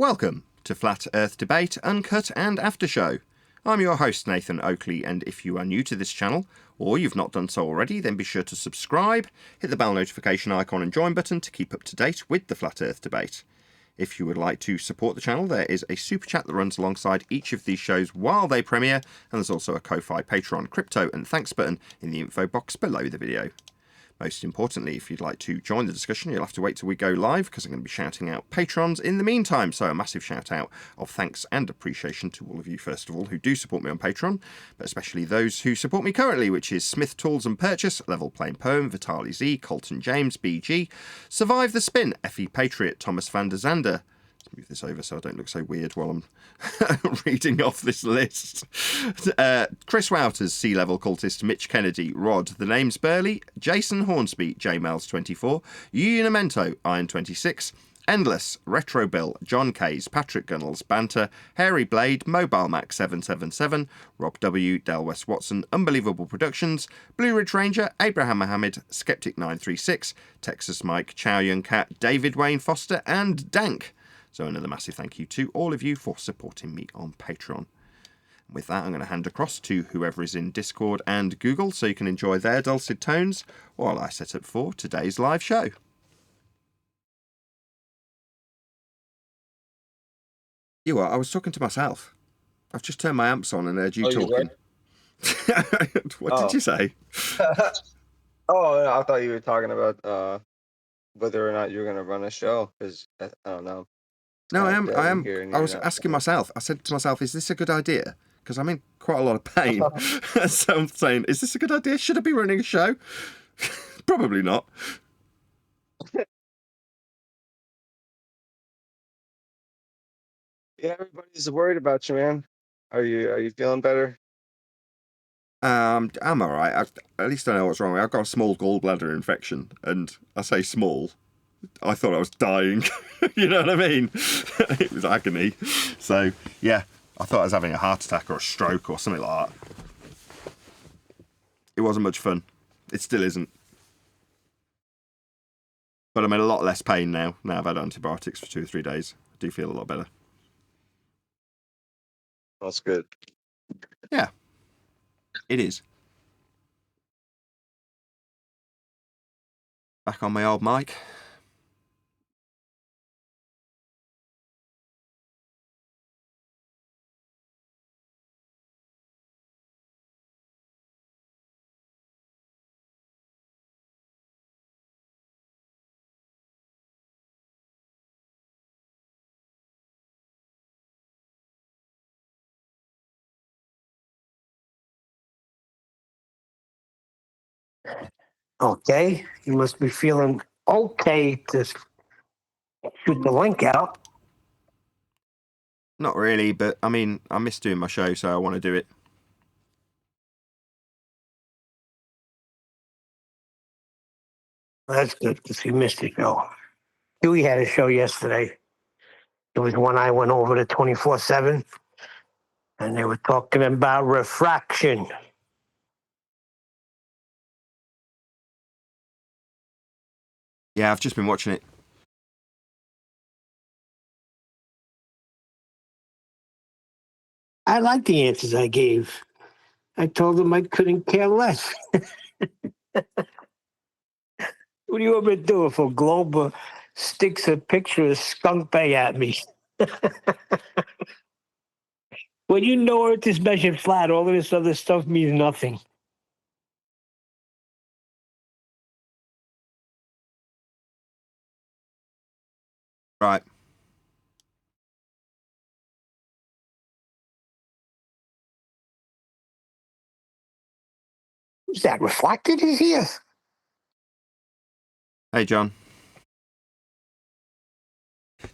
Welcome to Flat Earth Debate, Uncut and After Show. I'm your host Nathan Oakley, and if you are new to this channel, or you've not done so already, then be sure to subscribe, hit the bell notification icon and join button to keep up to date with the Flat Earth Debate. If you would like to support the channel, there is a super chat that runs alongside each of these shows while they premiere, and there's also a Ko-Fi, Patreon, crypto and thanks button in the info box below the video. Most importantly, if you'd like to join the discussion, you'll have to wait till we go live because I'm going to be shouting out patrons in the meantime. So a massive shout out of thanks and appreciation to all of you, first of all, who do support me on Patreon, but especially those who support me currently, which is Smith Tools and Purchase, Level Plain Poem, Vitali Z, Colton James, BG, Survive the Spin, FE Patriot, Thomas van der Zander. Let's move this over so I don't look so weird while I'm reading off this list. Chris Wouters, Sea Level Cultist, Mitch Kennedy, Rod, The Name's Burley, Jason Hornsby, JMels24, Unimento, Iron26, Endless, Retro Bill, John Kays, Patrick Gunnels, Banter, Hairy Blade, Mobile Mac 777, Rob W, Del West Watson, Unbelievable Productions, Blue Ridge Ranger, Abraham Mohammed, Skeptic 936, Texas Mike, Chow Young Cat, David Wayne Foster, and Dank. So another massive thank you to all of you for supporting me on Patreon. With that, I'm going to hand across to whoever is in Discord and Google so you can enjoy their dulcet tones while I set up for today's live show. You are, I was talking to myself. I've just turned my amps on and heard you talking. What did you say? I thought you were talking about whether or not you're going to run a show, because I don't know. No, I am. I was asking myself. I said to myself, is this a good idea? Because I'm in quite a lot of pain. So I'm saying, is this a good idea? Should I be running a show? Probably not. Yeah, everybody's worried about you, man. Are you feeling better? I'm all right. At least I know what's wrong. I've got a small gallbladder infection, and I say small. I thought I was dying. You know what I mean? It was agony. So, yeah, I thought I was having a heart attack or a stroke or something like that. It wasn't much fun. It still isn't. But I'm in a lot less pain now. Now I've had antibiotics for 2 or 3 days. I do feel a lot better. That's good. Yeah, it is. Back on my old mic. Okay, you must be feeling okay to shoot the link out. Not really, but I mean, I miss doing my show, so I want to do it. That's good because you missed the show. Huey had a show yesterday. It was one I went over to 24/7, and they were talking about refraction. Yeah, I've just been watching it. I like the answers I gave. I told them I couldn't care less. What do you want me to do if a globe sticks a picture of Skunk Bay at me? When you know Earth is measured flat, all of this other stuff means nothing. Right. Is that reflected is here? Hey, John.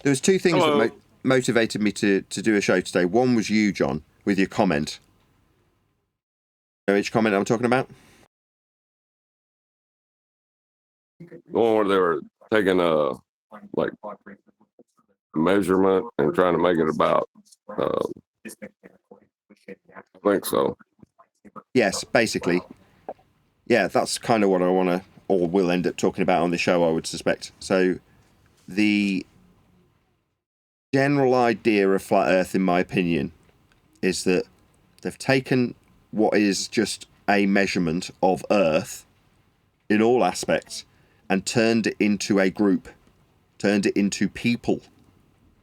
There was 2 things that motivated me to do a show today. One was you, John, with your comment. You know which comment I'm talking about? The one where they were taking a measurement and trying to make it about. I think so. Yes, basically. Yeah, that's kind of what I want to, or will end up talking about on the show, I would suspect. So, just general idea of flat Earth, in my opinion, is that they've taken what is just a measurement of Earth in all aspects and turned it into a group, turned it into people.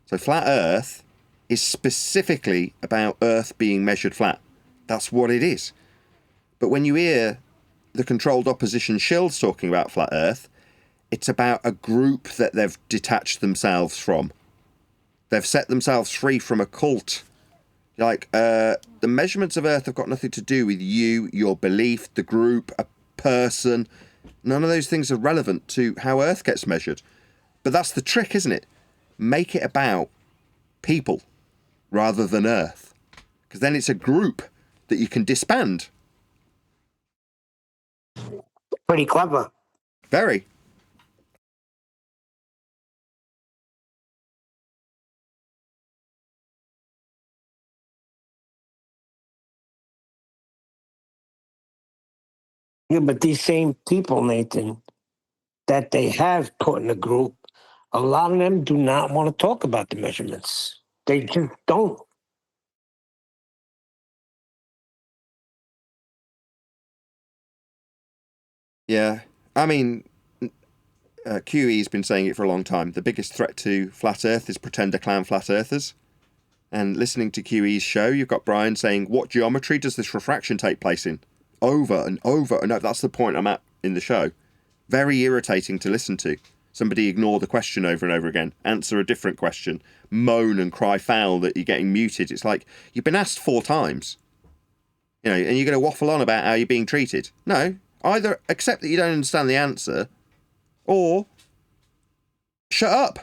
So flat Earth is specifically about Earth being measured flat. That's what it is. But when you hear the controlled opposition shills talking about flat Earth, it's about a group that they've detached themselves from. They've set themselves free from a cult. Like, the measurements of Earth have got nothing to do with you, your belief, the group, a person. None of those things are relevant to how Earth gets measured. But that's the trick, isn't it? Make it about people rather than Earth. Because then it's a group that you can disband. Pretty clever. Very. Yeah, but these same people, Nathan, that they have put in a group, a lot of them do not want to talk about the measurements. They just don't. Yeah. I mean, QE's been saying it for a long time. The biggest threat to flat Earth is pretender clown flat Earthers. And listening to QE's show, you've got Brian saying, what geometry does this refraction take place in? Over and over and over. That's the point I'm at in the show. Very irritating to listen to. Somebody ignore the question over and over again, answer a different question, moan and cry foul that you're getting muted. It's like, you've been asked 4 times. You know, and you're going to waffle on about how you're being treated. No, either accept that you don't understand the answer, or shut up.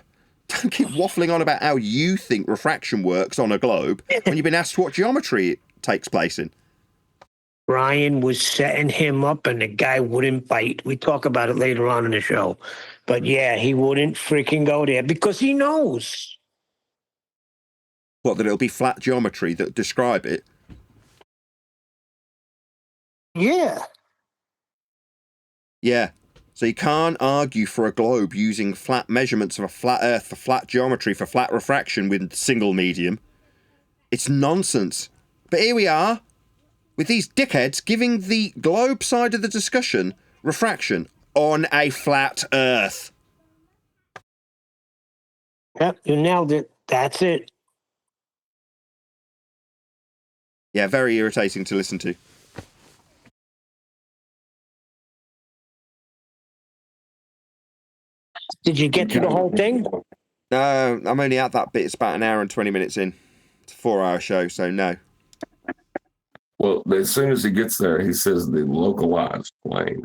Don't keep waffling on about how you think refraction works on a globe when you've been asked what geometry it takes place in. Brian was setting him up and the guy wouldn't bite. We talk about it later on in the show. But yeah, he wouldn't freaking go there because he knows. What, that it'll be flat geometry that describe it? Yeah. Yeah. So you can't argue for a globe using flat measurements of a flat Earth for flat geometry for flat refraction with single medium. It's nonsense. But here we are, with these dickheads giving the globe side of the discussion refraction on a flat Earth. Yep, you nailed it. That's it. Yeah, very irritating to listen to. Did you get through the whole thing? No, I'm only at that bit. It's about an hour and 20 minutes in. It's a 4-hour show, so no. Well, as soon as he gets there, he says the localized plane.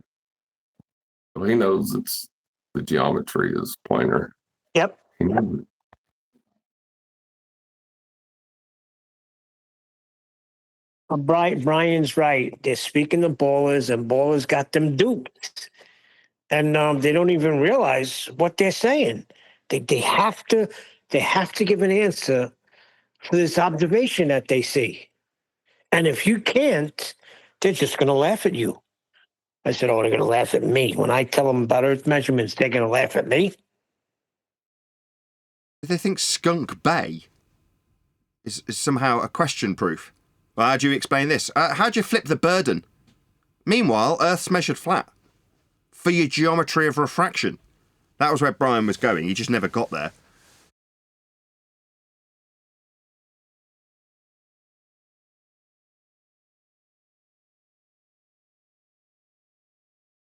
So he knows it's the geometry is planar. Yep. He knows it. Brian's right. They're speaking to ballers, and ballers got them duped. And they don't even realize what they're saying. They have to give an answer for this observation that they see. And if you can't, they're just going to laugh at you. I said, oh, they're going to laugh at me. When I tell them about Earth measurements, they're going to laugh at me. They think Skunk Bay is somehow a question proof. Well, how do you explain this? How do you flip the burden? Meanwhile, Earth's measured flat. For your geometry of refraction. That was where Brian was going. He just never got there.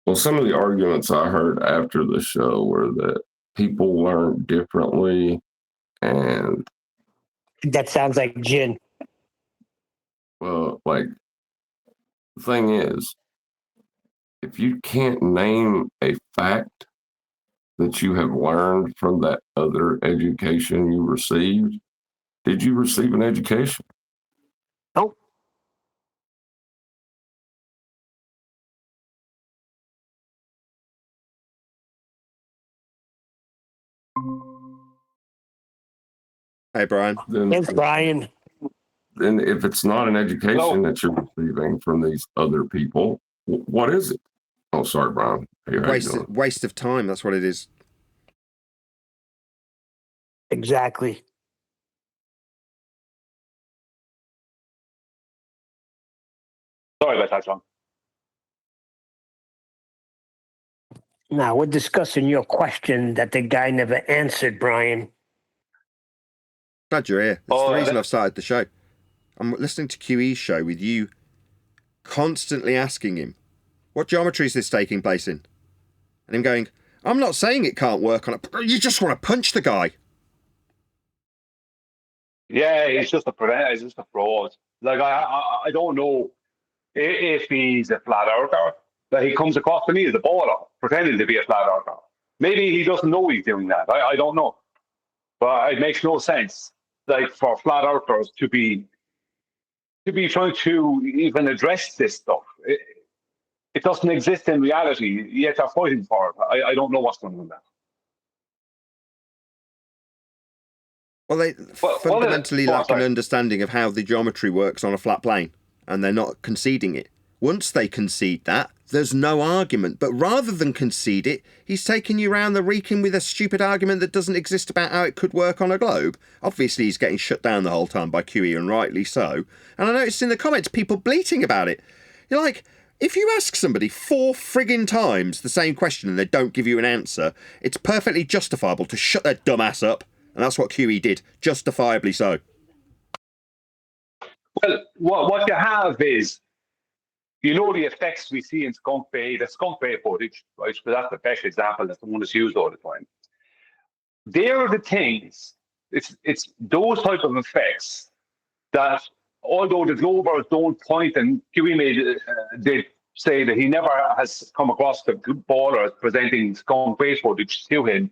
Well, some of the arguments I heard after the show were that people learn differently, and That sounds like gin. well, like the thing is, if you can't name a fact that you have learned from that other education you received, did you receive an education? Nope. Hey, Brian. It's Brian. Then if it's not an education that you're receiving from these other people, what is it? Oh, sorry, Brian. Hey, how you doing? Waste of time. That's what it is. Exactly. Sorry about that, John. Now we're discussing your question that the guy never answered, Brian. Glad you're here. That's Oh, the reason I've started the show. I'm listening to QE's show with you constantly asking him, what geometry is this taking place in? And him going, I'm not saying it can't work on it. You just want to punch the guy. Yeah, he's just a fraud. Like I don't know if he's a flat earther. But he comes across to me as a baller, pretending to be a flat earther. Maybe he doesn't know he's doing that. I don't know. But it makes no sense, like, for flat earthers to be trying to even address this stuff. It doesn't exist in reality, yet they're fighting for it. I don't know what's going on there. Well, they fundamentally lack an understanding of how the geometry works on a flat plane, and they're not conceding it. Once they concede that, there's no argument. But rather than concede it, he's taking you round the reeking with a stupid argument that doesn't exist about how it could work on a globe. Obviously, he's getting shut down the whole time by QE, and rightly so. And I noticed in the comments people bleating about it. You're like, if you ask somebody 4 friggin' times the same question and they don't give you an answer, it's perfectly justifiable to shut their dumb ass up. And that's what QE did, justifiably so. Well, what you have is, you know, the effects we see in Skunk Bay, the Skunk Bay footage, right? Because that's the best example. That's the one that's used all the time. They're the things. It's those type of effects that, although the Globers don't point, and QE did say that he never has come across the ballers presenting Skunk Bay footage to him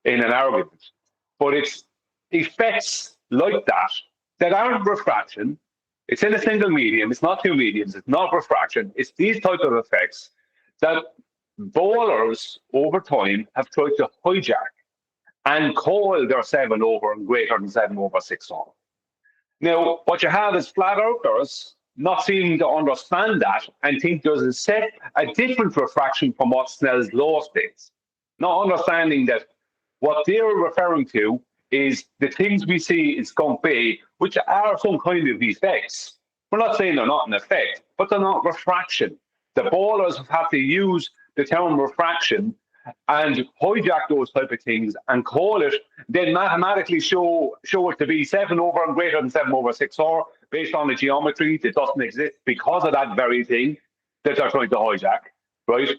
in an argument. But it's effects like that aren't refraction. It's in a single medium. It's not 2 mediums. It's not refraction. It's these type of effects that ballers over time have tried to hijack and call their 7 over and greater than 7 over 6 on. Now, what you have is flat earthers not seeming to understand that and think there's a different refraction from what Snell's law states. Not understanding that what they're referring to is the things we see in Skunk Bay, which are some kind of effects. We're not saying they're not an effect, but they're not refraction. The ballers have to use the term refraction and hijack those type of things and call it, then mathematically show it to be 7 over and greater than 7 over 6 or based on the geometry that doesn't exist because of that very thing that they're trying to hijack, right?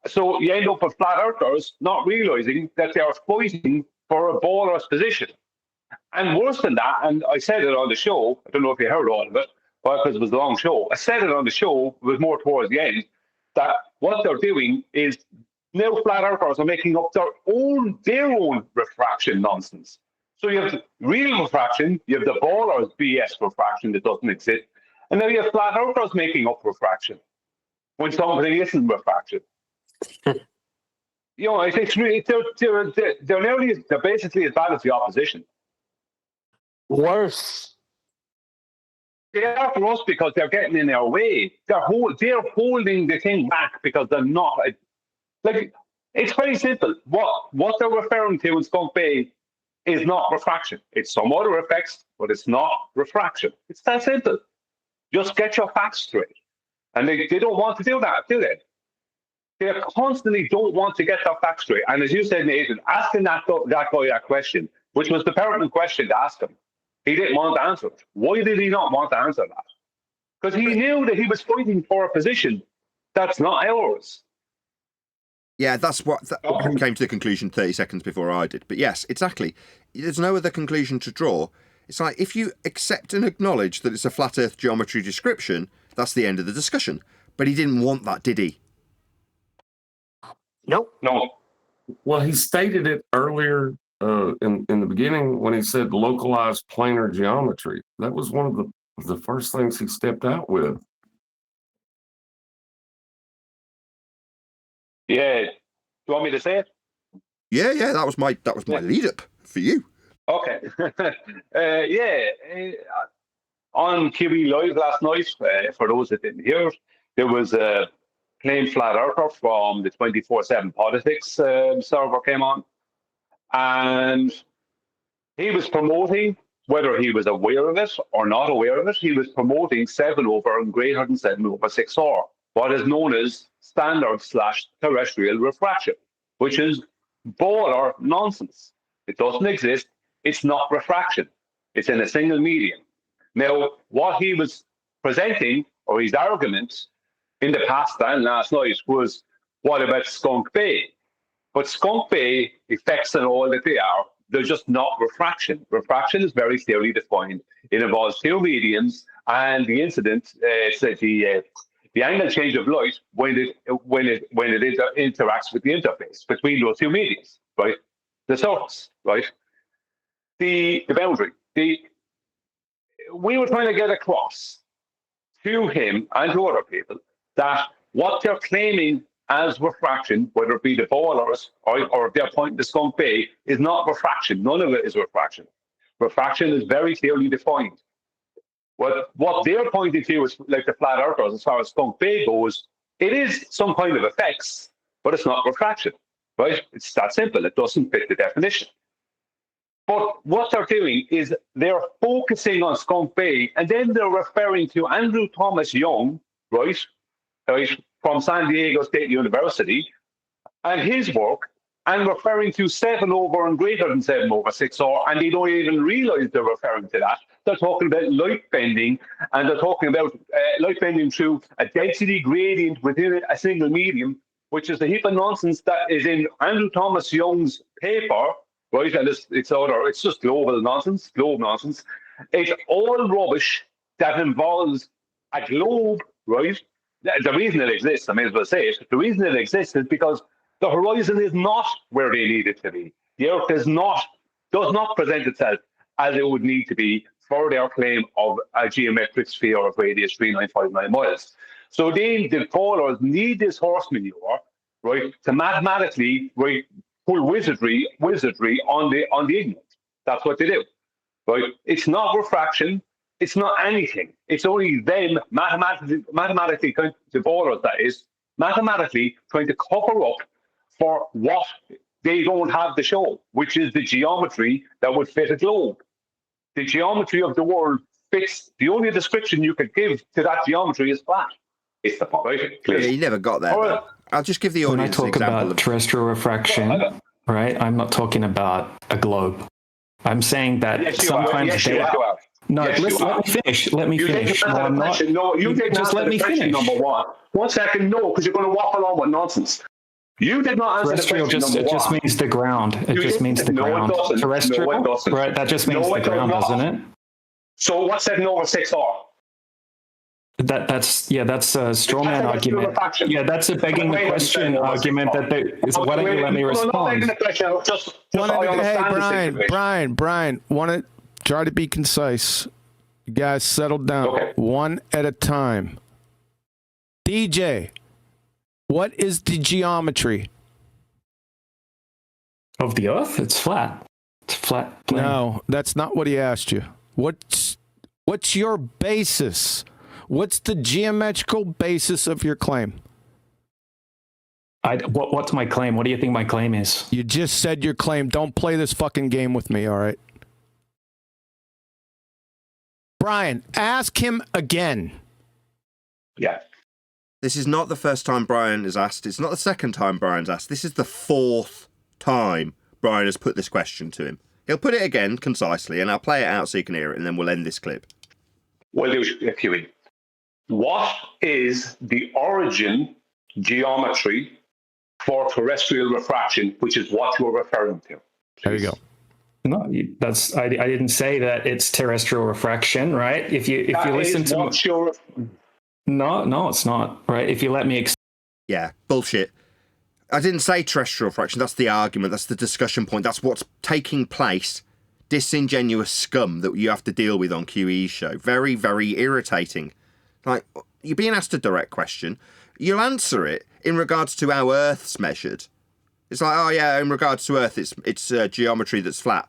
So you end up with flat earthers not realizing that they are fighting for a baller's position. And worse than that, and I said it on the show, I don't know if you heard all of it, because it was a long show. I said it on the show, it was more towards the end, that what they're doing is now flat earthers are making up their own refraction nonsense. So you have real refraction, you have the baller's BS refraction that doesn't exist, and now you have flat earthers making up refraction when something isn't refraction. You know, it's really, they're basically as bad as the opposition. Worse. They are for us because they're getting in our way. They're holding the thing back because they're not. Like, it's very simple. What they're referring to in Skunk Bay is not refraction. It's some other effects, but it's not refraction. It's that simple. Just get your facts straight. And they don't want to do that, do they? They constantly don't want to get their facts straight. And as you said, Nathan, asking that guy that question, which was the pertinent question to ask him, he didn't want to answer it. Why did he not want to answer that? Because he knew that he was fighting for a position that's not ours. Yeah, that's what came to the conclusion 30 seconds before I did. But yes, exactly. There's no other conclusion to draw. It's like, if you accept and acknowledge that it's a flat earth geometry description, that's the end of the discussion. But he didn't want that, did he? Nope. No. Well, he stated it earlier in the beginning when he said localized planar geometry. That was one of the first things he stepped out with. Yeah. Do you want me to say it? Yeah, that was my lead up for you. Okay. On QE Live last night, for those that didn't hear, there was a claimed flat earther from the 24/7 Politics server came on, and he was promoting whether he was aware of it or not aware of it, he was promoting 7 over and greater than 7 over 6R, what is known as standard/terrestrial refraction, which is baller nonsense. It doesn't exist. It's not refraction. It's in a single medium. Now, what he was presenting, or his argument in the past and last night, was what about Skunk Bay? But Skunk Bay effects and all that they are, they're just not refraction. Refraction is very clearly defined. It involves 2 mediums, and the incident, the angle change of light when it interacts with the interface between those 2 mediums, right? The surface, right? The boundary. We were trying to get across to him and to other people that what they're claiming as refraction, whether it be the ballers or their point in the Skunk Bay, is not refraction. None of it is refraction. Refraction is very clearly defined. What they're pointing to is like the flat earthers, as far as Skunk Bay goes, it is some kind of effects, but it's not refraction, right? It's that simple. It doesn't fit the definition. But what they're doing is they're focusing on Skunk Bay, and then they're referring to Andrew Thomas Young, right, from San Diego State University, and his work, and referring to 7 over and greater than 7 over 6R, and they don't even realize they're referring to that. They're talking about light bending, and they're talking about light bending through a density gradient within a single medium, which is the heap of nonsense that is in Andrew Thomas Young's paper, right? And it's just globe nonsense. It's all rubbish that involves a globe, right? The reason it exists, I may as well say it, the reason it exists is because the horizon is not where they need it to be. The Earth does not present itself as it would need to be for their claim of a geometric sphere of radius 3959 miles. So the callers need this horse manure, right, to mathematically, right, pull wizardry on the ignorant. That's what they do, right? It's not refraction. It's not anything. It's only them mathematically trying to ballers, that is, mathematically trying to cover up for what they don't have to show, which is the geometry that would fit a globe. The geometry of the world fits. The only description you could give to that geometry is flat. It's the point, right? Yeah, you never got there. Right. I'll just give the When I audience an talk example about of terrestrial refraction, right, I'm not talking about a globe. I'm saying that Yes, you sometimes are. Yes, you are. No, Yes, you let me finish. Let me You finish. didn't No, answer I'm the not. question. No, you didn't Just answer let the me question, finish. number one. 1 second, no, because you're going to waffle on with nonsense. You did not answer the Terrestrial question, just number it just one. means the ground. It You just means the didn't. No, it ground. doesn't. Terrestrial, No, it doesn't. right? That just means No, the it does ground, not. doesn't it? So what's 7 over 6R? That's a straw man That's a argument. refraction. Yeah, that's a begging the question argument. Why don't you let me No, not respond? begging the question. Just so I Hey, understand the situation. Brian, want to try to be concise. You guys settle down. Okay. One at a time. DJ, what is the geometry? Of the Earth, it's flat. It's a flat plane. No, that's not what he asked you. What's your basis? What's the geometrical basis of your claim? What's my claim? What do you think my claim is? You just said your claim. Don't play this fucking game with me, all right? Brian, ask him again. Yeah. This is not the first time Brian is asked. It's not the second time Brian's asked. This is the 4th time Brian has put this question to him. He'll put it again concisely, and I'll play it out so you can hear it, and then we'll end this clip. Well, Huey, what is the origin geometry for terrestrial refraction, which is what you're referring to? There you go. No, I didn't say that it's terrestrial refraction, right? If you listen to No, it's not, right? If you let me Yeah, bullshit. I didn't say terrestrial refraction. That's the argument. That's the discussion point. That's what's taking place. Disingenuous scum that you have to deal with on QE's show. Very, very irritating. Like, you're being asked a direct question. You'll answer it in regards to how Earth's measured. It's like, oh yeah, in regards to Earth, it's geometry that's flat.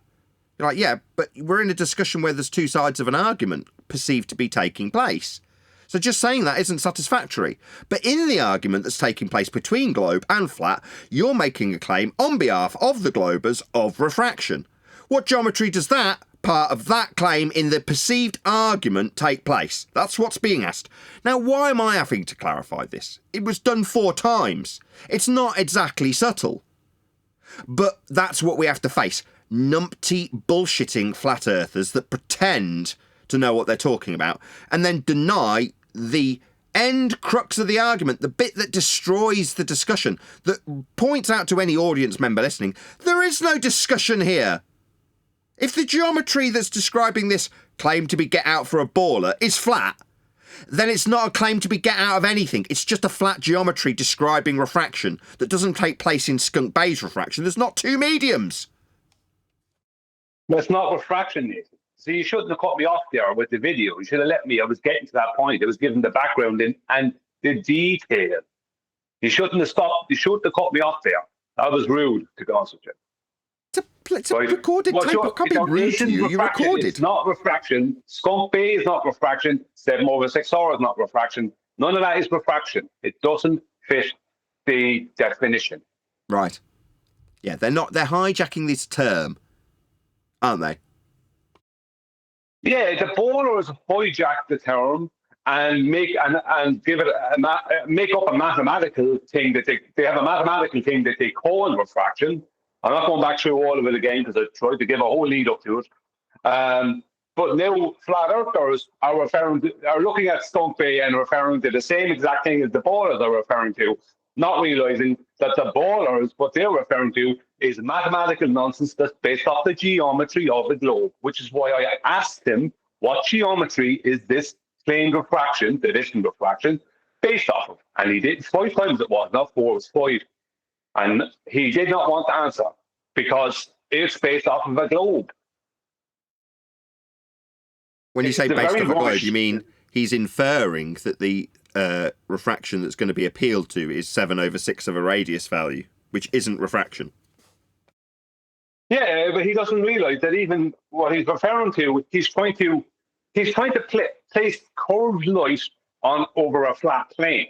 You're like, yeah, but we're in a discussion where there's 2 sides of an argument perceived to be taking place. So just saying that isn't satisfactory. But in the argument that's taking place between globe and flat, you're making a claim on behalf of the globers of refraction. What geometry does that part of that claim in the perceived argument take place? That's what's being asked. Now, why am I having to clarify this? It was done 4 times. It's not exactly subtle. But that's what we have to face. Numpty, bullshitting flat earthers that pretend to know what they're talking about and then deny the end crux of the argument, the bit that destroys the discussion, that points out to any audience member listening, there is no discussion here. If the geometry that's describing this claim to be get out for a baller is flat, then it's not a claim to be get out of anything. It's just a flat geometry describing refraction that doesn't take place in Skunk Bay's refraction. There's not 2 mediums. That's not refraction, Nathan. So you shouldn't have cut me off there with the video. You should have let me. I was getting to that point. I was giving the background and the detail. You shouldn't have stopped. You shouldn't have cut me off there. That was rude, to be honest with you. It's a recorded tape. I can't be rude to you. You recorded. It's not refraction. Skunk Bay is not refraction. 7/6R is not refraction. None of that is refraction. It doesn't fit the definition. Right. Yeah, they're hijacking this term, aren't they? Yeah, the ballers hijack the term and make give it make up a mathematical thing that they have a mathematical thing that they call refraction. I'm not going back through all of it again because I tried to give a whole lead up to it. But now flat earthers are looking at Skunk Bay and referring to the same exact thing as the ballers are referring to, not realizing that the ballers, what they're referring to, is mathematical nonsense that's based off the geometry of the globe, which is why I asked him what geometry is this claimed refraction, the addition refraction, based off of. And he did 5 times it was, not 4, it was 5. And he did not want to answer because it's based off of a globe. When you say based off a globe, you mean he's inferring that the refraction that's going to be appealed to is 7/6 of a radius value, which isn't refraction. Yeah, but he doesn't realise that even what he's referring to, he's trying to place curved light over a flat plane.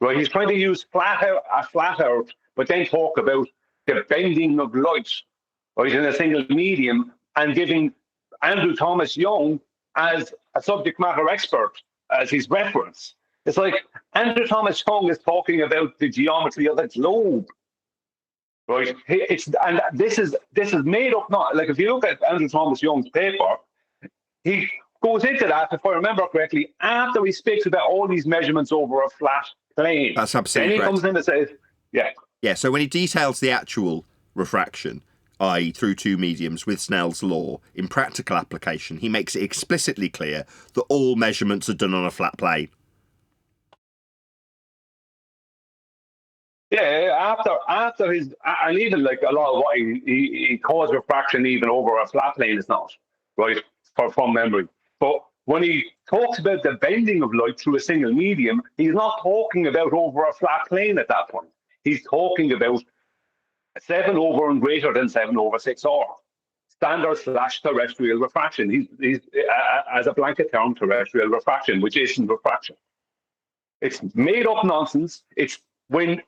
Right? He's trying to use a flat earth, but then talk about the bending of light, right, in a single medium, and giving Andrew Thomas Young as a subject matter expert as his reference. It's like Andrew Thomas Young is talking about the geometry of the globe, right? And this is made up. Not like if you look at Andrew Thomas Young's paper, he goes into that, if I remember correctly, after he speaks about all these measurements over a flat plane. That's absolutely correct. Then he comes in and says, yeah. Yeah, so when he details the actual refraction, i.e. through 2 mediums with Snell's law, in practical application, he makes it explicitly clear that all measurements are done on a flat plane. Yeah, after his, and even like a lot of what he calls refraction even over a flat plane is not, right, from memory. But when he talks about the bending of light through a single medium, he's not talking about over a flat plane at that point. He's talking about 7 over and greater than 7/6R, standard / terrestrial refraction. He's as a blanket term, terrestrial refraction, which isn't refraction. It's made up nonsense. It's when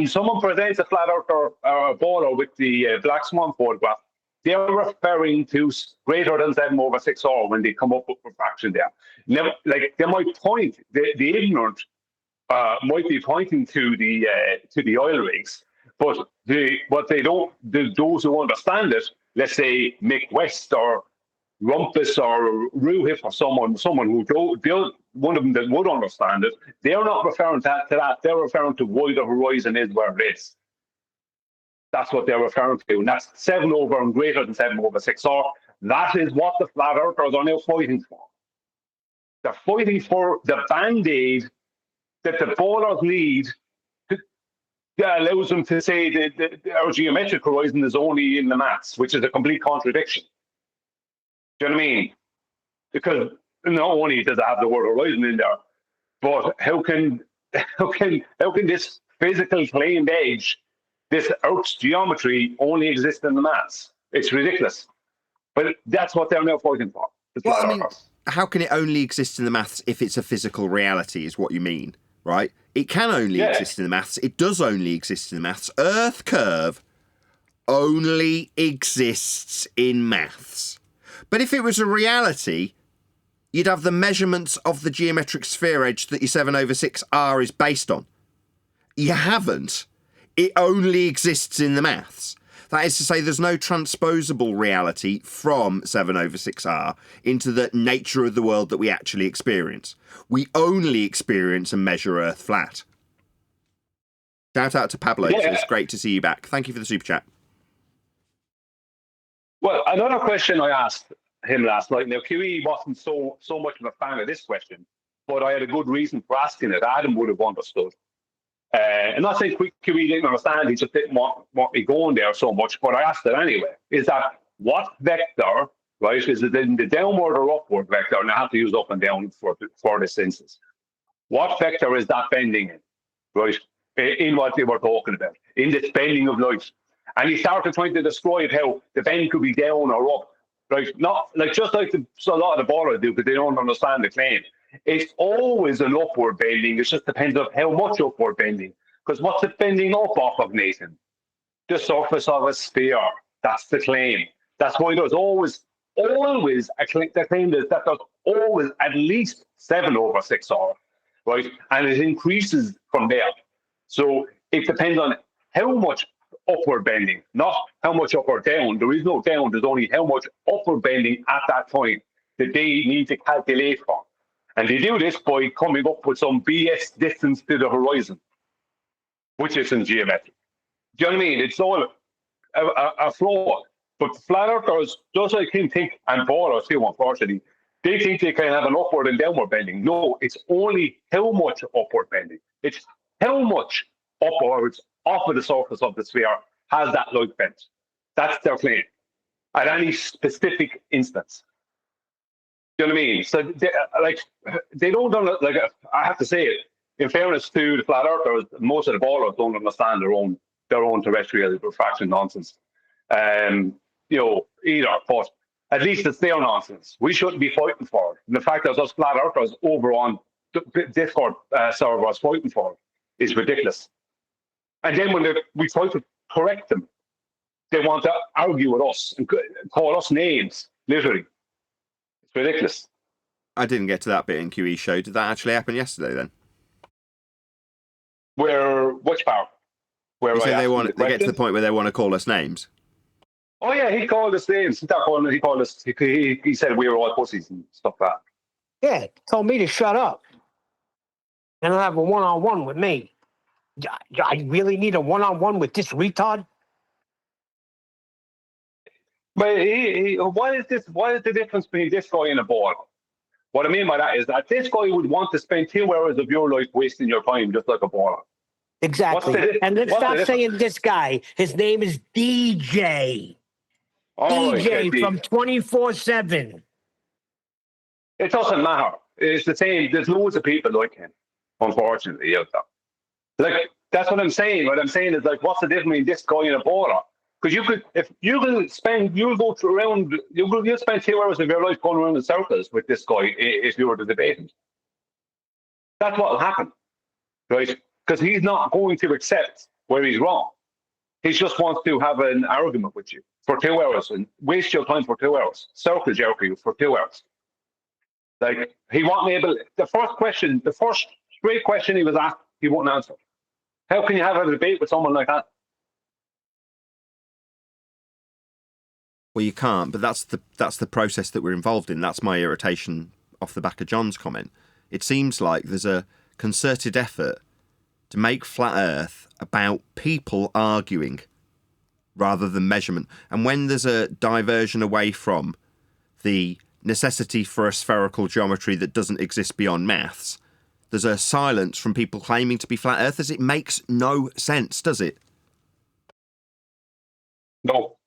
someone presents a flat earth or a baller with the Black Swan photograph, they're referring to greater than 7/6R when they come up with refraction there. Now, like they might point, the ignorant might be pointing to the oil rigs, but those who understand it, let's say Mick West or Rumpus or Ruhif or someone who one of them that would understand it, they're not referring to that. They're referring to why the horizon is where it is. That's what they're referring to, and that's 7 over and greater than 7/6R. That is what the flat earthers are now fighting for. They're fighting for the band-aid that the ballers need that allows them to say that our geometric horizon is only in the maths, which is a complete contradiction. Do you know what I mean? Because not only does it have the word horizon in there, but how can this physical claimed edge, this Earth's geometry, only exist in the maths? It's ridiculous. But that's what they're now fighting for. Well, I mean, how can it only exist in the maths if it's a physical reality, is what you mean, right? It can only exist in the maths. It does only exist in the maths. Earth curve only exists in maths. But if it was a reality, you'd have the measurements of the geometric sphere edge that your 7/6R is based on. You haven't. It only exists in the maths. That is to say, there's no transposable reality from 7/6R into the nature of the world that we actually experience. We only experience and measure Earth flat. Shout out to Pablo. Yeah. It's great to see you back. Thank you for the super chat. Well, another question I asked him last night. Now, QE wasn't so much of a fan of this question, but I had a good reason for asking it. Adam would have understood. And not saying QE didn't understand, he just didn't want me going there so much, but I asked it anyway. Is that what vector, right, is it in the downward or upward vector? And I have to use up and down for this instance. What vector is that bending in, right, in what they were talking about, in this bending of light? And he started trying to describe how the bend could be down or up, right? Not like just like a lot of the ballers do, because they don't understand the claim. It's always an upward bending. It just depends on how much upward bending. Because what's it bending up off of, Nathan? The surface of a sphere. That's the claim. That's why there's always a claim. The claim is that there's always at least 7/6R, right? And it increases from there. So it depends on how much upward bending, not how much up or down. There is no down. There's only how much upward bending at that point that they need to calculate for. And they do this by coming up with some BS distance to the horizon, which isn't geometric. Do you know what I mean? It's all a fraud. But flat earthers, just like him think, and ballers too, unfortunately, they think they can have an upward and downward bending. No, it's only how much upward bending. It's how much upwards off of the surface of the sphere has that light bent. That's their claim at any specific instance. Do you know what I mean? So, they don't know, like, I have to say it, in fairness to the flat earthers, most of the ballers don't understand their own terrestrial refraction nonsense. Either, but at least it's their nonsense. We shouldn't be fighting for it. And the fact that those flat earthers over on Discord servers fighting for it is ridiculous. And then when we try to correct them, they want to argue with us and call us names, literally. It's ridiculous. I didn't get to that bit in QE's show. Did that actually happen yesterday then? Which part? Where they get to the point where they want to call us names. Oh yeah, he called us names. He called us. He said we were all pussies and stuff like that. Yeah, told me to shut up and have a one-on-one with me. I really need a one-on-one with this retard? But what is this? What is the difference between this guy and a ball? What I mean by that is that this guy would want to spend 2 hours of your life wasting your time just like a baller. Exactly. And let's stop saying this guy. His name is DJ. DJ from 24/7. It doesn't matter. It's the same. There's loads of people like him, unfortunately, out there. Like, that's what I'm saying. What I'm saying is, like, what's the difference between this guy and a baller? Because you'll spend 2 hours of your life going around in circles with this guy if you were to debate him. That's what will happen, right? Because he's not going to accept where he's wrong. He just wants to have an argument with you for 2 hours and waste your time for 2 hours, circle jerk you for 2 hours. Like, he won't be able. The first straight question he was asked, he won't answer. How can you have a debate with someone like that? Well, you can't, but that's the process that we're involved in. That's my irritation off the back of John's comment. It seems like there's a concerted effort to make Flat Earth about people arguing rather than measurement. And when there's a diversion away from the necessity for a spherical geometry that doesn't exist beyond maths, there's a silence from people claiming to be flat earthers. It makes no sense, does it? No.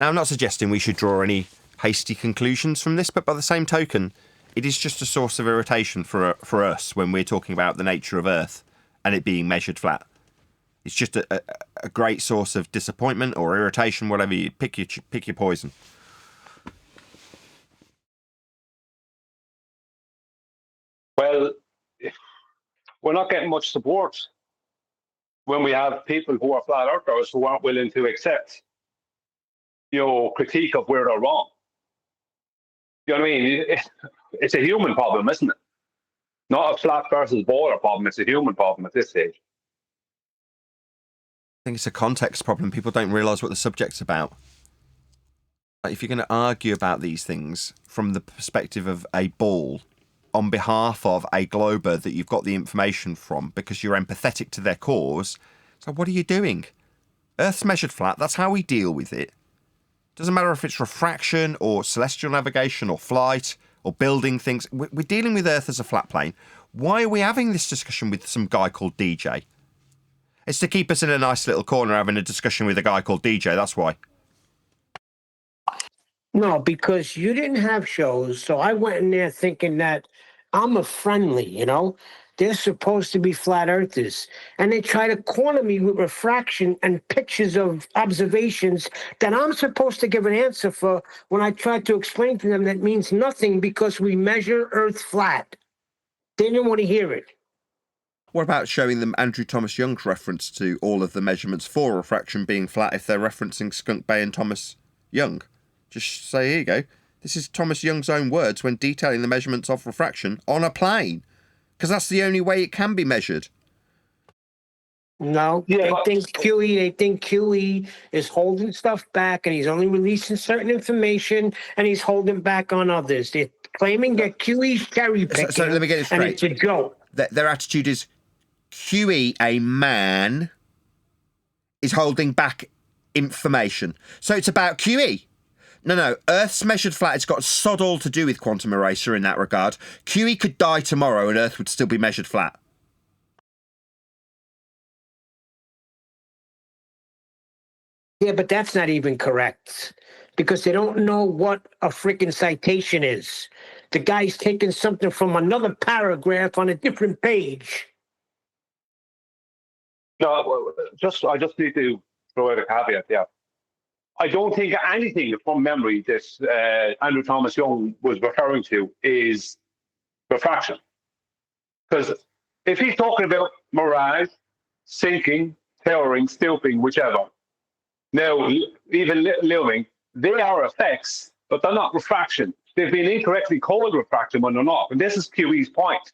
Now, I'm not suggesting we should draw any hasty conclusions from this, but by the same token, it is just a source of irritation for us when we're talking about the nature of Earth and it being measured flat. It's just a great source of disappointment or irritation, whatever you pick your poison. Well, we're not getting much support when we have people who are flat earthers who aren't willing to accept, critique of where they're wrong. You know what I mean? It's a human problem, isn't it? Not a flat versus baller problem. It's a human problem at this stage. I think it's a context problem. People don't realise what the subject's about. Like, if you're going to argue about these things from the perspective of a ball on behalf of a glober that you've got the information from because you're empathetic to their cause, so what are you doing? Earth's measured flat. That's how we deal with it. Doesn't matter if it's refraction or celestial navigation or flight or building things. We're dealing with Earth as a flat plane. Why are we having this discussion with some guy called DJ? It's to keep us in a nice little corner having a discussion with a guy called DJ. That's why. No, because you didn't have shows, so I went in there thinking that I'm a friendly, They're supposed to be flat earthers. And they try to corner me with refraction and pictures of observations that I'm supposed to give an answer for when I try to explain to them that means nothing because we measure Earth flat. They didn't want to hear it. What about showing them Andrew Thomas Young's reference to all of the measurements for refraction being flat if they're referencing Skunk Bay and Thomas Young? Just say, here you go. This is Thomas Young's own words when detailing the measurements of refraction on a plane. Because that's the only way it can be measured. No, they think QE is holding stuff back and he's only releasing certain information and he's holding back on others. They're claiming that QE's cherry picking so let me get it straight. And it's a joke. Their attitude is QE, a man, is holding back information. So it's about QE. No, Earth's measured flat. It's got sod all to do with quantum eraser in that regard. QE could die tomorrow and Earth would still be measured flat. Yeah, but that's not even correct because they don't know what a freaking citation is. The guy's taking something from another paragraph on a different page. No, I just need to throw out a caveat there. I don't think anything from memory that Andrew Thomas Young was referring to is refraction. Because if he's talking about mirage, sinking, towering, stooping, whichever, now even looming, they are effects, but they're not refraction. They've been incorrectly called refraction when they're not. And this is QE's point,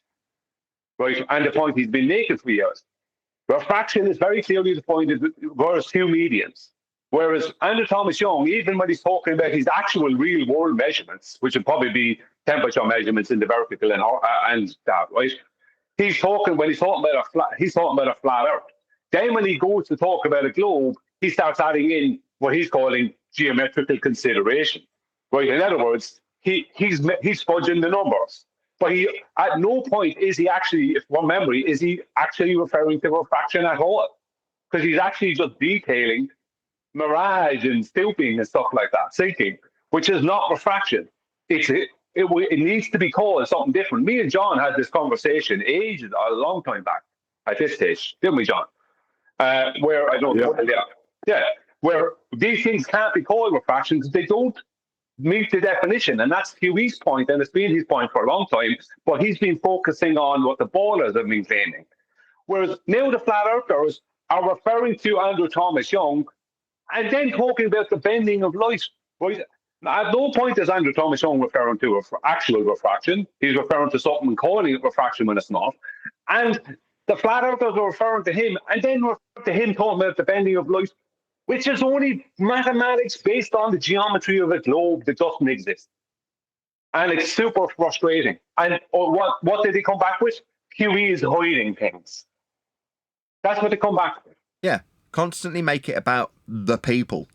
right? And the point he's been making for years. Refraction is very clearly defined as versus two medians. Whereas Andrew Thomas Young, even when he's talking about his actual real world measurements, which would probably be temperature measurements in the vertical and that, right? When he's talking about a flat Earth. Then when he goes to talk about a globe, he starts adding in what he's calling geometrical consideration. Right? In other words, he's fudging the numbers. But at no point is he actually, from memory, is he actually referring to refraction at all? Because he's actually just detailing mirage and stooping and stuff like that, sinking, which is not refraction. It needs to be called something different. Me and John had this conversation a long time back at this stage, didn't we, John? Where I don't know, where these things can't be called refraction because they don't meet the definition, and that's QE's point, and it's been his point for a long time. But he's been focusing on what the ballers have been claiming, whereas now the flat earthers are referring to Andrew Thomas Young and then talking about the bending of light. Right? At no point is Andrew Thomas Young referring to actual refraction. He's referring to something and calling it refraction when it's not. And the flat earthers are referring to him and then referring to him talking about the bending of light, which is only mathematics based on the geometry of a globe that doesn't exist. And it's super frustrating. And what did they come back with? QE is hiding things. That's what they come back with. Yeah, constantly make it about the people.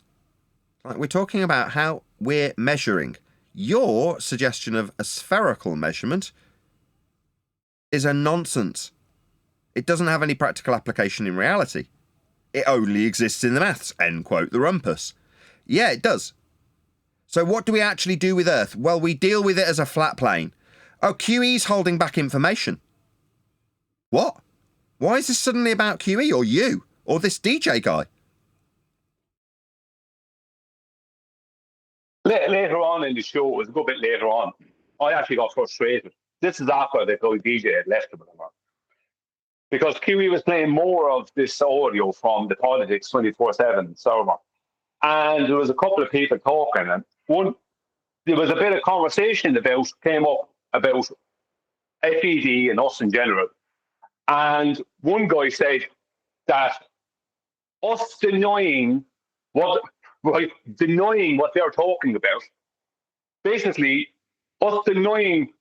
Like, we're talking about how we're measuring. Your suggestion of a spherical measurement is a nonsense. It doesn't have any practical application in reality. It only exists in the maths, end quote, the rumpus. Yeah, it does. So what do we actually do with Earth? Well, we deal with it as a flat plane. Oh, QE's holding back information. What? Why is this suddenly about QE or you? Or this DJ guy? Later on in the show, it was a good bit later on, I actually got frustrated. This is after the guy DJ had left him. because Kiwi was playing more of this audio from the Politics 24/7 server, and there was a couple of people talking, and there was a bit of conversation came up about FED and us in general, and one guy said that us denying what they're talking about, basically, us denying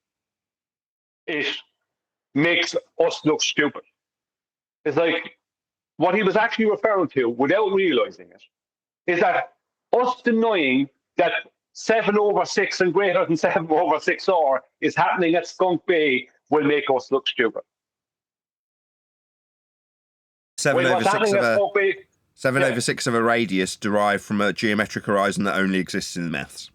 it makes us look stupid. It's like what he was actually referring to, without realizing it, is that us denying that 7/6 and greater than 7/6R is happening at Skunk Bay will make us look stupid. 7/6 of a radius derived from a geometric horizon that only exists in the maths.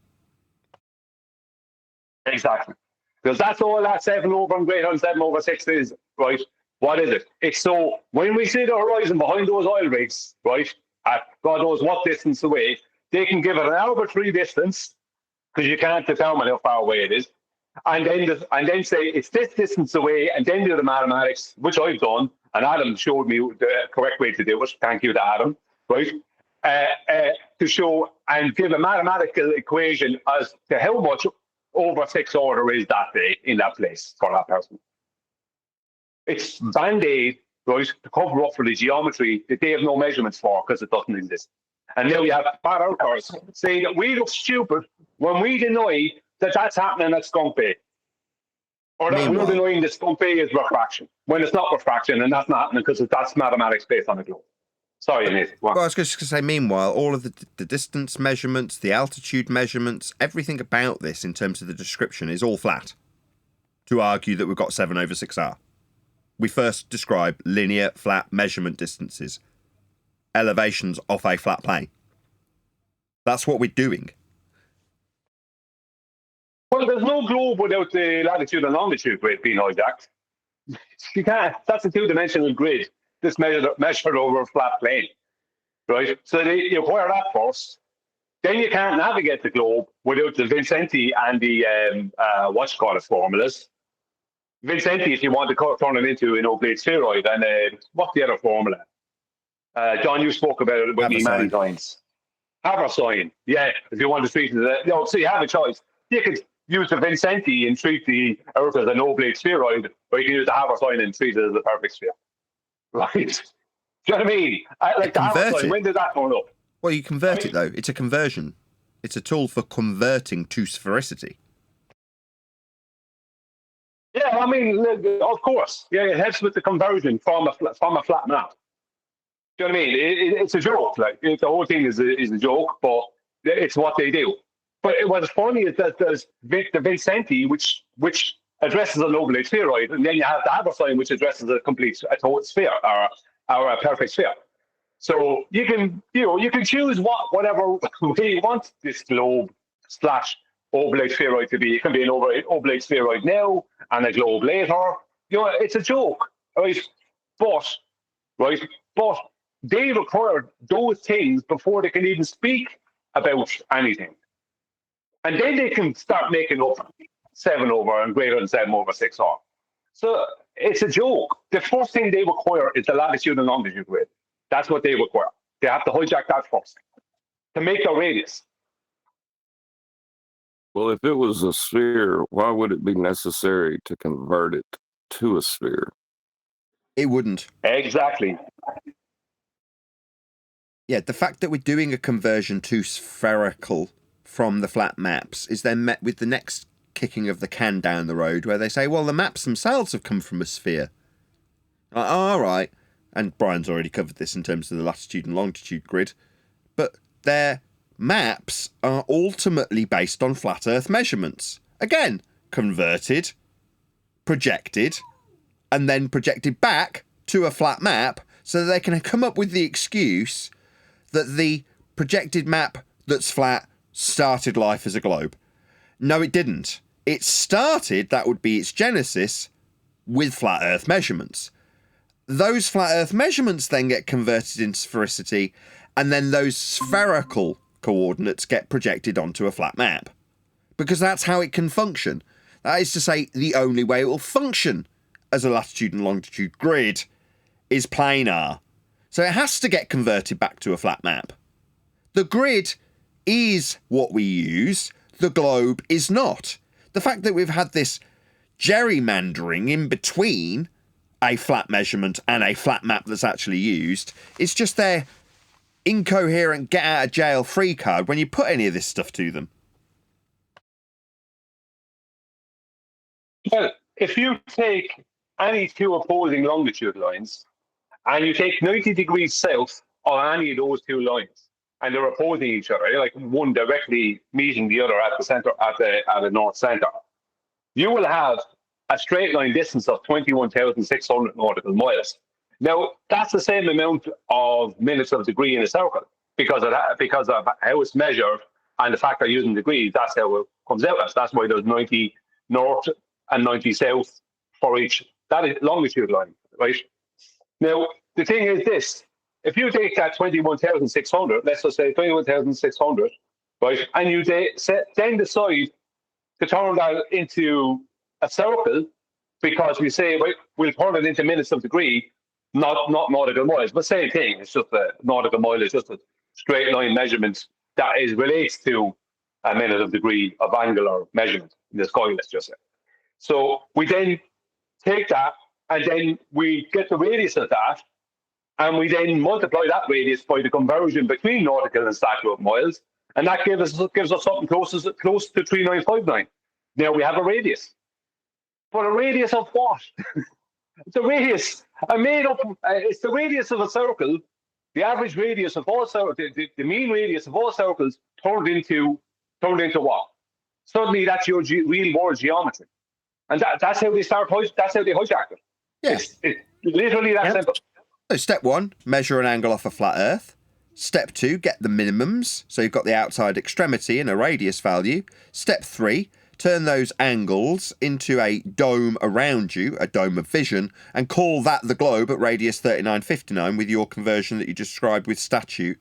Exactly. Because that's all that 7 over and greater than 7/6 is, right? What is it? It's so when we see the horizon behind those oil rigs, right, at God knows what distance away, they can give it an arbitrary distance because you can't determine how far away it is, and then say it's this distance away, and then do the mathematics, which I've done, and Adam showed me the correct way to do it. Thank you to Adam, right? To show and give a mathematical equation as to how much over 6 order is that day in that place for that person. It's Band-Aid, right, to cover up for the geometry that they have no measurements for because it doesn't exist. And now you have fat outers saying that we look stupid when we deny that that's happening at Skunk Bay. Or that we're denying that Skunk Bay is refraction, when it's not refraction, and that's not happening because that's mathematics based on the globe. Sorry, Nathan. Well, I was just going to say, meanwhile, all of the distance measurements, the altitude measurements, everything about this in terms of the description is all flat. To argue that we've got 7/6R. We first describe linear, flat measurement distances, elevations off a flat plane. That's what we're doing. Well, there's no globe without the latitude and longitude grid being hijacked. You can't. That's a two-dimensional grid that's measured over a flat plane, right? So you acquire that first. Then you can't navigate the globe without the Vincenti and the formulas. Vincenti, if you want to turn it into an oblate spheroid, and what's the other formula? John, you spoke about it with me many times. Haversine, yeah. If you want to treat it, so you have a choice. You could use the Vincenti and treat the Earth as an oblate spheroid, or you can use the Haversine and treat it as a perfect sphere. Right? Do you know what I mean? Like the Haversine, when did that come up? Well, you convert it though. It's a conversion. It's a tool for converting to sphericity. Yeah, I mean, of course. Yeah, it helps with the conversion from a flat map. Do you know what I mean? It's a joke. Like the whole thing is a joke, but it's what they do. But what's funny is that there's the Vincenti, which addresses an oblate spheroid, and then you have the Haversine, which addresses a total sphere or a perfect sphere. So you can choose whatever way you want this globe / oblate spheroid to be. It can be an oblate spheroid now and a globe later. It's a joke, right? But they require those things before they can even speak about anything. And then they can start making up 7 over and greater than 7/6R. So it's a joke. The first thing they require is the latitude and longitude grid. That's what they require. They have to hijack that first to make their radius. Well, if it was a sphere, why would it be necessary to convert it to a sphere? It wouldn't. Exactly. Yeah, the fact that we're doing a conversion to spherical from the flat maps is then met with the next kicking of the can down the road where they say, well, the maps themselves have come from a sphere. Like, oh, all right. And Brian's already covered this in terms of the latitude and longitude grid. But their maps are ultimately based on flat Earth measurements. Again, converted, projected, and then projected back to a flat map so that they can come up with the excuse that the projected map that's flat started life as a globe. No, it didn't. It started, that would be its genesis, with flat Earth measurements. Those flat Earth measurements then get converted into sphericity, and then those spherical coordinates get projected onto a flat map. Because that's how it can function. That is to say, the only way it will function as a latitude and longitude grid is planar. So it has to get converted back to a flat map. The grid is what we use. The globe is not. The fact that we've had this gerrymandering in between a flat measurement and a flat map that's actually used is just their incoherent get out of jail free card when you put any of this stuff to them. Well, if you take any two opposing longitude lines and you take 90 degrees south on any of those two lines and they're opposing each other, like one directly meeting the other at the center, at the north center, you will have a straight line distance of 21,600 nautical miles. Now, that's the same amount of minutes of degree in a circle because of how it's measured and the fact they're using degrees. That's how it comes out. That's why there's 90 north and 90 south for each. That is longitude line, right? Now, the thing is this. If you take that 21,600, let's just say 21,600, right, and you then decide to turn that into a circle because we say, right, we'll turn it into minutes of degree, not nautical miles, but same thing. It's just a nautical mile is just a straight line measurement that relates to a minute of degree of angular measurement in the sky, let's just say. So we then take that and then we get the radius of that and we then multiply that radius by the conversion between nautical and statute miles, and that gives us something close to 3959. Now we have a radius. But a radius of what? It's a radius. It's the radius of a circle. The average radius of all circles, the mean radius of all circles turned into what? Suddenly that's your real world geometry. And that's how they that's how they hijack it. Yeah. It's literally that simple. So step 1, measure an angle off a flat Earth. Step 2, get the minimums. So you've got the outside extremity and a radius value. Step 3, turn those angles into a dome around you, a dome of vision, and call that the globe at radius 3959 with your conversion that you described with statute.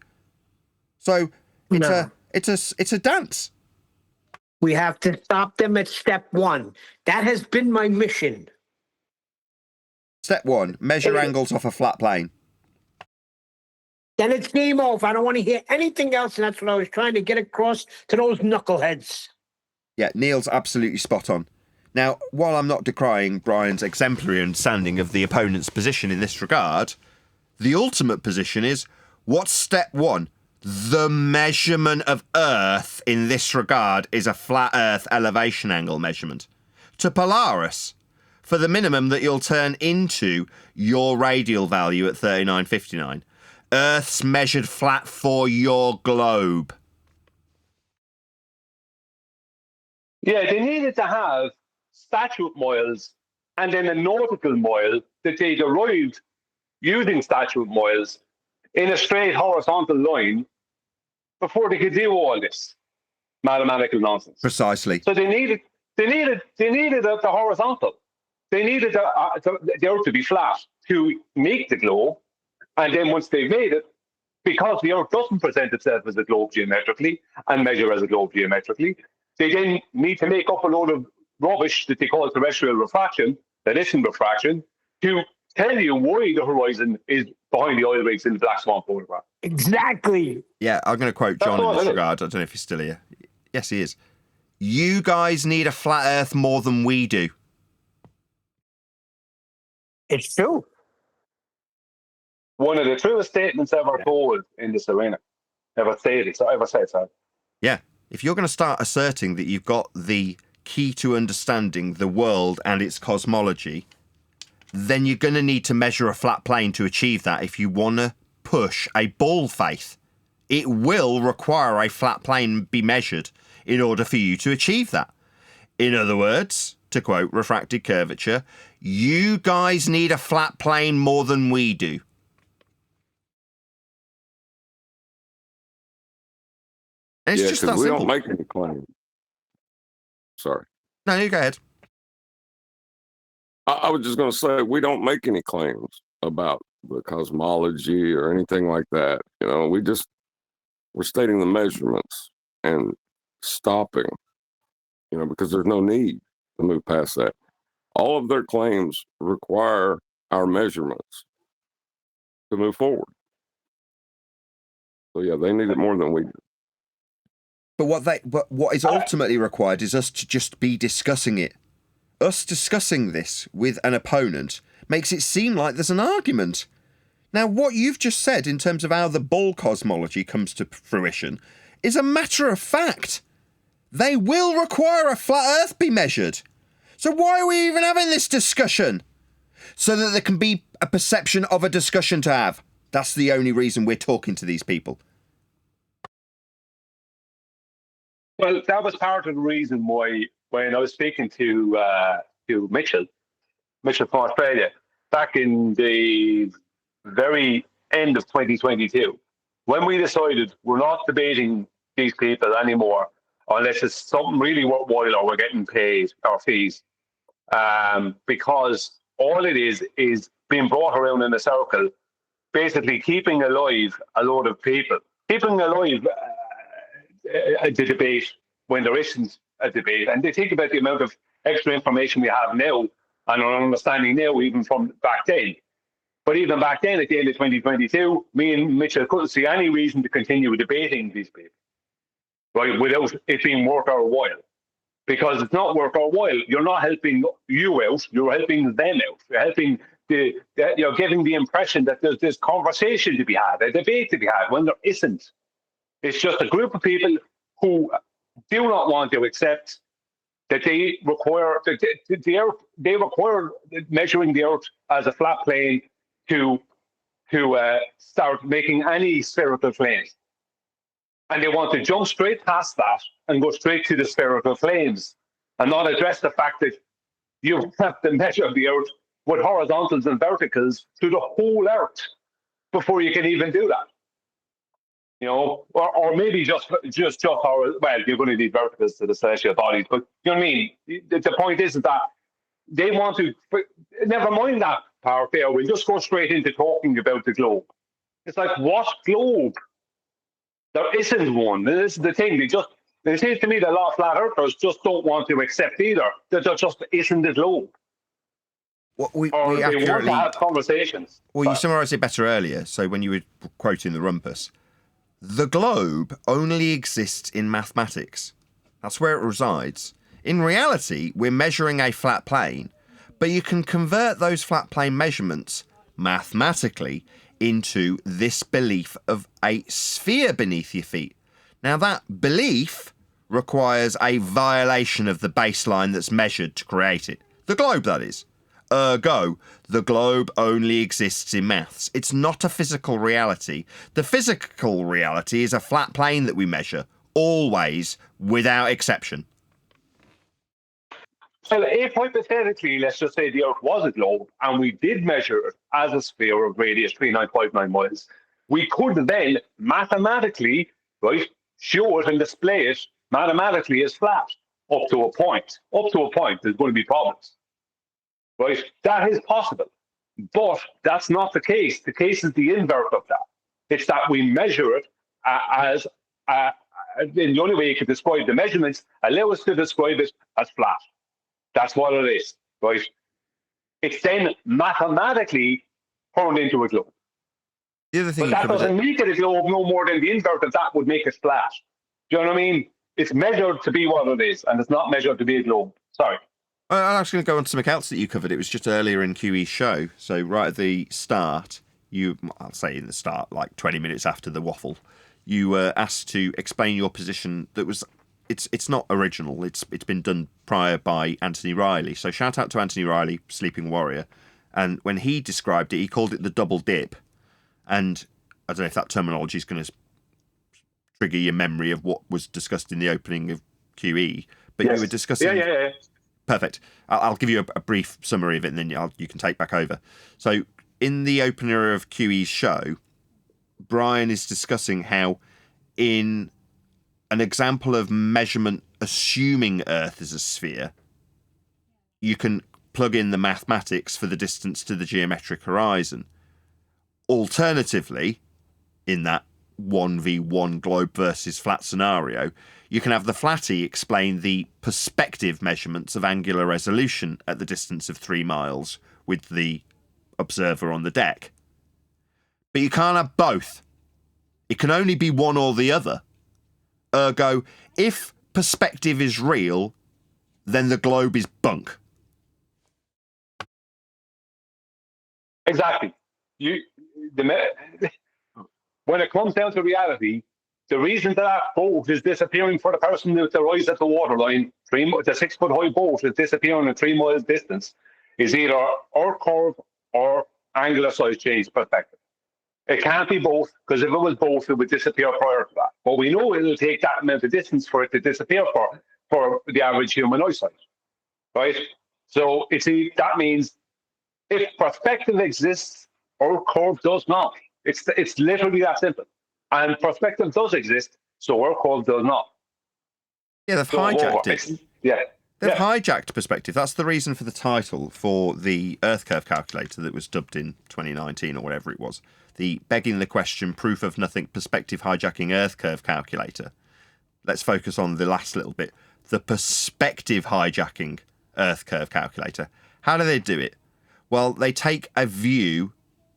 So it's a dance. We have to stop them at step 1. That has been my mission. Step 1, measure angles off a flat plane. Then it's game over. I don't want to hear anything else, and that's what I was trying to get across to those knuckleheads. Yeah, Neil's absolutely spot on. Now, while I'm not decrying Brian's exemplary understanding of the opponent's position in this regard, the ultimate position is, what's step 1? The measurement of Earth in this regard is a flat Earth elevation angle measurement. To Polaris, for the minimum that you'll turn into your radial value at 3959, Earth's measured flat for your globe. Yeah, they needed to have statute miles and then a nautical mile that they derived using statute miles in a straight horizontal line before they could do all this mathematical nonsense. Precisely. So they needed the horizontal. They needed the Earth to be flat to make the globe, and then once they made it, because the Earth doesn't present itself as a globe geometrically and measure as a globe geometrically, they then need to make up a load of rubbish that they call terrestrial refraction, that isn't refraction, to tell you why the horizon is behind the oil rigs in the Black Swan photograph. Exactly. Yeah, I'm going to quote John in this regard. I don't know if he's still here. Yes, he is. You guys need a flat Earth more than we do. It's true. One of the truest statements ever told in this arena. Ever said, sorry. Yeah. If you're going to start asserting that you've got the key to understanding the world and its cosmology, then you're going to need to measure a flat plane to achieve that if you want to push a ball faith. It will require a flat plane be measured in order for you to achieve that. In other words, to quote refracted curvature, you guys need a flat plane more than we do. And it's just that we simple. don't make any claims. Sorry. No, you go ahead. I was just going to say, we don't make any claims about the cosmology or anything like that. You know, we're stating the measurements and stopping, you know, because there's no need to move past that. All of their claims require our measurements. to move forward. So yeah, they need it more than we do. But what is ultimately required is us to just be discussing it. Us discussing this with an opponent makes it seem like there's an argument. Now, what you've just said in terms of how the bull cosmology comes to fruition is a matter of fact. They will require a flat Earth be measured. So why are we even having this discussion? So that there can be a perception of a discussion to have. That's the only reason we're talking to these people. Well, that was part of the reason why when I was speaking to Mitchell from Australia, back in the very end of 2022, when we decided we're not debating these people anymore unless it's something really worthwhile or we're getting paid our fees, because all it is being brought around in a circle, basically keeping alive a load of people, keeping alive the debate when there isn't a debate. And they think about the amount of extra information we have now and our understanding now, even from back then. But even back then, at the end of 2022, me and Mitchell couldn't see any reason to continue debating these people, right, without it being worth our while. Because it's not worth our while. You're not helping you out, you're helping them out. You're helping you're giving the impression that there's this conversation to be had, a debate to be had, when there isn't. It's just a group of people who do not want to accept that they require they require measuring the Earth as a flat plane to start making any spherical claims. And they want to jump straight past that and go straight to the spherical claims and not address the fact that you have to measure the Earth with horizontals and verticals to the whole Earth before you can even do that. You know, or maybe just our, well, you're going to need verticals to the celestial bodies, but you know what I mean? The point is that they want to, never mind that part there, we'll just go straight into talking about the globe. It's like, what globe? There isn't one. This is the thing. It seems to me that a lot of flat earthers just don't want to accept either that there just isn't a globe. Well, they want to have conversations. Well, you summarised it better earlier. So when you were quoting the rumpus, the globe only exists in mathematics. That's where it resides. In reality, we're measuring a flat plane, but you can convert those flat plane measurements mathematically into this belief of a sphere beneath your feet. Now, that belief requires a violation of the baseline that's measured to create it. The globe, that is. Ergo, the globe only exists in maths. It's not a physical reality. The physical reality is a flat plane that we measure, always, without exception. Well, if hypothetically, let's just say the Earth was a globe and we did measure it as a sphere of radius 3959 miles, we could then mathematically, right, show it and display it mathematically as flat up to a point. Up to a point, there's going to be problems. Right? That is possible. But that's not the case. The case is the invert of that. It's that we measure it as, the only way you could describe the measurements, allow us to describe it as flat. That's what it is, right? It's then mathematically turned into a globe. The other thing, but that doesn't make it a globe no more than the invert of that would make it flat. Do you know what I mean? It's measured to be what it is, and it's not measured to be a globe. Sorry. I'm actually going to go on to something else that you covered. It was just earlier in QE's show. So right at the start, I'll say in the start, like 20 minutes after the waffle, you were asked to explain your position that was, it's not original. It's been done prior by Anthony Riley. So shout out to Anthony Riley, Sleeping Warrior. And when he described it, he called it the double dip. And I don't know if that terminology is going to trigger your memory of what was discussed in the opening of QE. But yes. You were discussing... Yeah. Perfect. I'll give you a brief summary of it, and then you can take back over. So, in the opener of QE's show, Brian is discussing how, in an example of measurement assuming Earth is a sphere, you can plug in the mathematics for the distance to the geometric horizon. Alternatively, in that 1v1 globe versus flat scenario, you can have the flatty explain the perspective measurements of angular resolution at the distance of 3 miles with the observer on the deck. But you can't have both. It can only be one or the other. Ergo, if perspective is real, then the globe is bunk. Exactly. When it comes down to reality, the reason that boat is disappearing for the person with the rise at the waterline, the 6 foot high boat is disappearing at 3 miles distance, is either Earth curve or angular size change perspective. It can't be both, because if it was both, it would disappear prior to that. But we know it'll take that amount of distance for it to disappear for the average human eyesight, right? So that means if perspective exists, Earth curve does not. It's literally that simple. And perspective does exist, so Earth curve does not. Yeah, they've hijacked it. Yeah. They've hijacked perspective. That's the reason for the title for the Earth curve calculator that was dubbed in 2019 or whatever it was. The begging the question, proof of nothing, perspective hijacking Earth curve calculator. Let's focus on the last little bit. The perspective hijacking Earth curve calculator. How do they do it? Well, they take a view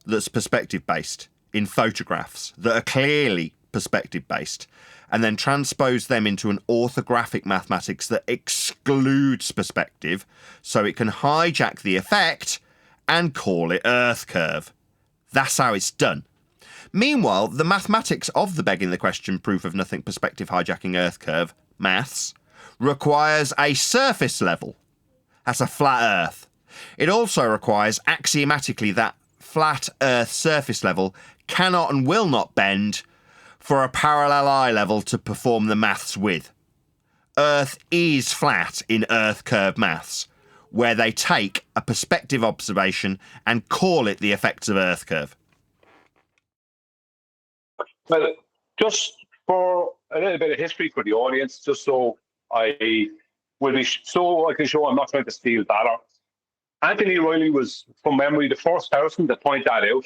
that's perspective based in photographs that are clearly perspective based, and then transpose them into an orthographic mathematics that excludes perspective, so it can hijack the effect and call it Earth curve. That's how it's done. Meanwhile, the mathematics of the begging the question, proof of nothing, perspective hijacking Earth curve, maths, requires a surface level. That's a flat Earth. It also requires axiomatically that flat Earth surface level cannot and will not bend for a parallel eye level to perform the maths with. Earth is flat in Earth curve maths, where they take a perspective observation and call it the effects of Earth curve. Well, just for a little bit of history for the audience, just so I can show I'm not trying to steal valor. Anthony Riley was, from memory, the first person to point that out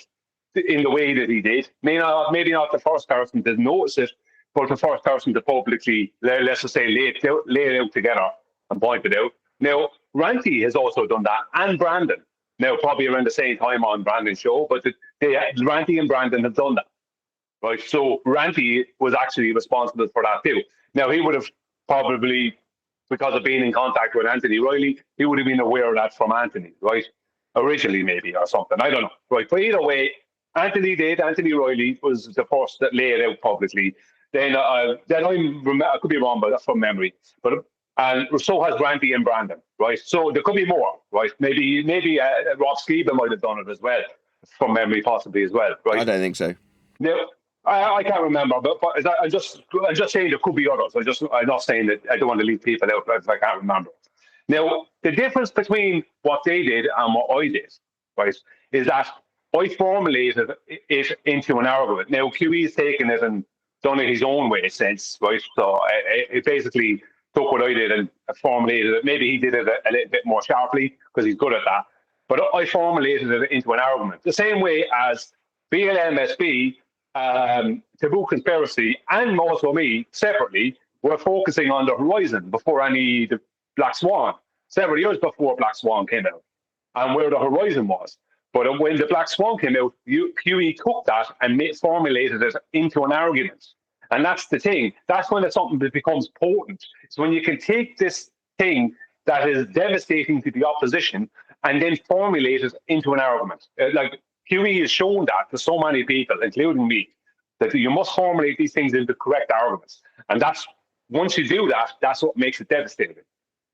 in the way that he did. Maybe not the first person to notice it, but the first person to publicly, let's just say, lay it out together and point it out. Now, Ranty has also done that, and Brandon. Now, probably around the same time on Brandon's show, but Ranty and Brandon have done that. Right, so Ranty was actually responsible for that too. Now, he would have probably, because of being in contact with Anthony Riley, he would have been aware of that from Anthony, right? Originally, maybe, or something. I don't know. Right, but either way, Anthony Riley was the first that laid it out publicly. Then I could be wrong, but that's from memory. And so has Ranty and Brandon, right? So there could be more, right? Maybe Rob Skiba might have done it as well, from memory, possibly as well, right? I don't think so. Now, I can't remember, but I'm just saying there could be others. I'm not saying that I don't want to leave people out if I can't remember. Now, the difference between what they did and what I did, right, is that I formulated it into an argument. Now, QE's taken it and done it his own way since, right? So it basically took what I did and formulated it. Maybe he did it a little bit more sharply because he's good at that. But I formulated it into an argument. The same way as BLMSB, Taboo Conspiracy, and also me separately were focusing on the horizon before the Black Swan, several years before Black Swan came out, and where the horizon was. But when the Black Swan came out, QE took that and formulated it into an argument. And that's the thing. That's when it's something that becomes potent. It's when you can take this thing that is devastating to the opposition and then formulate it into an argument. Like QE has shown that to so many people, including me, that you must formulate these things into correct arguments. And that's, once you do that, that's what makes it devastating.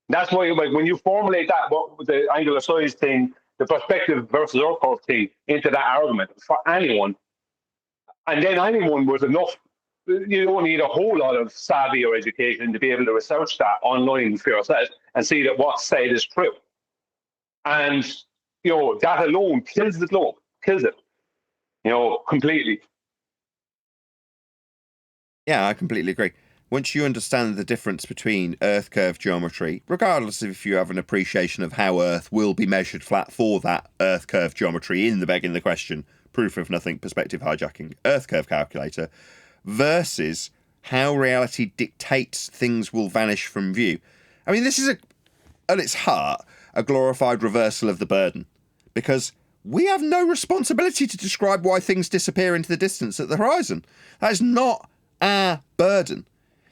That's why, like, when you formulate that, the angular size thing, the perspective versus Earth curve thing into that argument for anyone, and then anyone with enough, you don't need a whole lot of savvy or education to be able to research that online for yourself and see that what's said is true. And, that alone kills the globe, kills it, completely. Yeah, I completely agree. Once you understand the difference between Earth curve geometry, regardless of if you have an appreciation of how Earth will be measured flat for that Earth curve geometry in the begging the question, proof of nothing, perspective hijacking Earth curve calculator, versus how reality dictates things will vanish from view. I mean, this is at its heart, a glorified reversal of the burden. Because we have no responsibility to describe why things disappear into the distance at the horizon. That is not our burden.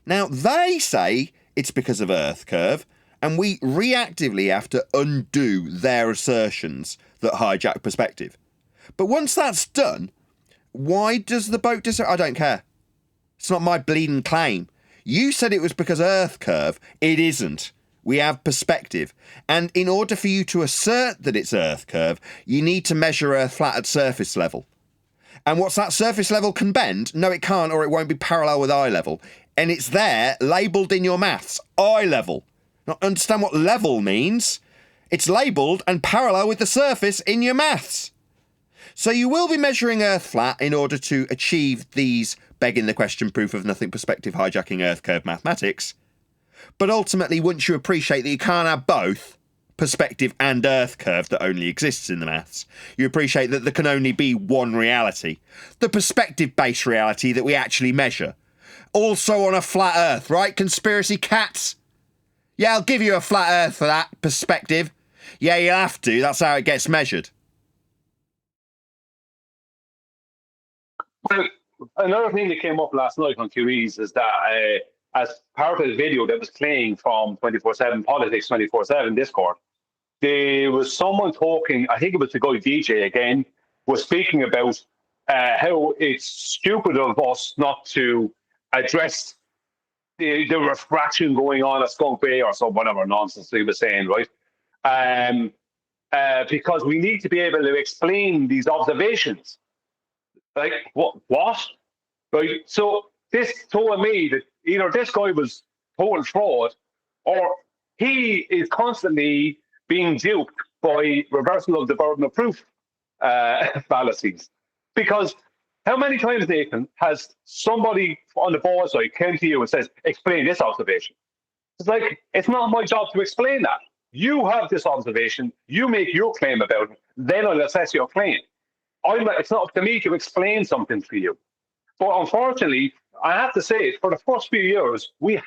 Now, they say it's because of Earth curve, and we reactively have to undo their assertions that hijack perspective. But once that's done, why does the boat disappear? I don't care. It's not my bleeding claim. You said it was because Earth curve. It isn't. We have perspective. And in order for you to assert that it's Earth curve, you need to measure Earth flat at surface level. And what's that surface level can bend? No, it can't, or it won't be parallel with eye level. And it's there, labelled in your maths, eye level. Not understand what level means. It's labelled and parallel with the surface in your maths. So you will be measuring Earth flat in order to achieve these begging the question proof of nothing perspective hijacking Earth curve mathematics. But ultimately, once you appreciate that you can't have both perspective and Earth curve that only exists in the maths, you appreciate that there can only be one reality, the perspective-based reality that we actually measure. Also on a flat Earth, right, conspiracy cats? Yeah, I'll give you a flat Earth for that perspective. Yeah, you'll have to. That's how it gets measured. Well, another thing that came up last night on QEs is that as part of the video that was playing from 24/7 Politics 24/7 Discord, there was someone talking, I think it was the guy DJ again, was speaking about how it's stupid of us not to address the refraction going on at Skunk Bay or some whatever nonsense he was saying, right? Because we need to be able to explain these observations. Like, what? Right? So this told me that either this guy was total fraud or he is constantly being duped by reversal of the burden of proof fallacies. Because how many times, Nathan, has somebody on the board side come to you and says, explain this observation? It's like, it's not my job to explain that. You have this observation, you make your claim about it, then I'll assess your claim. It's not up to me to explain something for you. But unfortunately, I have to say, for the first few years, we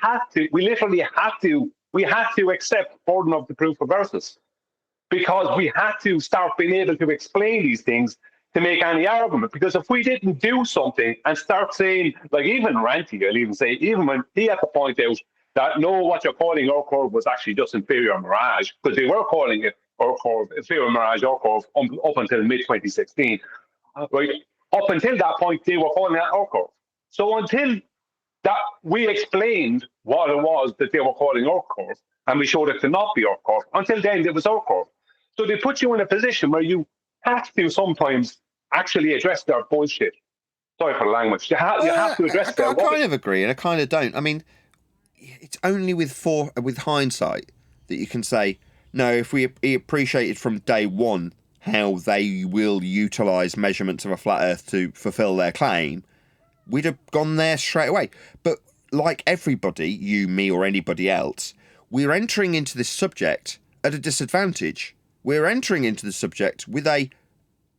literally had to accept burden of the proof reversals, because we had to start being able to explain these things to make any argument. Because if we didn't do something and start saying, like even Ranty, I'll even say, even when he had to point out that no, what you're calling our curve was actually just inferior mirage, because they were calling it our curve, inferior mirage, our curve, up until mid-2016. Right? Up until that point, they were calling it our curve. So until that we explained what it was that they were calling our curve, and we showed it to not be our curve, until then it was our curve. So they put you in a position where you have to sometimes actually address their bullshit. Sorry for the language. You have to address their I kind of agree, and I kind of don't. I mean, it's only with hindsight that you can say, no, if we appreciated from day one how they will utilise measurements of a flat Earth to fulfil their claim, we'd have gone there straight away. But like everybody, you, me, or anybody else, we're entering into this subject at a disadvantage. We're entering into the subject with a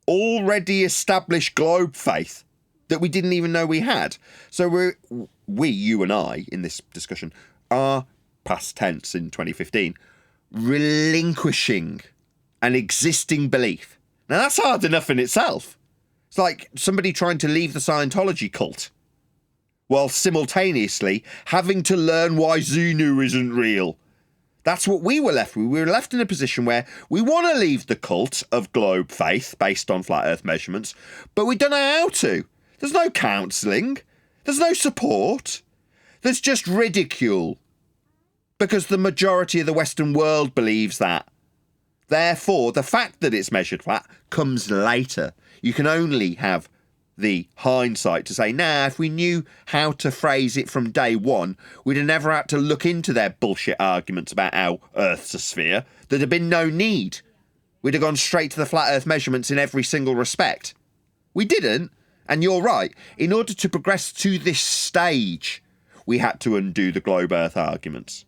already established globe faith that we didn't even know we had. So you and I, in this discussion, are, past tense in 2015, relinquishing an existing belief. Now, that's hard enough in itself. It's like somebody trying to leave the Scientology cult while simultaneously having to learn why Xenu isn't real. That's what we were left with. We were left in a position where we want to leave the cult of globe faith based on flat Earth measurements, but we don't know how to. There's no counselling. There's no support. There's just ridicule. Because the majority of the Western world believes that. Therefore, the fact that it's measured flat comes later. You can only have the hindsight to say, nah, if we knew how to phrase it from day one, we'd have never had to look into their bullshit arguments about how Earth's a sphere. There'd have been no need. We'd have gone straight to the flat Earth measurements in every single respect. We didn't, and you're right. In order to progress to this stage, we had to undo the globe Earth arguments.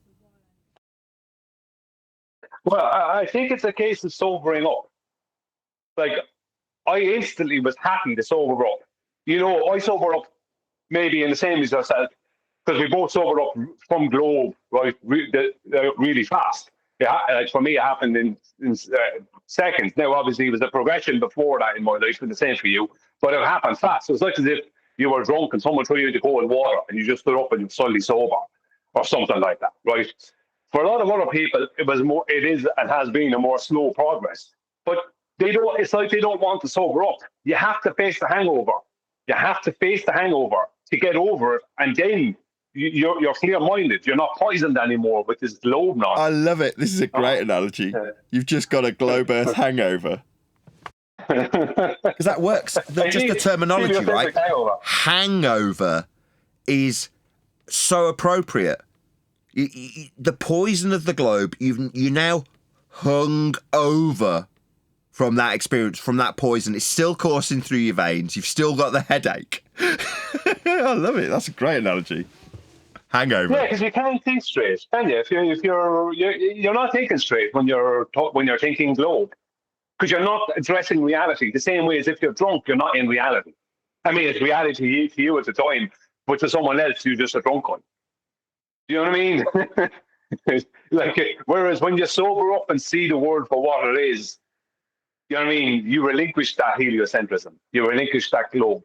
Well, I think it's a case of sobering up. Like, I instantly was happy to sober up. You know, I sober up maybe in the same as yourself, because we both sobered up from globe, right, really fast. Yeah, like for me, it happened in seconds. Now, obviously, it was a progression before that in my life, but the same for you. But it happened fast. So it's like as if you were drunk and someone threw you into cold water and you just stood up and you're suddenly sober or something like that, right? For a lot of other people, it is and has been a more slow progress. But it's like they don't want to sober up. You have to face the hangover. You have to face the hangover to get over it, and then you're clear-minded. You're not poisoned anymore with this globe knot. I love it. This is a great analogy. You've just got a globe Earth hangover. Because that works. Just the terminology, right? Hangover is so appropriate. The poison of the globe, you now hung over from that experience, from that poison. It's still coursing through your veins. You've still got the headache. I love it. That's a great analogy. Hangover. Yeah, because you can't think straight, can you? If you're not thinking straight when you're thinking globe, because you're not addressing reality the same way as if you're drunk. You're not in reality. I mean, it's reality to you at the time, but to someone else, you're just a drunk one. Do you know what I mean? Whereas when you sober up and see the world for what it is, you know what I mean? You relinquish that heliocentrism. You relinquish that globe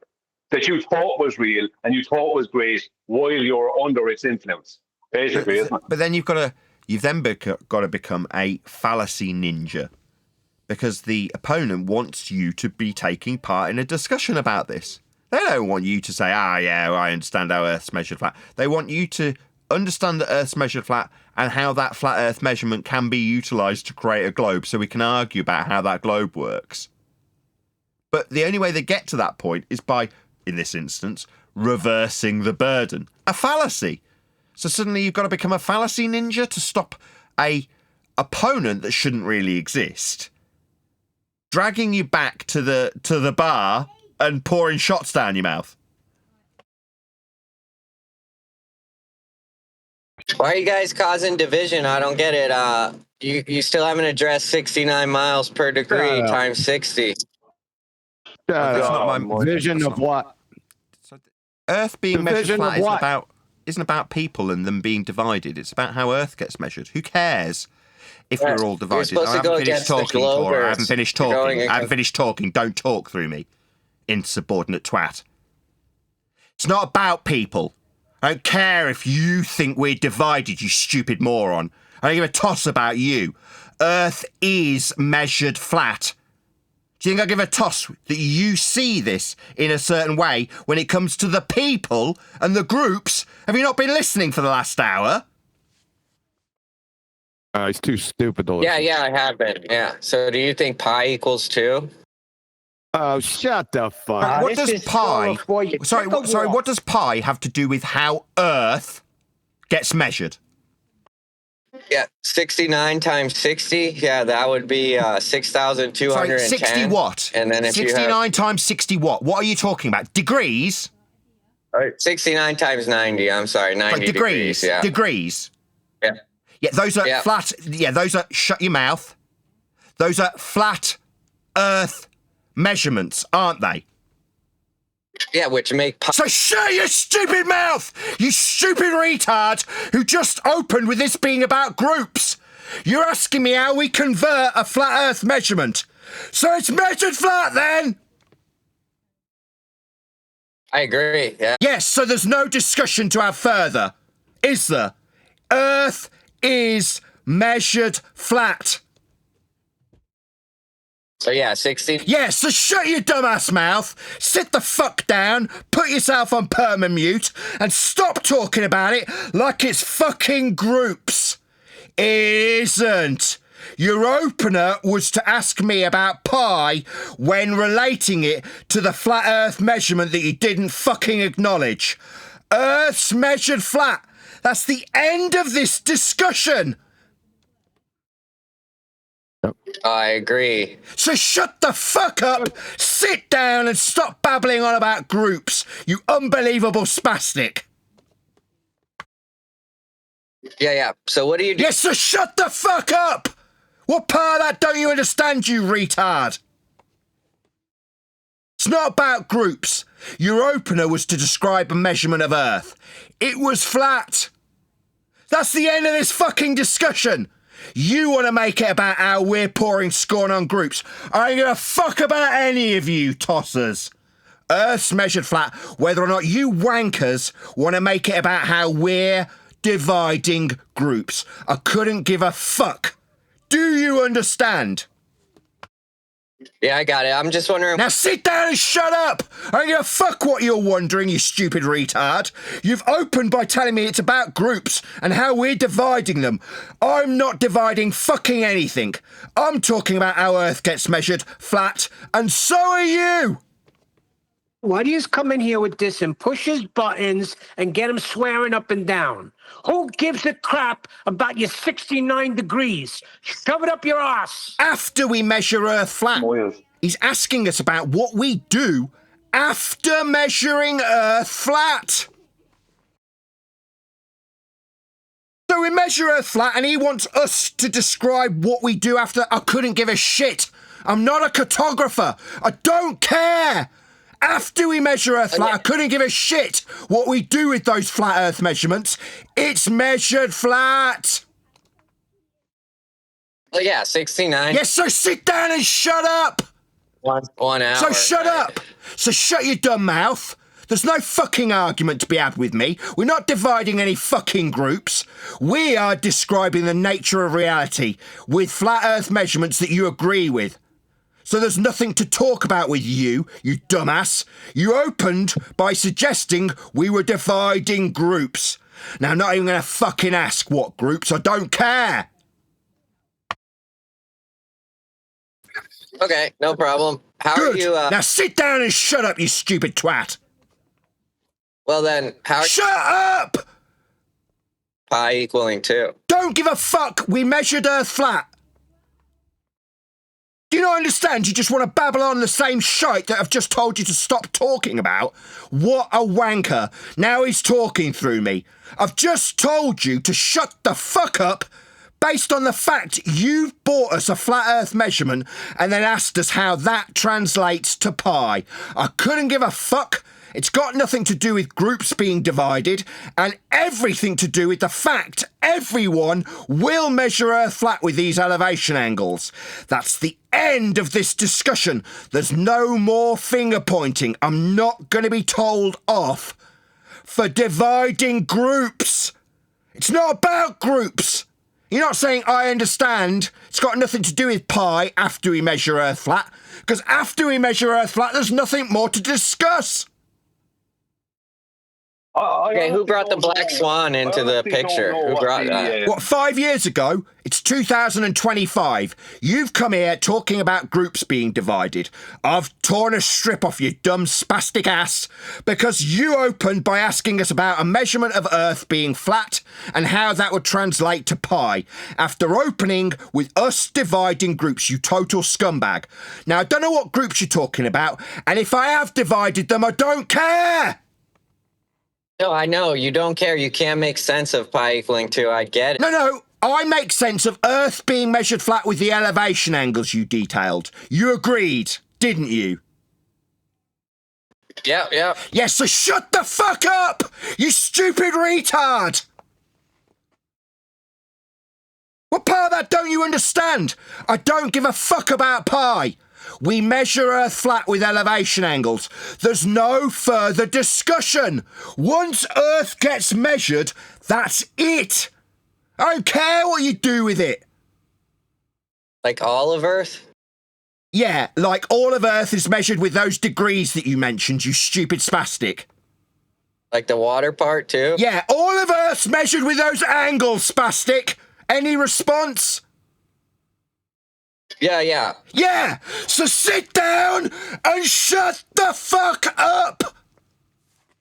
that you thought was real and you thought was great while you're under its influence. Basically, isn't it? But then you've then got to become a fallacy ninja, because the opponent wants you to be taking part in a discussion about this. They don't want you to say, yeah, I understand how Earth's measured flat. They want you to understand that Earth's measured flat and how that flat Earth measurement can be utilised to create a globe, so we can argue about how that globe works. But the only way they get to that point is by, in this instance, reversing the burden. A fallacy. So suddenly you've got to become a fallacy ninja to stop a opponent that shouldn't really exist dragging you back to the bar and pouring shots down your mouth. Why are you guys causing division? I don't get it. You still haven't addressed 69 miles per degree times 60. That's not my vision of what? Earth being measured flat isn't about people and them being divided. It's about how Earth gets measured. Who cares if we're all divided? I haven't finished talking, Tor. I haven't finished talking. I haven't finished talking. Don't talk through me, insubordinate twat. It's not about people. I don't care if you think we're divided, you stupid moron. I don't give a toss about you. Earth is measured flat. Do you think I give a toss that you see this in a certain way when it comes to the people and the groups? Have you not been listening for the last hour? He's too stupid to listen. Yeah, I have been. Yeah. So do you think pi equals 2? Oh, shut the fuck up. What does pi... Sorry, what does pi have to do with how Earth gets measured? Yeah, 69 times 60. Yeah, that would be 6,210. Sorry, 60 what? And then if 69 times 60 what? What are you talking about? Degrees? 69 times 90. I'm sorry, 90 degrees. Yeah. Degrees. Yeah. Yeah, those are flat... Yeah, those are... Shut your mouth. Those are flat Earth measurements, aren't they? Yeah, which make... So shut your stupid mouth, you stupid retard who just opened with this being about groups. You're asking me how we convert a flat Earth measurement. So it's measured flat then? I agree, yeah. Yes, so there's no discussion to have further, is there? Earth is measured flat. So yeah, 60. Yeah, so shut your dumbass mouth, sit the fuck down, put yourself on perma-mute, and stop talking about it like it's fucking groups. It isn't. Your opener was to ask me about pi when relating it to the flat Earth measurement that you didn't fucking acknowledge. Earth's measured flat. That's the end of this discussion. I agree. So shut the fuck up, sit down and stop babbling on about groups, you unbelievable spastic. Yeah. So what do you do? Yes, so shut the fuck up! What part of that don't you understand, you retard? It's not about groups. Your opener was to describe a measurement of Earth. It was flat. That's the end of this fucking discussion. You want to make it about how we're pouring scorn on groups. I don't give a fuck about any of you tossers. Earth's measured flat, whether or not you wankers want to make it about how we're dividing groups. I couldn't give a fuck. Do you understand? Yeah, I got it. I'm just wondering. Now sit down and shut up! I don't give a fuck what you're wondering, you stupid retard. You've opened by telling me it's about groups and how we're dividing them. I'm not dividing fucking anything. I'm talking about how Earth gets measured flat, and so are you! Why do you just come in here with this and push his buttons and get him swearing up and down? Who gives a crap about your 69 degrees? Shove it up your ass. After we measure Earth flat, he's asking us about what we do after measuring Earth flat. So we measure Earth flat and he wants us to describe what we do after. I couldn't give a shit. I'm not a cartographer. I don't care. After we measure Earth flat, I couldn't give a shit what we do with those flat Earth measurements. It's measured flat. Well, yeah, 69. Yes, so sit down and shut up. 1 hour. So shut up. So shut your dumb mouth. There's no fucking argument to be had with me. We're not dividing any fucking groups. We are describing the nature of reality with flat Earth measurements that you agree with. So there's nothing to talk about with you dumbass. You opened by suggesting we were dividing groups. Now, I'm not even going to fucking ask what groups. I don't care. Okay, no problem. How Good. are you? Now sit down and shut up, you stupid twat. Well then, how? Shut up! Pi equaling 2. Don't give a fuck. We measured Earth flat. Do you not understand? You just want to babble on the same shite that I've just told you to stop talking about? What a wanker. Now he's talking through me. I've just told you to shut the fuck up based on the fact you've bought us a flat Earth measurement and then asked us how that translates to pi. I couldn't give a fuck. It's got nothing to do with groups being divided and everything to do with the fact everyone will measure Earth flat with these elevation angles. That's the end of this discussion. There's no more finger pointing. I'm not going to be told off for dividing groups. It's not about groups. You're not saying I understand. It's got nothing to do with pi after we measure Earth flat, because after we measure Earth flat, there's nothing more to discuss. Okay, who brought the black swan into the picture? Who brought that? What, 5 years ago? It's 2025. You've come here talking about groups being divided. I've torn a strip off your dumb spastic ass because you opened by asking us about a measurement of Earth being flat and how that would translate to pi after opening with us dividing groups, you total scumbag. Now, I don't know what groups you're talking about, and if I have divided them, I don't care! No, I know. You don't care. You can't make sense of pi equaling 2. I get it. No. I make sense of Earth being measured flat with the elevation angles you detailed. You agreed, didn't you? Yeah. Yes, so shut the fuck up, you stupid retard! What part of that don't you understand? I don't give a fuck about pi. We measure Earth flat with elevation angles. There's no further discussion. Once Earth gets measured, that's it. I don't care what you do with it. Like all of Earth? Yeah, like all of Earth is measured with those degrees that you mentioned, you stupid spastic. Like the water part too? Yeah, all of Earth's measured with those angles, spastic. Any response? Yeah. Yeah, so sit down and shut the fuck up!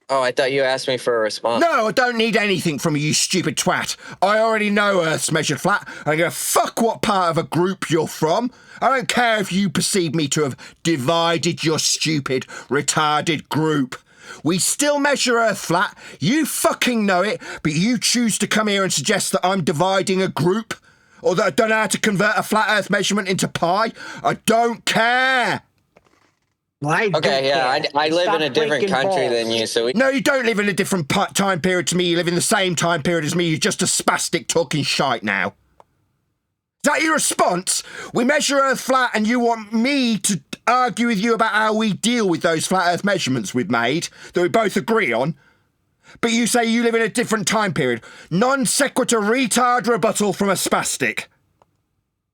Oh, I thought you asked me for a response. No, I don't need anything from you, stupid twat. I already know Earth's measured flat. I don't give a fuck what part of a group you're from. I don't care if you perceive me to have divided your stupid, retarded group. We still measure Earth flat. You fucking know it, but you choose to come here and suggest that I'm dividing a group? Or that I don't know how to convert a flat Earth measurement into pi? I don't care. Okay, yeah, I live in a different country than you, so No, you don't live in a different time period to me. You live in the same time period as me. You're just a spastic talking shite now. Is that your response? We measure Earth flat and you want me to argue with you about how we deal with those flat Earth measurements we've made that we both agree on? But you say you live in a different time period. Non sequitur retard rebuttal from a spastic.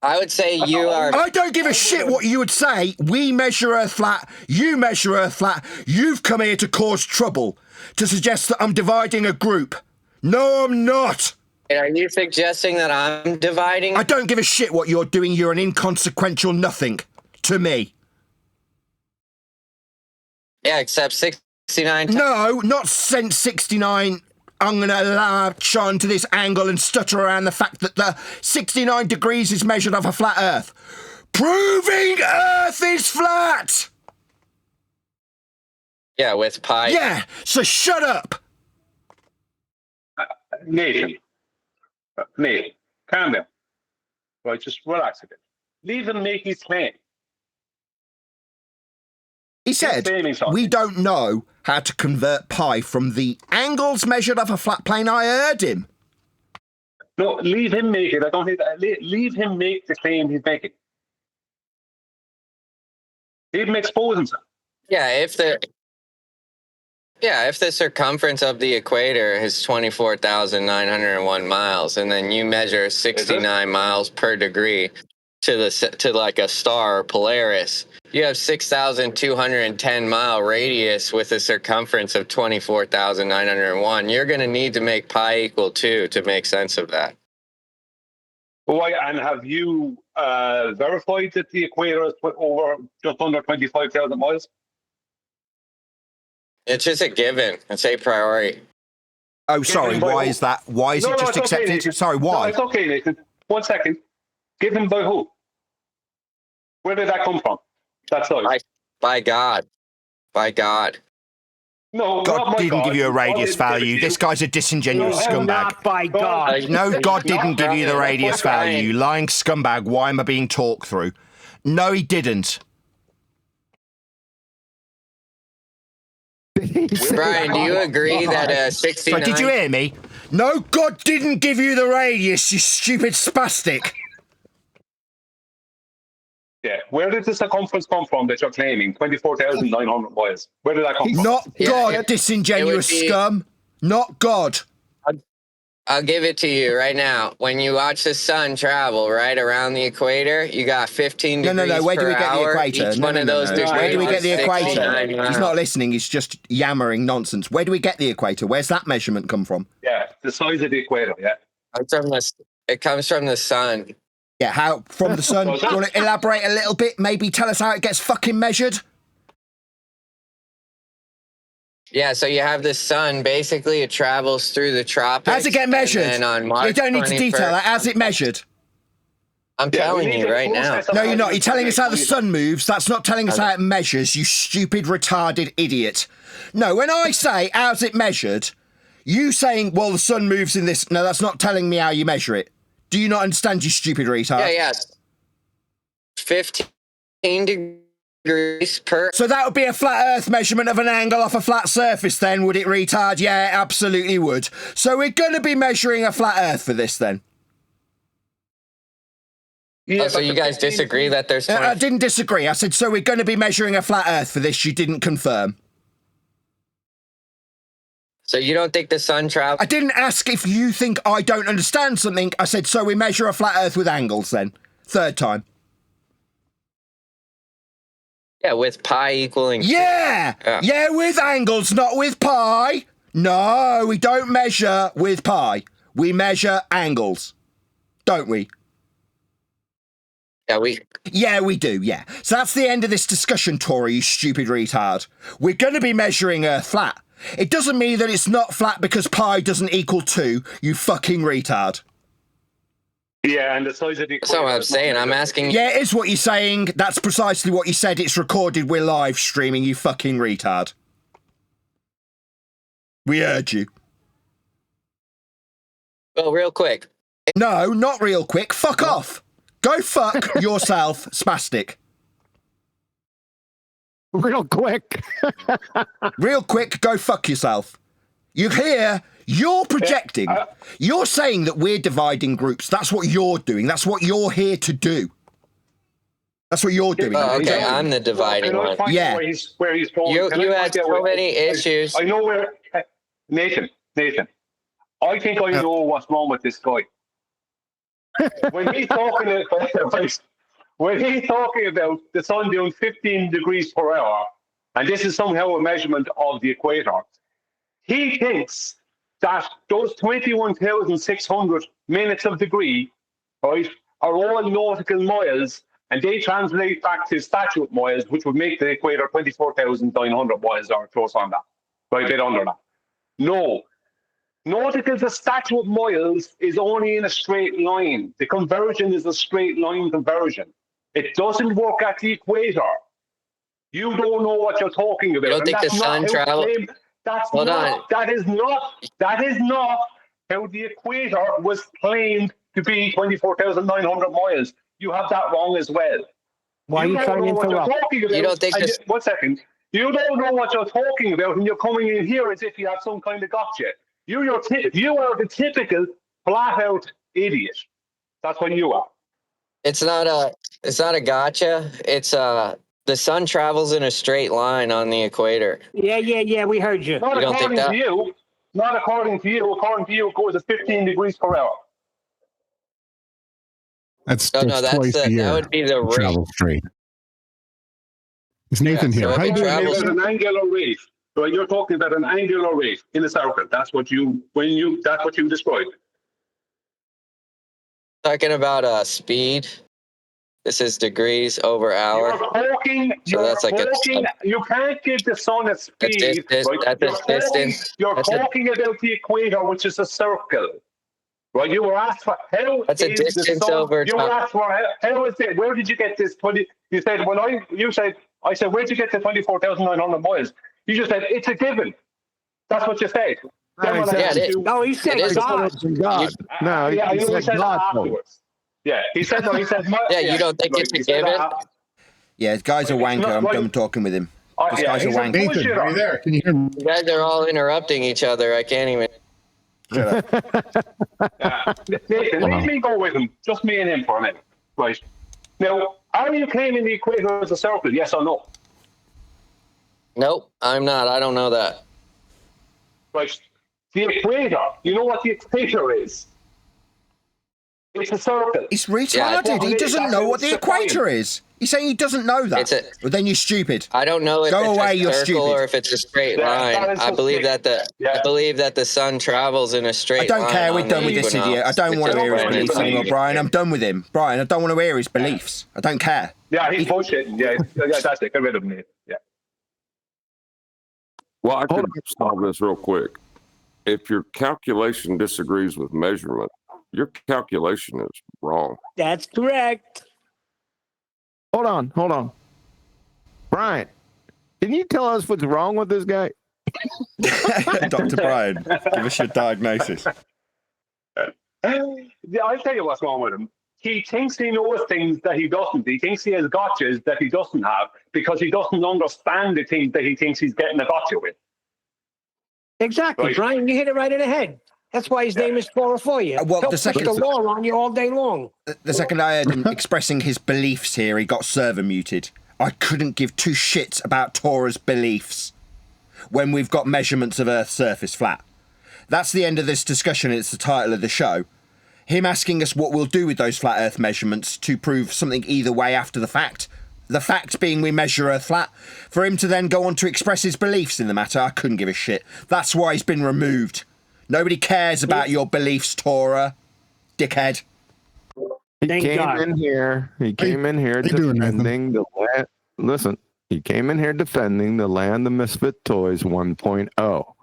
I would say you are... I don't give a shit what you would say. We measure Earth flat. You measure Earth flat. You've come here to cause trouble, to suggest that I'm dividing a group. No, I'm not. Are you suggesting that I'm dividing? I don't give a shit what you're doing. You're an inconsequential nothing to me. Yeah, except 69... No, not since 69. I'm going to latch on to this angle and stutter around the fact that the 69 degrees is measured off a flat Earth. Proving Earth is flat! Yeah, with pi. Yeah, so shut up! Nathan, calm down. Right, just relax a bit. Leave him make his claim. He said, we don't know how to convert pi from the angles measured off a flat plane. I heard him. No, leave him make it. I don't think that. Leave him make the claim he's making. Leave him expose himself. Yeah, if the circumference of the equator is 24,901 miles, and then you measure 69 miles per degree to like a star or Polaris, you have 6,210 mile radius with a circumference of 24,901. You're going to need to make pi equal 2 to make sense of that. Why? And have you verified that the equator is over just under 25,000 miles? It's just a given. It's a priori. Oh, sorry. Why is that? Why is it just accepted? Okay, sorry, why? No, it's okay, Nathan. 1 second. Given by who? Where did that come from? That's right. By God. By God. No, God didn't give you a radius value. This guy's a disingenuous scumbag. Not by God. No, God didn't give you the radius value. You lying scumbag. Why am I being talked through? No, he didn't. Brian, do you agree that 69... Sorry, did you hear me? No, God didn't give you the radius, you stupid spastic. Yeah, where did the circumference come from that you're claiming? 24,900 miles. Where did that come from? Not God, disingenuous scum. Not God. I'll give it to you right now. When you watch the sun travel right around the equator, you got 15 degrees No. Where do we per get the hour. equator? Each one of those degrees Where do we get the is equator? 69 miles. He's not listening. He's just yammering nonsense. Where do we get the equator? Where's that measurement come from? Yeah, the size of the equator, yeah. It comes from the sun. Yeah, how? From the sun? Do you want to elaborate a little bit? Maybe tell us how it gets fucking measured? Yeah, so you have the sun. Basically, it travels through the tropics. How's it get measured? And on March You don't need to 21st, detail that. How's it measured? I'm telling you right now. No, you're not. You're telling us how the sun moves. That's not telling us how it measures, you stupid, retarded idiot. No, when I say, how's it measured, you saying, well, the sun moves in this... No, that's not telling me how you measure it. Do you not understand, you stupid retard? Yeah. 15 degrees per... So that would be a flat Earth measurement of an angle off a flat surface then, would it, retard? Yeah, it absolutely would. So we're going to be measuring a flat Earth for this then. Yeah, so you guys disagree that there's... I didn't disagree. I said, so we're going to be measuring a flat Earth for this. You didn't confirm. So you don't think the sun travels... I didn't ask if you think I don't understand something. I said, so we measure a flat Earth with angles then. Third time. Yeah, with pi equaling... Yeah, with angles, not with pi. No, we don't measure with pi. We measure angles. Don't we? Yeah, we do, yeah. So that's the end of this discussion, Tory, you stupid retard. We're going to be measuring Earth flat. It doesn't mean that it's not flat because pi doesn't equal 2, you fucking retard. Yeah, and the size of the... That's not what I'm saying. I'm asking... Yeah, it is what you're saying. That's precisely what you said. It's recorded. We're live streaming, you fucking retard. We heard you. Well, real quick. No, not real quick. Fuck off. Go fuck yourself, spastic. Real quick. Real quick, go fuck yourself. You're here, You're projecting. You're saying that we're dividing groups. That's what you're doing. That's what you're here to do. That's what you're doing. Oh, okay, I'm the dividing one. Yeah. Where he's going. You had so many issues. I know where. Nathan. I think I know what's wrong with this guy. When he's talking about the sun doing 15 degrees per hour, and this is somehow a measurement of the equator, he thinks that those 21,600 minutes of degree, right, are all nautical miles, and they translate back to statute miles, which would make the equator 24,900 miles or close on that, right, a bit under that. No. Nautical to statute miles is only in a straight line. The conversion is a straight line conversion. It doesn't work at the equator. You don't know what you're talking about. You don't think the sun travels? That is not how the equator was claimed to be 24,900 miles. You have that wrong as well. Why are you trying to interrupt? You don't think this... 1 second. You don't know what you're talking about, and you're coming in here as if you have some kind of gotcha. You are the typical flat-out idiot. That's what you are. It's not a gotcha. It's the sun travels in a straight line on the equator. Yeah. We heard you. Not according to you. Not according to you. According to you, it goes at 15 degrees per hour. That's twice a year. That would be the rate. Travel straight. It's Nathan here. So How you doing? An angular rate. Right, you're talking about an angular rate in a circle. That's what you described. Talking about speed. This is degrees over hour. You can't give the sun a speed. You're talking about the equator, which is a circle. Right, you were asked for how that's a distance over time. You were asked for how is it? Where did you get this 20? You said I said where'd you get the 24,900 miles? You just said it's a given. That's what you said. He said God. No, he said God afterwards. Yeah, he said no. He said. You don't think it's a given? Yeah, the guy's a wanker. I'm done talking with him. This guy's a wanker. Nathan, are you there? Can you hear me? You guys are all interrupting each other. I can't even. Nathan, let me go with him. Just me and him for a minute. Right. Now, are you claiming the equator is a circle? Yes or no? Nope, I'm not. I don't know that. Right. The equator. You know what the equator is? It's a circle. He's retarded. He doesn't know what the equator is. He's saying he doesn't know that. Well, then you're stupid. I don't know if it's a circle or if it's a straight line. I believe that the sun travels in a straight line. I don't care. We're done with this idiot. I don't want to hear his beliefs anymore, Brian. I'm done with him. Brian, I don't want to hear his beliefs. I don't care. Yeah, he's bullshitting. Yeah, that's it. Get rid of him. Yeah. Well, I could solve this real quick. If your calculation disagrees with measurement, your calculation is wrong. That's correct. Hold on. Brian, can you tell us what's wrong with this guy? Dr. Brian, give us your diagnosis. I'll tell you what's wrong with him. He thinks he knows things that he doesn't. He thinks he has gotchas that he doesn't have because he doesn't understand the things that he thinks he's getting a gotcha with. Exactly, right. Brian, you hit it right in the head. That's why his name is for you. Well, he'll push the law on you all day long. The second I heard him expressing his beliefs here, he got server muted. I couldn't give two shits about Torah's beliefs when we've got measurements of Earth's surface flat. That's the end of this discussion. It's the title of the show. Him asking us what we'll do with those flat Earth measurements to prove something either way after the fact. The fact being we measure Earth flat. For him to then go on to express his beliefs in the matter, I couldn't give a shit. That's why he's been removed. Nobody cares about your beliefs, Torah, dickhead. He came in here defending the land. Listen, he came in here defending the Land of Misfit Toys 1.0.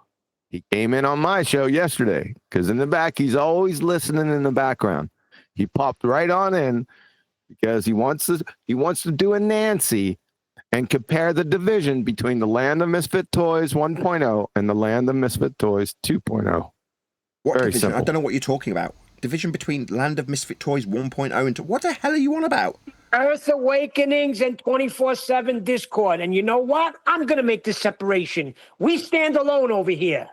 He came in on my show yesterday because in the back, he's always listening in the background. He popped right on in because he wants to do a Nancy and compare the division between the Land of Misfit Toys 1.0 and the Land of Misfit Toys 2.0. What Very division? simple. I don't know what you're talking about. Division between Land of Misfit Toys 1.0 and what the hell are you on about? Earth Awakenings and 24/7 Discord. And you know what? I'm going to make this separation. We stand alone over here.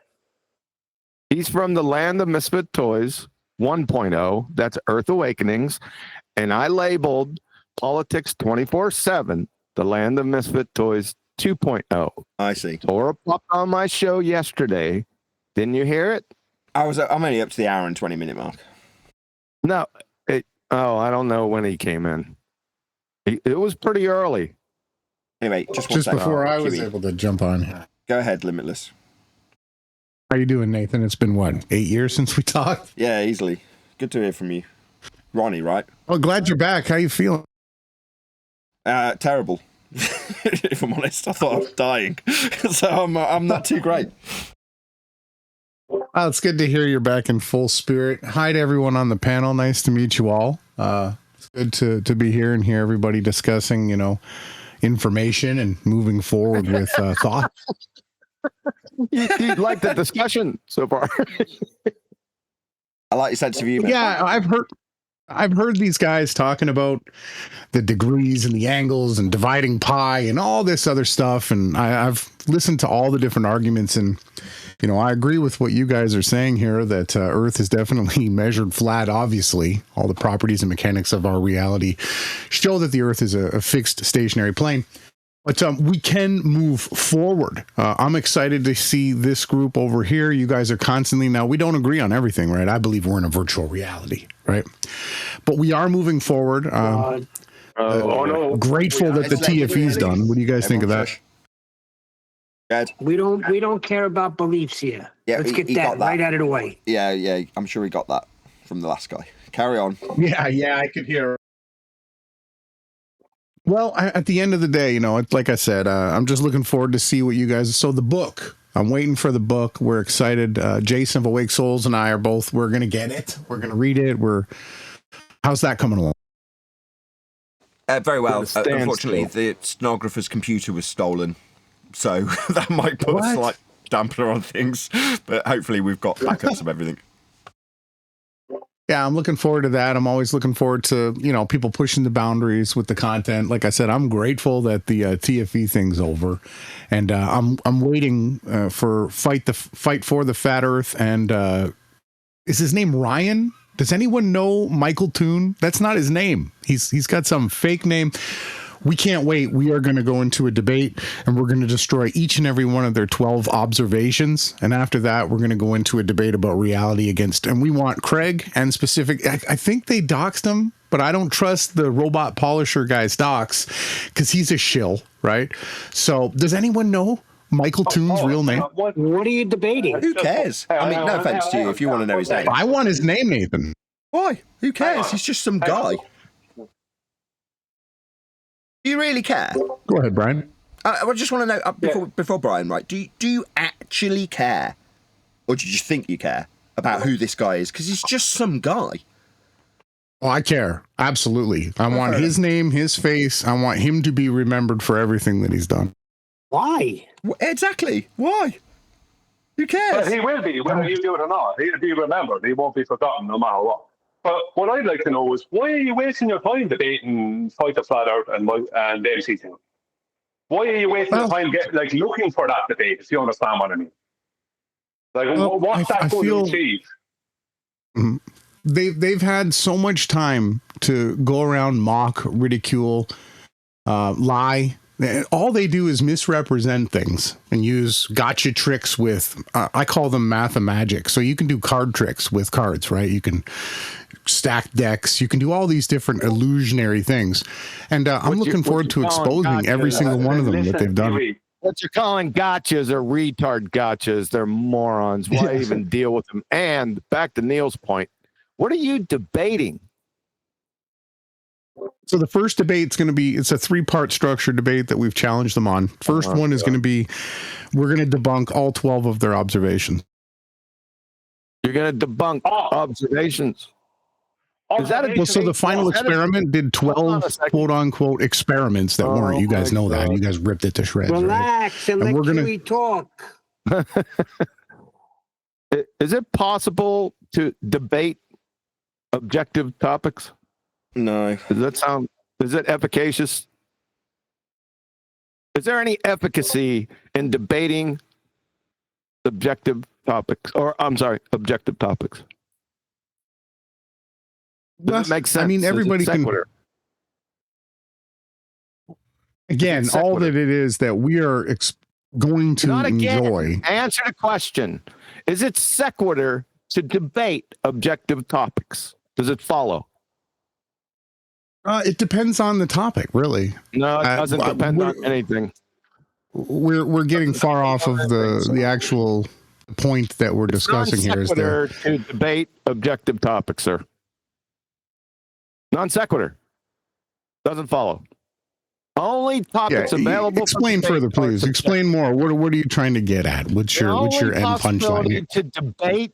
He's from the Land of Misfit Toys 1.0. That's Earth Awakenings. And I labeled Politics 24/7 the Land of Misfit Toys 2.0. I see. Tora popped on my show yesterday. Didn't you hear it? I'm only up to the hour and 20-minute mark. No. I don't know when he came in. It was pretty early. Anyway, just before I was able to jump on here. Go ahead, Limitless. How you doing, Nathan? It's been, 8 years since we talked? Yeah, easily. Good to hear from you. Ronnie, right? Well, glad you're back. How you feeling? Terrible. If I'm honest, I thought I was dying. So I'm not too great. Oh, it's good to hear you're back in full spirit. Hi to everyone on the panel. Nice to meet you all. It's good to be here and hear everybody discussing, information and moving forward with thought. You like the discussion so far? I like your sense of humor. Yeah, I've heard these guys talking about the degrees and the angles and dividing pi and all this other stuff, and I've listened to all the different arguments, and I agree with what you guys are saying here, that Earth is definitely measured flat. Obviously, all the properties and mechanics of our reality show that the Earth is a fixed stationary plane. But we can move forward. I'm excited to see this group over here. You guys are constantly, now we don't agree on everything, right? I believe we're in a virtual reality, right? But we are moving forward. Grateful that the TFE's done. What do you guys think of that? We don't care about beliefs here. Yeah, let's get that right out of the way. Yeah, I'm sure he got that from the last guy. Carry on. Yeah, I could hear. Well, at the end of the day, it's like I said, I'm just looking forward to see what you guys. So the book, I'm waiting for the book. We're excited. Jason of Awake Souls and I we're going to get it. We're going to read it. How's that coming along? Very well. Unfortunately, the stenographer's computer was stolen. So that might put a slight dampener on things. But hopefully we've got backups of everything. Yeah, I'm looking forward to that. I'm always looking forward to, people pushing the boundaries with the content. Like I said, I'm grateful that the TFE thing's over. And I'm waiting for Fight for the Fat Earth. And is his name Ryan? Does anyone know Michael Toon? That's not his name. He's got some fake name. We can't wait. We are going to go into a debate, and we're going to destroy each and every one of their 12 observations. And after that, we're going to go into a debate about reality and we want Craig and specific. I think they doxed him, but I don't trust the robot polisher guy's docs because he's a shill, right? So does anyone know Michael Toon's real name? What are you debating? Who cares? I mean, no offense to you if you want to know his name. I want his name, Nathan. Why? Who cares? He's just some guy. Do you really care? Go ahead, Brian. I just want to know, before Brian, right, do you actually care? Or do you just think you care about who this guy is? Because he's just some guy. Oh, I care. Absolutely. I want his name, his face. I want him to be remembered for everything that he's done. Why? Exactly. Why? Who cares? But he will be, whether you do it or not. He'll be remembered. He won't be forgotten no matter what. But what I'd like to know is, why are you wasting your time debating Fight the Flat Earth and the MC thing? Why are you wasting your time looking for that debate, if you understand what I mean? What's that going to achieve? They've had so much time to go around, mock, ridicule, lie. All they do is misrepresent things and use gotcha tricks with, I call them mathemagic. So you can do card tricks with cards, right? You can stack decks. You can do all these different illusionary things. And I'm looking forward to exposing every single one of them that they've done. What you're calling gotchas are retard gotchas. They're morons. Why even deal with them? And back to Neil's point, what are you debating? So the first debate's going to be, it's a 3-part structured debate that we've challenged them on. First one is going to be, we're going to debunk all 12 of their observations. You're going to debunk observations. Is that so the final experiment did 12 quote unquote experiments that weren't. You guys know that. You guys ripped it to shreds. Relax, right? And let Kiwi talk. Is it possible to debate objective topics? No. Is it efficacious? Is there any efficacy in debating subjective topics, or I'm sorry, objective topics? Does it make sense? I mean, everybody can. Again, all that it is that we are going to enjoy. Answer the question. Is it sequitur to debate objective topics? Does it follow? It depends on the topic, really. No, it doesn't depend on anything. We're getting far off of the actual point that we're discussing here. Is there to debate objective topics, sir? Non sequitur. Doesn't follow. Only topics available. Explain further, please. Explain more. What are you trying to get at? What's your end punchline? To debate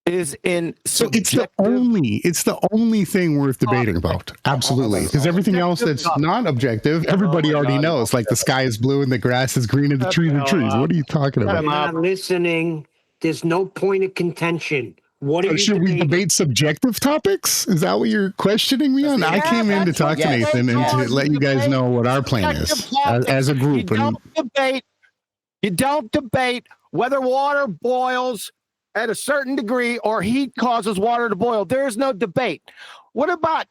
is in. So it's the only thing worth debating about. Absolutely, because everything else that's not objective, everybody already knows. Like the sky is blue and the grass is green and the trees are trees. What are you talking about? I'm not listening. There's no point of contention. What are you should we debate subjective topics? Is that what you're questioning me on? I came in to talk to Nathan and to let you guys know what our plan is as a group. You don't debate whether water boils at a certain degree or heat causes water to boil. There is no debate. What about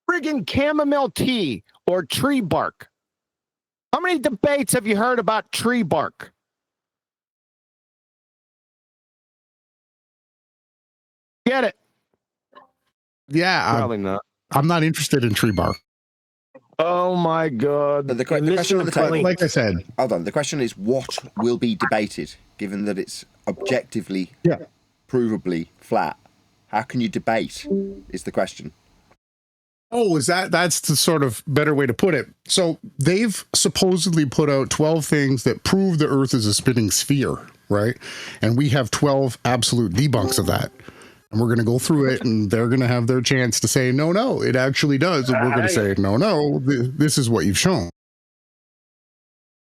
friggin' chamomile tea or tree bark? How many debates have you heard about tree bark? Get it? Yeah, probably not. I'm not interested in tree bark. Oh my God! The question on the table, like I said, hold on. The question is, what will be debated? Given that it's objectively, provably flat, how can you debate? Is the question. Oh, that's the sort of better way to put it. So they've supposedly put out 12 things that prove the Earth is a spinning sphere, right? And we have 12 absolute debunks of that. And we're going to go through it, and they're going to have their chance to say, no, it actually does. And we're going to say, no, this is what you've shown.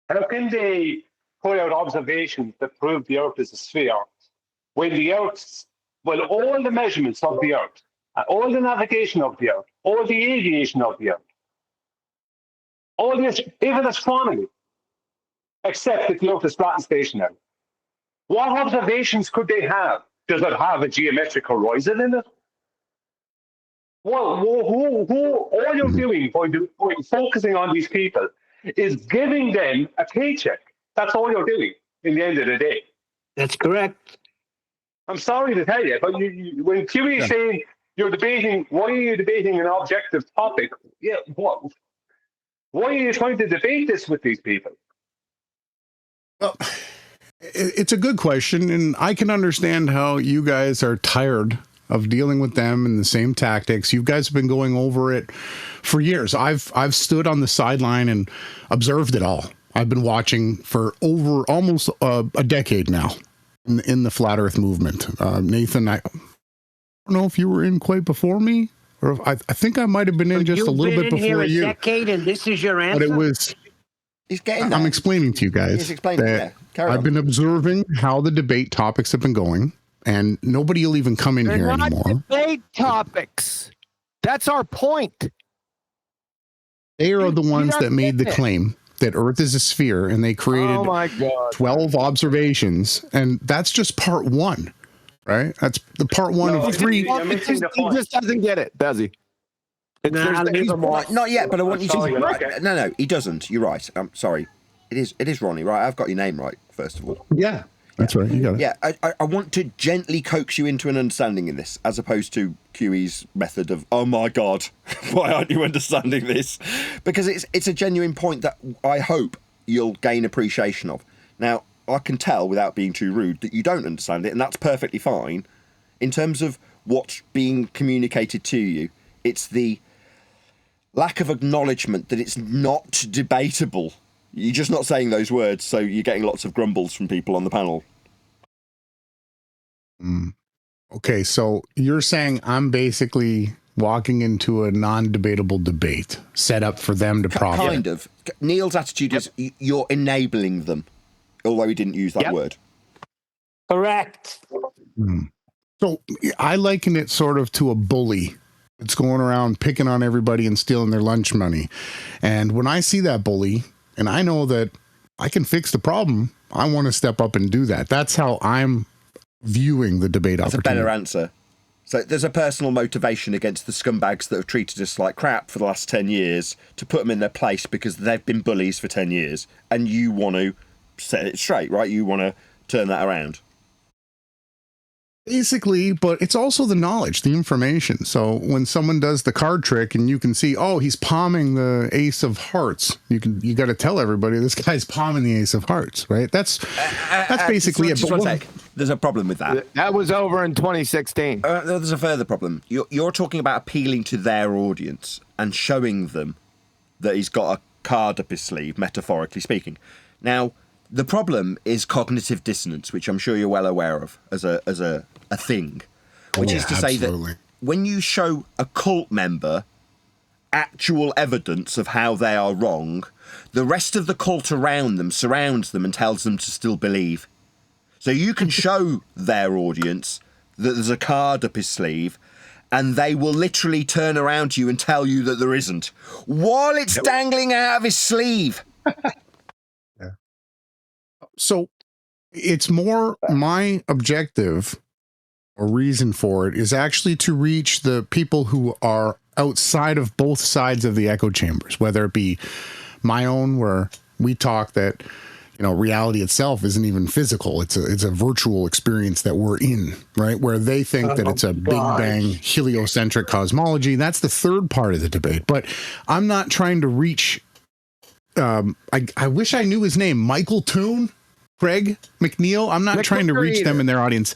How can they put out observations that prove the Earth is a sphere when all the measurements of the Earth, all the navigation of the Earth, all the aviation of the Earth, all this, even astronomy, except that the Earth is flat and stationary. What observations could they have? Does it have a geometric horizon in it? Well, all you're doing by focusing on these people is giving them a paycheck. That's all you're doing in the end of the day. That's correct. I'm sorry to tell you, but when QE is saying you're debating, why are you debating an objective topic? Yeah, what? Why are you trying to debate this with these people? Well, it's a good question, and I can understand how you guys are tired of dealing with them and the same tactics. You guys have been going over it for years. I've stood on the sideline and observed it all. I've been watching for over almost a decade now in the flat Earth movement. Nathan, I don't know if you were in quite before me, or I think I might have been in just a little bit before you. Decade, and this is your answer. But it was. He's getting I'm explaining to you guys. He's explaining that I've been observing how the debate topics have been going, and nobody will even come in They're here not anymore. Debate topics. That's our point. They are the ones that made the claim that Earth is a sphere, and they created 12 observations, and that's just part one, right? That's the part one of three. He just doesn't get it, does he? Not yet, but I want you to. No, he doesn't. You're right. I'm sorry. It is Ronnie, right? I've got your name right, first of all. Yeah, that's right. You got it. Yeah, I want to gently coax you into an understanding in this, as opposed to QE's method of, oh my God, why aren't you understanding this? Because it's a genuine point that I hope you'll gain appreciation of. Now, I can tell, without being too rude, that you don't understand it, and that's perfectly fine. In terms of what's being communicated to you, it's the lack of acknowledgement that it's not debatable. You're just not saying those words, so you're getting lots of grumbles from people on the panel. Okay, so you're saying I'm basically walking into a non-debatable debate set up for them to profit. Kind of. Neil's attitude is you're enabling them, although he didn't use that word. Correct. So I liken it sort of to a bully. It's going around picking on everybody and stealing their lunch money. And when I see that bully, and I know that I can fix the problem, I want to step up and do that. That's how I'm viewing the debate That's opportunity. a better answer. So there's a personal motivation against the scumbags that have treated us like crap for the last 10 years to put them in their place because they've been bullies for 10 years. And you want to set it straight, right? You want to turn that around. Basically, but it's also the knowledge, the information. So when someone does the card trick and you can see, oh, he's palming the ace of hearts, you got to tell everybody this guy's palming the ace of hearts, right? That's basically it. Just one sec. There's a problem with that. That was over in 2016. There's a further problem. You're talking about appealing to their audience and showing them that he's got a card up his sleeve, metaphorically speaking. Now, the problem is cognitive dissonance, which I'm sure you're well aware of as a thing, which is to say that when you show a cult member actual evidence of how they are wrong, the rest of the cult around them surrounds them and tells them to still believe. So you can show their audience that there's a card up his sleeve, and they will literally turn around to you and tell you that there isn't, while it's dangling out of his sleeve. So it's more my objective or reason for it is actually to reach the people who are outside of both sides of the echo chambers, whether it be my own, where we talk that, you know, reality itself isn't even physical. It's a virtual experience that we're in, right? Where they think that it's a big bang heliocentric cosmology. That's the third part of the debate. But I'm not trying to reach, I wish I knew his name, Michael Toon, Craig McNeil. I'm not trying to reach them in their audience.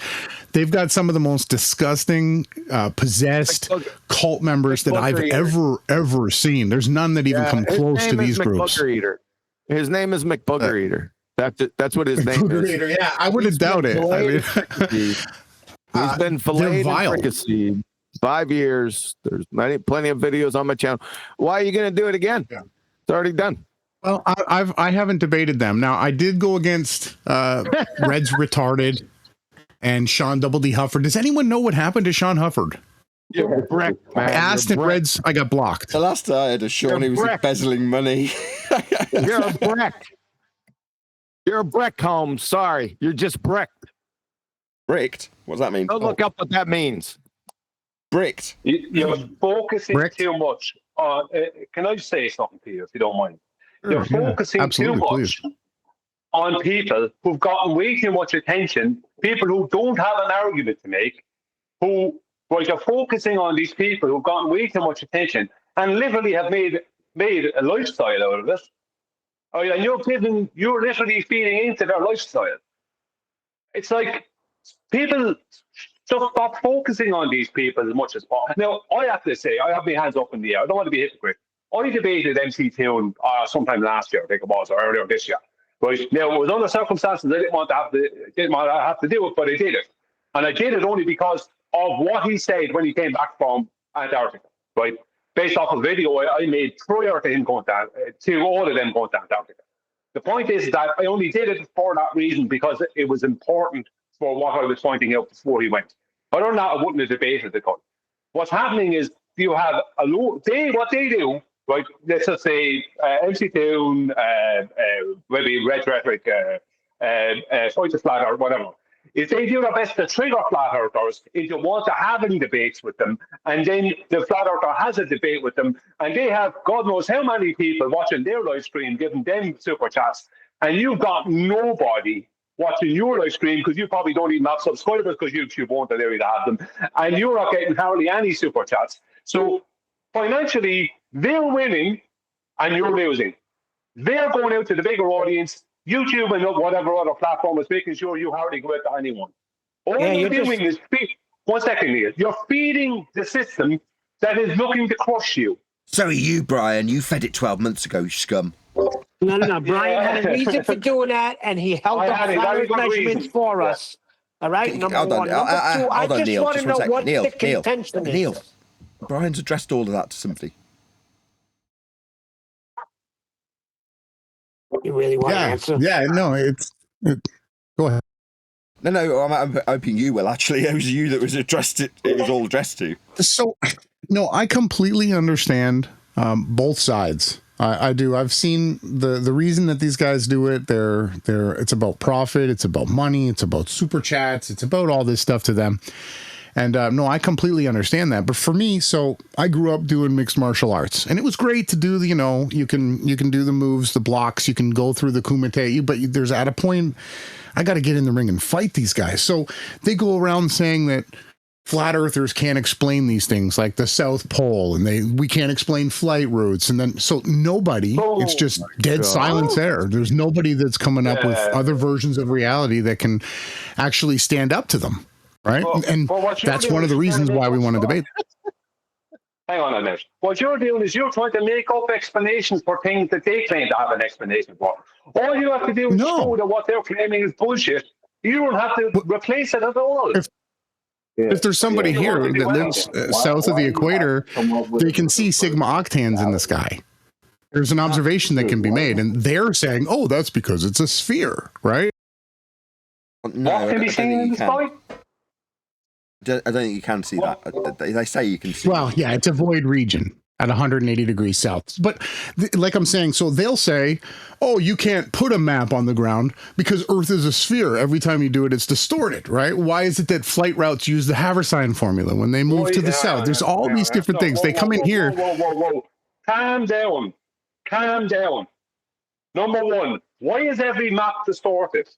They've got some of the most disgusting, possessed cult members that I've ever seen. There's none that even come close to these groups. His name is McBooger Eater. That's what his name is. Eater, yeah, I wouldn't doubt it. I mean, he's been filleted and fricasseed 5 years. There's plenty of videos on my channel. Why are you going to do it again? Yeah. It's already done. Well, I haven't debated them. Now, I did go against Red's Retarded and Sean Double D Hufford. Does anyone know what happened to Sean Hufford? You're a brick, man. I asked if Red's, I got blocked. The last I heard of Sean, he was embezzling money. You're a brick. You're a brick, Holmes. Sorry. You're just bricked. Bricked? What does that mean? Go look up what that means. Bricked. You're focusing too much on... can I just say something to you, if you don't mind? You're focusing too much on people who've gotten way too much attention, people who don't have an argument to make, you're focusing on these people who've gotten way too much attention and literally have made a lifestyle out of it. And you're literally feeding into their lifestyle. It's like people just stop focusing on these people as much as possible. Now, I have to say, I have my hands up in the air. I don't want to be a hypocrite. I debated MC Toon sometime last year, I think it was, or earlier this year. Right? Now, it was under circumstances I didn't want to have to do it, but I did it. And I did it only because of what he said when he came back from Antarctica, right? Based off a video I made prior to him going down, to all of them going to Antarctica. The point is that I only did it for that reason, because it was important for what I was pointing out before he went. Other than that, I wouldn't have debated the cut. What's happening is you have what they do, right? Let's just say MC Toon, maybe Red Rhetoric, Fight Flat or whatever. Is they do their best to trigger flat earthers into want to have any debates with them, and then the flat earther has a debate with them, and they have God knows how many people watching their live stream, giving them super chats, and you've got nobody watching your live stream because you probably don't even have subscribers because YouTube won't allow you to have them, and you're not getting hardly any super chats. So financially, they're winning and you're losing. They're going out to the bigger audience. YouTube and whatever other platform is making sure you hardly go out to anyone. All you're doing is one second, Neil. You're feeding the system that is looking to crush you. So are you, Brian. You fed it 12 months ago, you scum. No. Brian had a reason for doing that, and he held up valid measurements for us. All right, number one. Number two, I just want to know what the contention is. Neil, Brian's addressed all of that to somebody. You really want to answer? Yeah, no, go ahead. No, I'm hoping you will, actually. It was you that was addressed it was all addressed to. So, no, I completely understand both sides. I do. I've seen the reason that these guys do it. It's about profit. It's about money. It's about super chats. It's about all this stuff to them. And no, I completely understand that. But for me, so I grew up doing mixed martial arts, and it was great to do the, you can do the moves, the blocks, you can go through the kumite, but there's at a point, I got to get in the ring and fight these guys. So they go around saying that flat earthers can't explain these things like the South Pole, and we can't explain flight routes. And then, so nobody, it's just dead silence there. There's nobody that's coming up with other versions of reality that can actually stand up to them. Right. And that's one of the reasons why we want to debate. Hang on a minute. What you're doing is you're trying to make up explanations for things that they claim to have an explanation for. All you have to do is show that what they're claiming is bullshit. You don't have to replace it at all. If there's somebody here that lives south of the equator, they can see sigma octans in the sky. There's an observation that can be made, and they're saying, "Oh, that's because it's a sphere," right? No, what can be seen in the sky? I don't think you can see that. They say you can see. Well, yeah, it's a void region at 180 degrees south. But like I'm saying, so they'll say, oh, you can't put a map on the ground because Earth is a sphere. Every time you do it, it's distorted, right? Why is it that flight routes use the Haversine formula when they move to the south? There's all these different things. They come in here. Whoa. Calm down. Number one, why is every map distorted?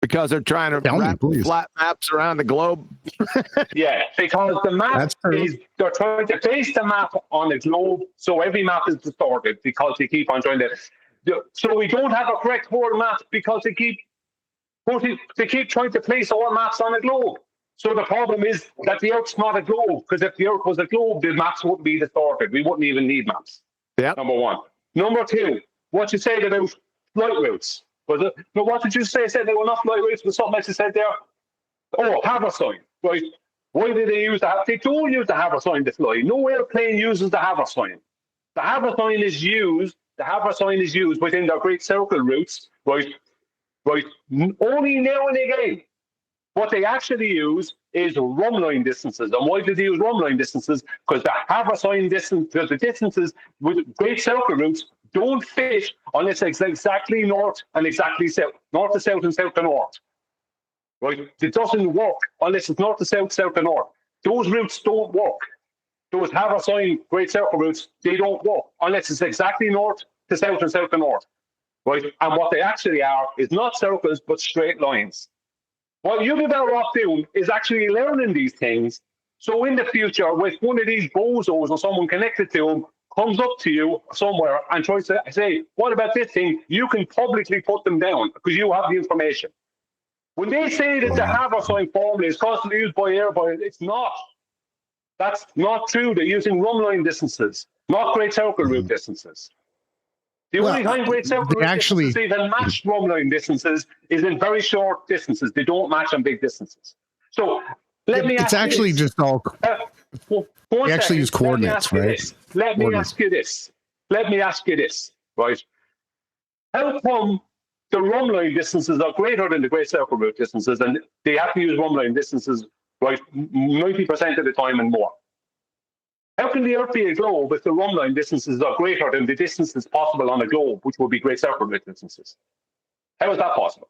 Because they're trying to wrap flat maps around the globe. Yeah, because the map they're trying to base the map on the globe, so every map is distorted because they keep on trying to. So we don't have a correct world map because they keep trying to place all maps on a globe. So the problem is that the Earth's not a globe, because if the Earth was a globe, the maps wouldn't be distorted. We wouldn't even need maps. Yeah. Number one. Number two, what you said about flight routes. Was it? No, what did you say? Said they were not flight routes, but something else you said there. Oh, Haversine, right? Why did they use that? They don't use the Haversine to fly. No airplane uses the Haversine. The Haversine is used. The Haversine is used within their great circle routes, right? Only now and again. What they actually use is rumline distances. And why did they use rumline distances? Because the Haversine distance, because the distances with great circle routes don't fit unless it's exactly north and exactly south, north to south and south to north. Right? It doesn't work unless it's north to south, south to north. Those routes don't work. Those Haversine great circle routes, they don't work unless it's exactly north to south and south to north. Right? And what they actually are is not circles, but straight lines. What you'll be better off doing is actually learning these things. So in the future, with one of these bozos or someone connected to them comes up to you somewhere and tries to say, what about this thing? You can publicly put them down because you have the information. When they say that the Haversine formula is constantly used by airborne, it's not. That's not true. They're using rumline distances, not great circle route distances. The only time great circle route distances even match rumline distances is in very short distances. They don't match on big distances. So let me ask you this. Actually just all... They actually use coordinates, right? Let me ask you this, right? How come the rumline distances are greater than the great circle route distances, and they have to use rumline distances, right, 90% of the time and more? How can the Earth be a globe if the rumline distances are greater than the distances possible on a globe, which would be great circle route distances? How is that possible?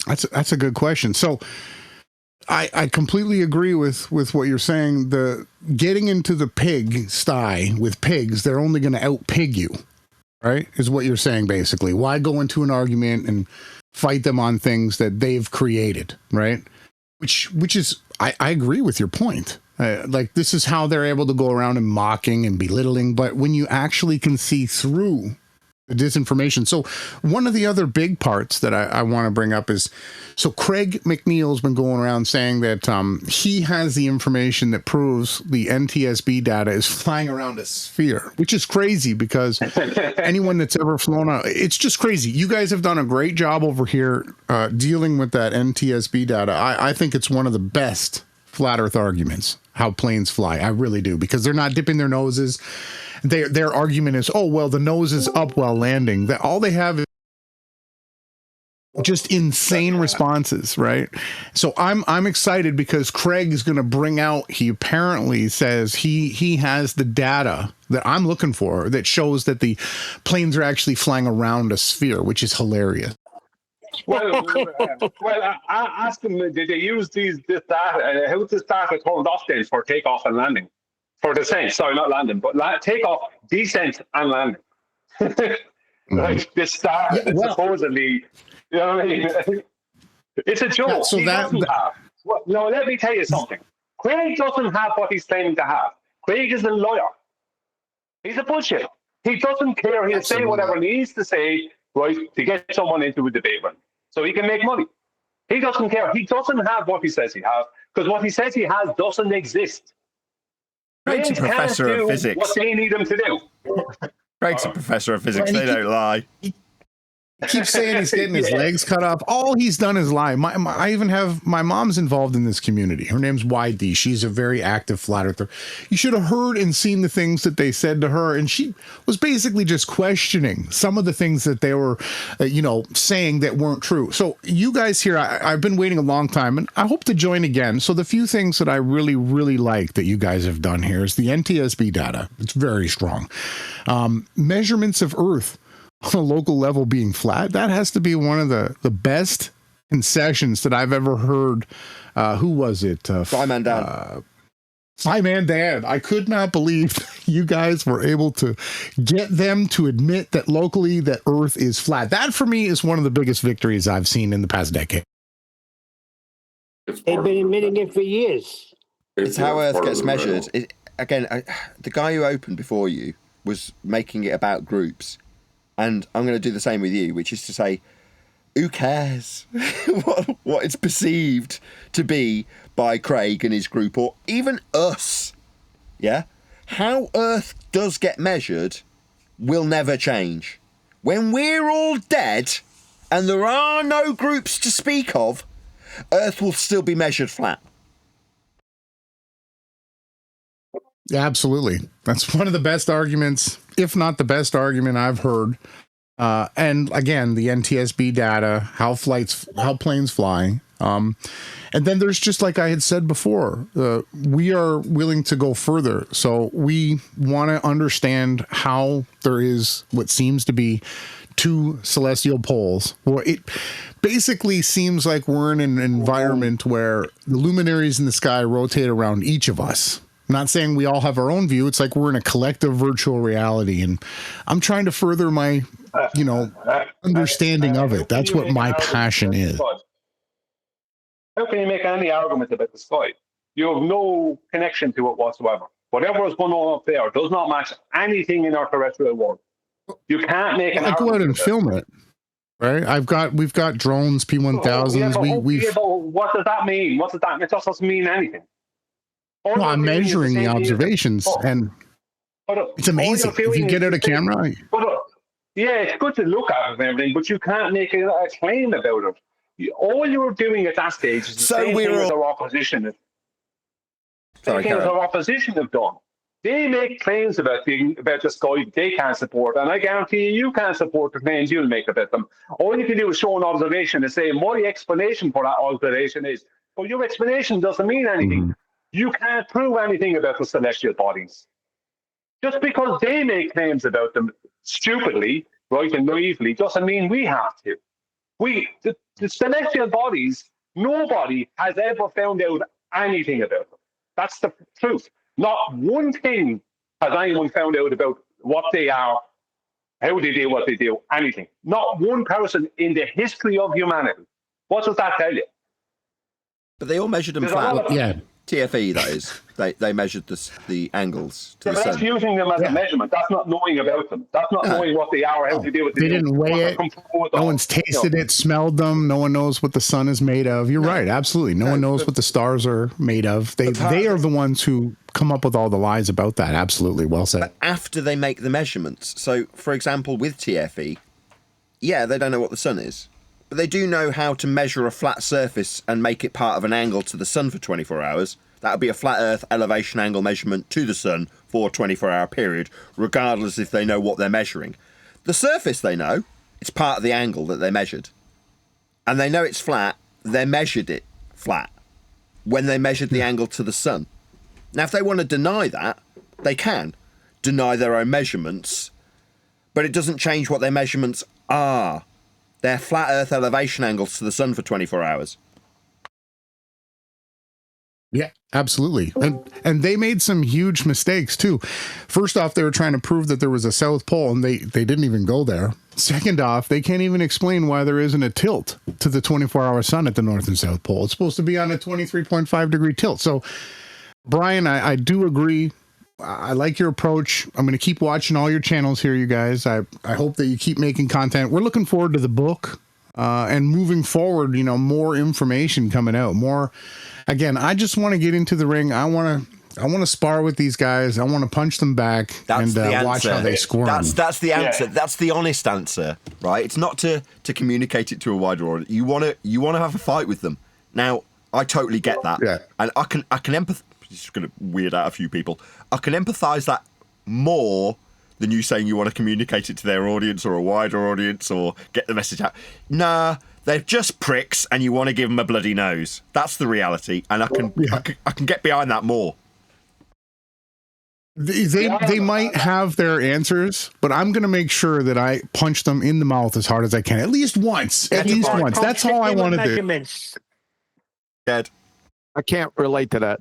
That's a good question. So I completely agree with what you're saying. The getting into the pig sty with pigs, they're only going to out-pig you, right? Is what you're saying, basically. Why go into an argument and fight them on things that they've created, right? Which is, I agree with your point. Like, this is how they're able to go around and mocking and belittling, but when you actually can see through the disinformation. So one of the other big parts that I want to bring up is, so Craig McNeil's been going around saying that he has the information that proves the NTSB data is flying around a sphere, which is crazy because anyone that's ever flown out, it's just crazy. You guys have done a great job over here dealing with that NTSB data. I think it's one of the best flat earth arguments, how planes fly. I really do, because they're not dipping their noses. Their argument is, oh, well, the nose is up while landing. That all they have is just insane responses, right? So I'm excited because Craig is going to bring out, he apparently says he has the data that I'm looking for that shows that the planes are actually flying around a sphere, which is hilarious. Well, I asked them, did they use this data? How this data turned off then for takeoff and landing? For descent, sorry, not landing, but takeoff, descent, and landing. Like this star supposedly, you know what I mean? It's a joke. Yeah, so he doesn't have. Well, no, let me tell you something. Craig doesn't have what he's claiming to have. Craig is a lawyer. He's a bullshit. He doesn't care. He'll say whatever he needs to say, right, to get someone into a debate with him, so he can make money. He doesn't care. He doesn't have what he says he has, because what he says he has doesn't exist. Craig's a professor of physics. What they need him to do. Craig's a professor of physics. They don't lie. He keeps saying he's getting his legs cut off. All he's done is lie. I even have my mom's involved in this community. Her name's YD. She's a very active flat earther. You should have heard and seen the things that they said to her, and she was basically just questioning some of the things that they were, saying that weren't true. So you guys here, I've been waiting a long time, and I hope to join again. So the few things that I really, really like that you guys have done here is the NTSB data. It's very strong. Measurements of Earth on a local level being flat, that has to be one of the best concessions that I've ever heard. Who was it? Fireman Dan. Fireman Dan. I could not believe you guys were able to get them to admit that locally that Earth is flat. That for me is one of the biggest victories I've seen in the past decade. They've been admitting it for years. It's how Earth gets measured. The guy who opened before you was making it about groups. And I'm going to do the same with you, which is to say, who cares what it's perceived to be by Craig and his group, or even us? Yeah? How Earth does get measured will never change. When we're all dead and there are no groups to speak of, Earth will still be measured flat. Yeah, absolutely. That's one of the best arguments, if not the best argument I've heard. And again, the NTSB data, how planes fly. And then there's just like I had said before, we are willing to go further. So we want to understand how there is what seems to be two celestial poles. Well, it basically seems like we're in an environment where the luminaries in the sky rotate around each of us. I'm not saying we all have our own view. It's like we're in a collective virtual reality, and I'm trying to further my, understanding of it. That's what my passion is. How can you make any argument about the sky? You have no connection to it whatsoever. Whatever is going on up there does not match anything in our terrestrial world. You can't make an argument. I go out and film it, right? We've got drones, P1000s. What does that mean? What does that mean? It doesn't mean anything. No, I'm measuring the observations, and it's amazing. If you get out a camera. Yeah, it's good to look at it and everything, but you can't make a claim about it. All you're doing at that stage is the same thing as our opposition. Our opposition have done. They make claims about the sky they can't support, and I guarantee you can't support the claims you'll make about them. All you can do is show an observation and say, my explanation for that observation is, well, your explanation doesn't mean anything. Mm-hmm. You can't prove anything about the celestial bodies. Just because they make claims about them stupidly, right, and naively, doesn't mean we have to. The celestial bodies, nobody has ever found out anything about them. That's the truth. Not one thing has anyone found out about what they are, how they do what they do, anything. Not one person in the history of humanity. What does that tell you? But they all measured them flat. Yeah. TFE, that is. They measured the angles to the sun. That's using them as a measurement. That's not knowing about them. That's not knowing what they are, how they do what they do. They didn't weigh it. No one's tasted it, smelled them. No one knows what the sun is made of. You're right, absolutely. No one knows what the stars are made of. They are the ones who come up with all the lies about that. Absolutely, well said. But after they make the measurements, so for example, with TFE, yeah, they don't know what the sun is. But they do know how to measure a flat surface and make it part of an angle to the sun for 24 hours. That would be a flat Earth elevation angle measurement to the sun for a 24-hour period, regardless if they know what they're measuring. The surface they know, it's part of the angle that they measured. and they know it's flat, they measured it flat when they measured the angle to the sun. Now, if they want to deny that, they can deny their own measurements, but it doesn't change what their measurements are. They're flat Earth elevation angles to the sun for 24 hours. Yeah, absolutely. And they made some huge mistakes too. First off, they were trying to prove that there was a South Pole, and they didn't even go there. Second off, they can't even explain why there isn't a tilt to the 24-hour sun at the North and South Pole. It's supposed to be on a 23.5 degree tilt. So, Brian, I do agree. I like your approach. I'm going to keep watching all your channels here, you guys. I hope that you keep making content. We're looking forward to the book and moving forward, more information coming out, more. Again, I just want to get into the ring. I want to spar with these guys. I want to punch them back and watch how they squirm. That's the answer. Yeah. That's the honest answer, right? It's not to communicate it to a wider audience. You want to have a fight with them. Now, I totally get that, and I can empathize. It's going to weird out a few people. I can empathize that more than you saying you want to communicate it to their audience or a wider audience or get the message out. Nah. They're just pricks, and you want to give them a bloody nose. That's the reality, and I can get behind that more. They might have their answers, but I'm going to make sure that I punch them in the mouth as hard as I can, at least once. At least once. That's all I want to do. Dead. I can't relate to that.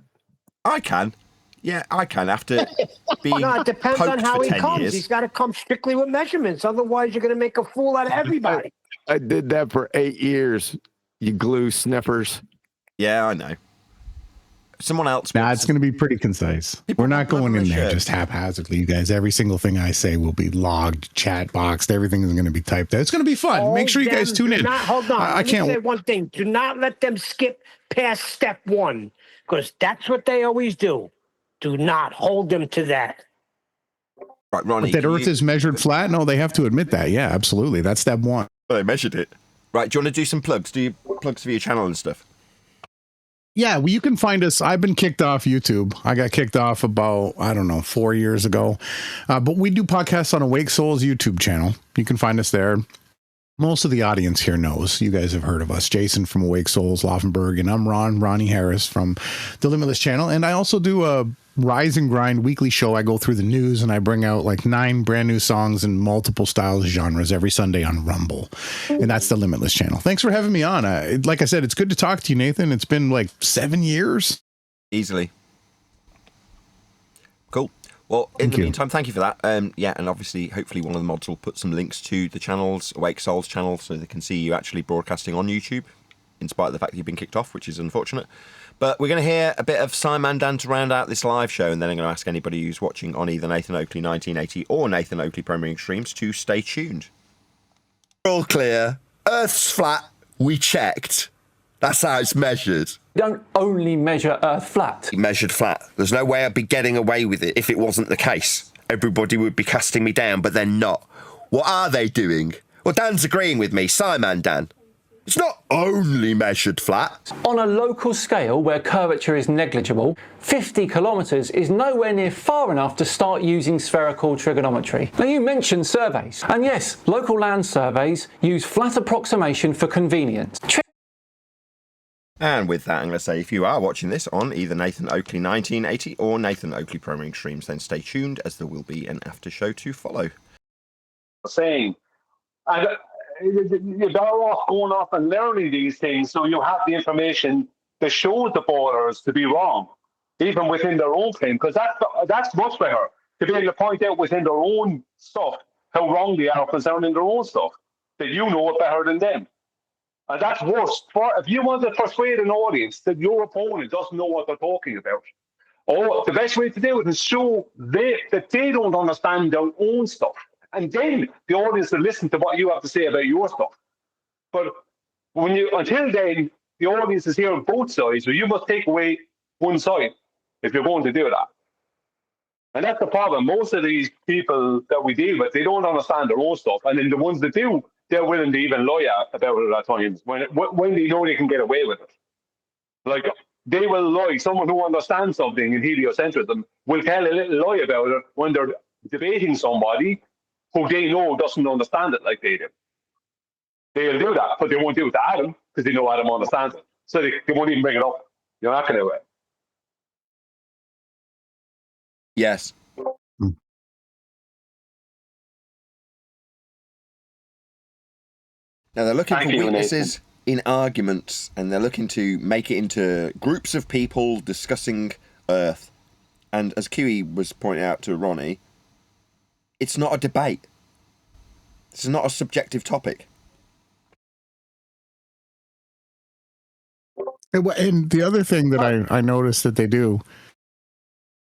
I can. Yeah, I can. After being no, it depends on how he comes. Years. He's got to come strictly with measurements. Otherwise, you're going to make a fool out of everybody. I did that for 8 years, you glue sniffers. Yeah, I know. Someone else. Nah, it's going to be pretty concise. We're not going in there just haphazardly, you guys. Every single thing I say will be logged, chat boxed. Everything is going to be typed out. It's going to be fun. Make sure you guys tune in. Hold on. I can't say one thing. Do not let them skip past step one, because that's what they always do. Do not hold them to that. Right, Ronnie. But that Earth is measured flat? No, they have to admit that. Yeah, absolutely. That's step one. Well, they measured it. Right, do you want to do some plugs? Do you plugs for your channel and stuff? Yeah, well, you can find us. I've been kicked off YouTube. I got kicked off about, 4 years ago. But we do podcasts on Awake Souls YouTube channel. You can find us there. Most of the audience here knows. You guys have heard of us. Jason from Awake Souls, Laufenberg, and I'm Ronnie Harris from the Limitless channel. And I also do a Rise and Grind weekly show. I go through the news and I bring out like 9 brand new songs in multiple styles, genres every Sunday on Rumble. And that's the Limitless channel. Thanks for having me on. Like I said, it's good to talk to you, Nathan. It's been like 7 years. Easily. Cool. Well, in the meantime, thank you for that. And obviously, hopefully one of the mods will put some links to the channels, Awake Souls channel, so they can see you actually broadcasting on YouTube, in spite of the fact that you've been kicked off, which is unfortunate. But we're going to hear a bit of Simon Dan to round out this live show, and then I'm going to ask anybody who's watching on either Nathan Oakley 1980 or Nathan Oakley Premiering Streams to stay tuned. All clear. Earth's flat. We checked. That's how it's measured. You don't only measure Earth flat. Measured flat. There's no way I'd be getting away with it if it wasn't the case. Everybody would be casting me down, but they're not. What are they doing? Well, Dan's agreeing with me. Simon Dan. It's not only measured flat. On a local scale where curvature is negligible, 50 kilometres is nowhere near far enough to start using spherical trigonometry. Now, you mentioned surveys. And yes, local land surveys use flat approximation for convenience. And with that, I'm going to say, if you are watching this on either Nathan Oakley 1980 or Nathan Oakley Premiering Streams, then stay tuned, as there will be an after show to follow. Saying, you're better off going off and learning these things so you have the information that shows the borders to be wrong, even within their own claim, because that's much better, to be able to point out within their own stuff how wrong they are concerning their own stuff, that you know it better than them. And that's worse. If you want to persuade an audience that your opponent doesn't know what they're talking about, or the best way to do it is show that they don't understand their own stuff. And then the audience will listen to what you have to say about your stuff. But until then, the audience is hearing both sides, so you must take away one side if you're going to do that. And that's the problem. Most of these people that we deal with, they don't understand their own stuff. And then the ones that do, they're willing to even lie about it at times when they know they can get away with it. Like, they will lie. Someone who understands something in heliocentrism will tell a little lie about it when they're debating somebody who they know doesn't understand it like they do. They'll do that, but they won't do it to Adam because they know Adam understands it. So they won't even bring it up. You're not going to do it. Yes. Now they're looking for weaknesses in arguments, and they're looking to make it into groups of people discussing Earth. And as Kiwi was pointing out to Ronnie, it's not a debate. This is not a subjective topic. And the other thing that I noticed that they do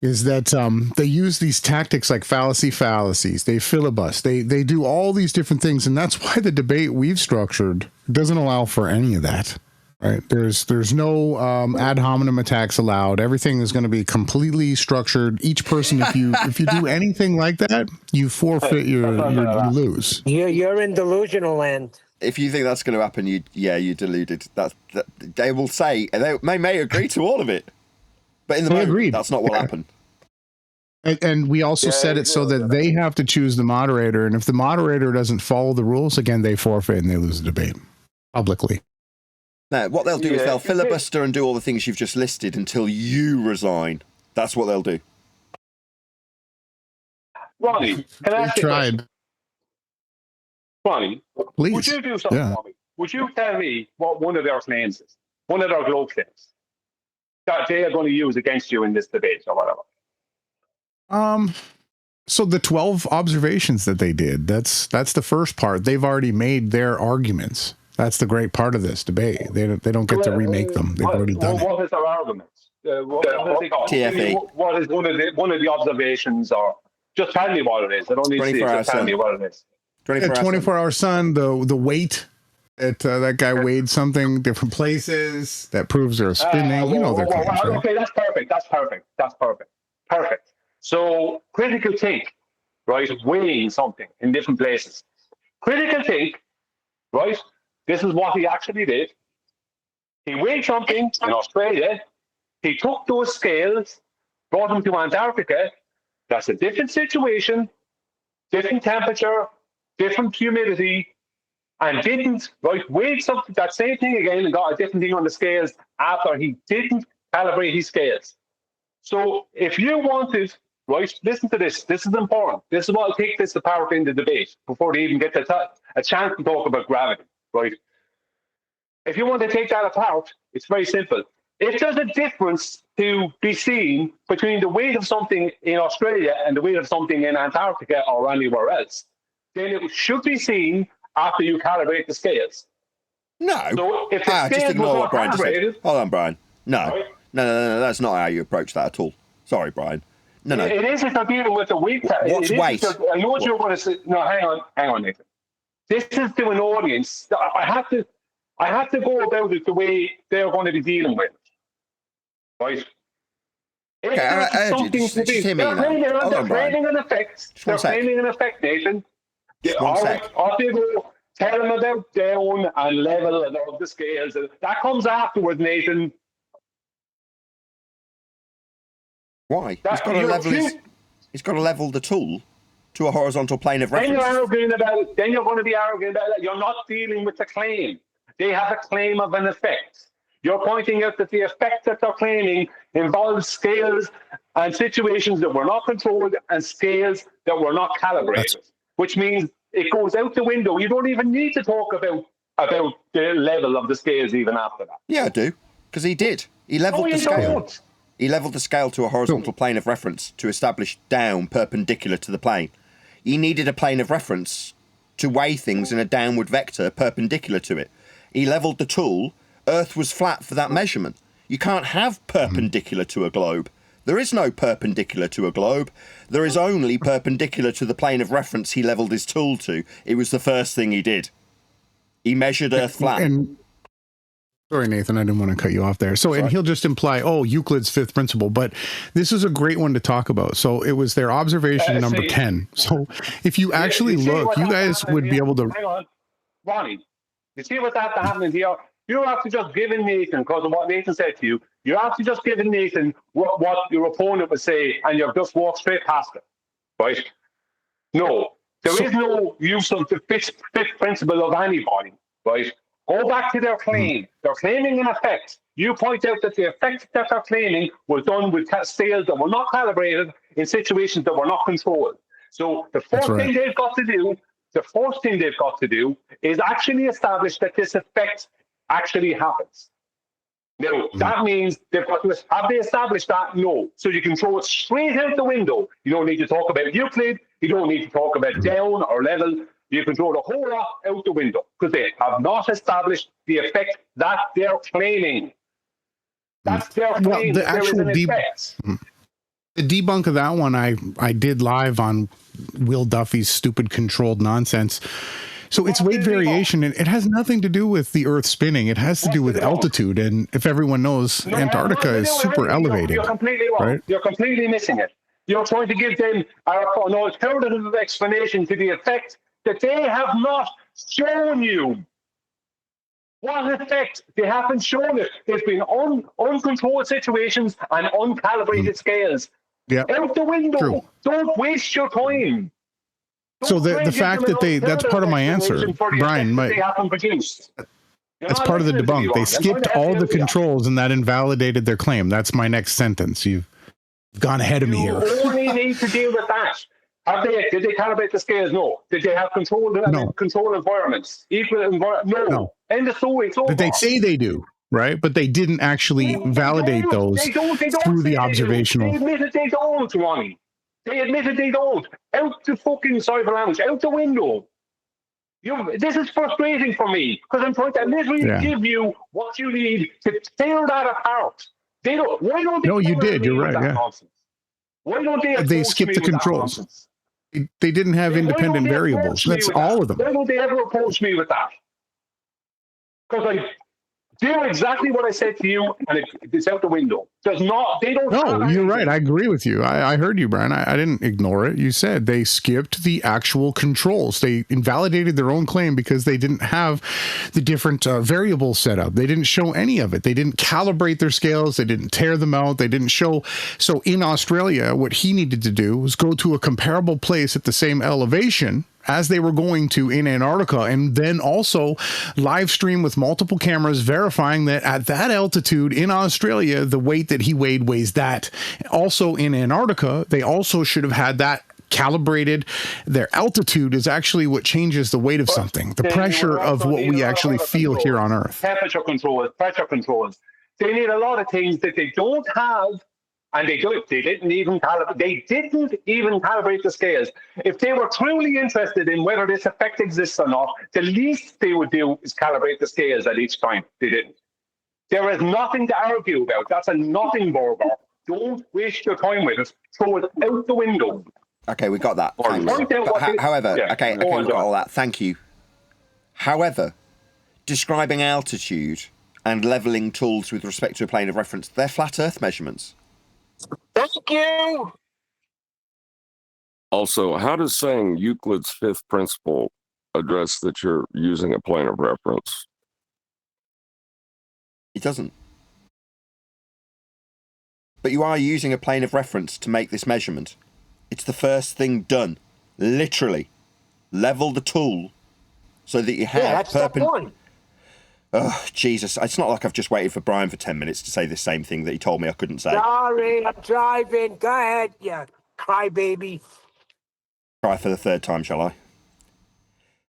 is that they use these tactics like fallacies. They filibust. They do all these different things, and that's why the debate we've structured doesn't allow for any of that. Right? There's no ad hominem attacks allowed. Everything is going to be completely structured. Each person, if you do anything like that, you forfeit. You lose. You're in delusional land. If you think that's going to happen, you're deluded. That they will say, and they may agree to all of it, but in the moment, that's not what will happen. And we also set it so that they have to choose the moderator, and if the moderator doesn't follow the rules, again, they forfeit and they lose the debate publicly. Now, what they'll do is they'll filibuster and do all the things you've just listed until you resign. That's what they'll do. Ronnie, can I ask you a question? Ronnie, please. Would you do something for me? Would you tell me what one of their claims is? One of their globe claims that they are going to use against you in this debate or whatever? So the 12 observations that they did, that's the first part. They've already made their arguments. That's the great part of this debate. They don't get to remake them. They've already done it. What is their arguments? TFE. What is one of the observations? Or just tell me what it is. I don't need to see. Just tell me what it is. 24-hour sun. The weight that guy weighed something different places that proves they're spinning. Their claims, right? Okay, that's perfect. Perfect. So critical think, right? Weighing something in different places. Critical think, right? This is what he actually did. He weighed something in Australia. He took those scales, brought them to Antarctica. That's a different situation, different temperature, different humidity, and didn't, weighed something, that same thing again, and got a different thing on the scales after he didn't calibrate his scales. So if you wanted, listen to this. This is important. This is what will take this apart in the debate before they even get a chance to talk about gravity, right? If you want to take that apart, it's very simple. If there's a difference to be seen between the weight of something in Australia and the weight of something in Antarctica or anywhere else, then it should be seen after you calibrate the scales. No. So if the just scales ignore were what Brian just said. calibrated... Hold on, Brian. No, that's not how you approach that at all. Sorry, Brian. No. It is if I'm dealing with the weight. What's weight? I know what you're going to say. No, hang on, Nathan. This is to an audience. I have to go about it the way they're going to be dealing with it. Right? Just hear me now. They're claiming an effect. They're claiming an effect, Nathan. Off you go. Tell them about down and level and all the scales. That comes afterward, Nathan. Why? He's got to level the tool to a horizontal plane of reference. Then you're going to be arrogant about it. You're not dealing with the claim. They have a claim of an effect. You're pointing out that the effect that they're claiming involves scales and situations that were not controlled and scales that were not calibrated, which means it goes out the window. You don't even need to talk about the level of the scales even after that. Yeah, I do, because he did. He leveled the scale. Don't. He leveled the scale to a horizontal plane of reference to establish down perpendicular to the plane. He needed a plane of reference to weigh things in a downward vector perpendicular to it. He leveled the tool. Earth was flat for that measurement. You can't have perpendicular to a globe. There is no perpendicular to a globe. There is only perpendicular to the plane of reference he leveled his tool to. It was the first thing he did. He measured Earth flat. Sorry, Nathan, I didn't want to cut you off there. And he'll just imply, Euclid's fifth principle, but this is a great one to talk about. So it was their observation number 10. So if you actually look, you guys would be able to... Hang on. Ronnie, you see what's happening here? You don't have to just give in Nathan because of what Nathan said to you. You have to just give in Nathan what your opponent would say, and you've just walked straight past it, right? No, there is no use of the fifth principle of anybody. right? Go back to their claim. They're claiming an effect. You point out that the effect that they're claiming was done with scales that were not calibrated in situations that were not controlled. So the first thing they've got to do, is actually establish that this effect actually happens. Now, that means they've got to have they established that? No. So you can throw it straight out the window. You don't need to talk about Euclid. You don't need to talk about down or level. You can throw the whole lot out the window because they have not established the effect that they're claiming. That's their claim. Well, the actual the debunk of that one I did live on Will Duffy's stupid controlled nonsense. So it's weight variation, and it has nothing to do with the Earth spinning. It has to do with altitude, and if everyone knows, Antarctica is super elevated. You're completely wrong. Right? You're completely missing it. You're trying to give them an alternative explanation to the effect that they have not shown you. What effect? They haven't shown it. There's been uncontrolled situations and uncalibrated scales. Yeah. Out the window. True. Don't waste your time. So the fact that that's part of my answer, Brian, that's part of the debunk. They skipped all the controls and that invalidated their claim. That's my next sentence. You've gone ahead of me here. You only need to deal with that. Did they calibrate the scales? No. Did they have control environments? Equal environment? No. End of story. It's over. But they say they do, right? But they didn't actually validate those through the observational. They admitted they don't, Ronnie. They admitted they don't. Out the fucking cyber lounge, out the window. This is frustrating for me because I'm trying to literally give you what you need to tear that apart. They don't. Why don't they? No, you did. You're right. Yeah. Nonsense? Why don't they skipped the controls? They didn't have independent variables. That's all of them. Why don't they ever approach me with that? Because I do exactly what I said to you, and it's out the window. They don't. No, you're right. I agree with you. I heard you, Brian. I didn't ignore it. You said they skipped the actual controls. They invalidated their own claim because they didn't have the different variables set up. They didn't show any of it. They didn't calibrate their scales. They didn't tear them out. They didn't show. So in Australia, what he needed to do was go to a comparable place at the same elevation as they were going to in Antarctica, and then also live stream with multiple cameras verifying that at that altitude in Australia, the weight that he weighed weighs that. Also in Antarctica, they also should have had that calibrated. Their altitude is actually what changes the weight of something, the pressure of what we actually feel here on Earth. Temperature controls, pressure controls. They need a lot of things that they don't have. And they didn't even calibrate the scales. If they were truly interested in whether this effect exists or not, the least they would do is calibrate the scales at each time. They didn't. There is nothing to argue about. That's a nothing burger. Don't waste your time with it. Throw it out the window. Okay, we got that. However, okay, we got all that. Thank you. However, describing altitude and leveling tools with respect to a plane of reference, they're flat Earth measurements. Thank you. Also, how does saying Euclid's fifth principle address that you're using a plane of reference? It doesn't. But you are using a plane of reference to make this measurement. It's the first thing done. Literally. Level the tool so that you have perpendicular. Oh, Jesus. It's not like I've just waited for Brian for 10 minutes to say the same thing that he told me I couldn't say. Sorry, I'm driving. Go ahead, you crybaby. Try for the third time, shall I?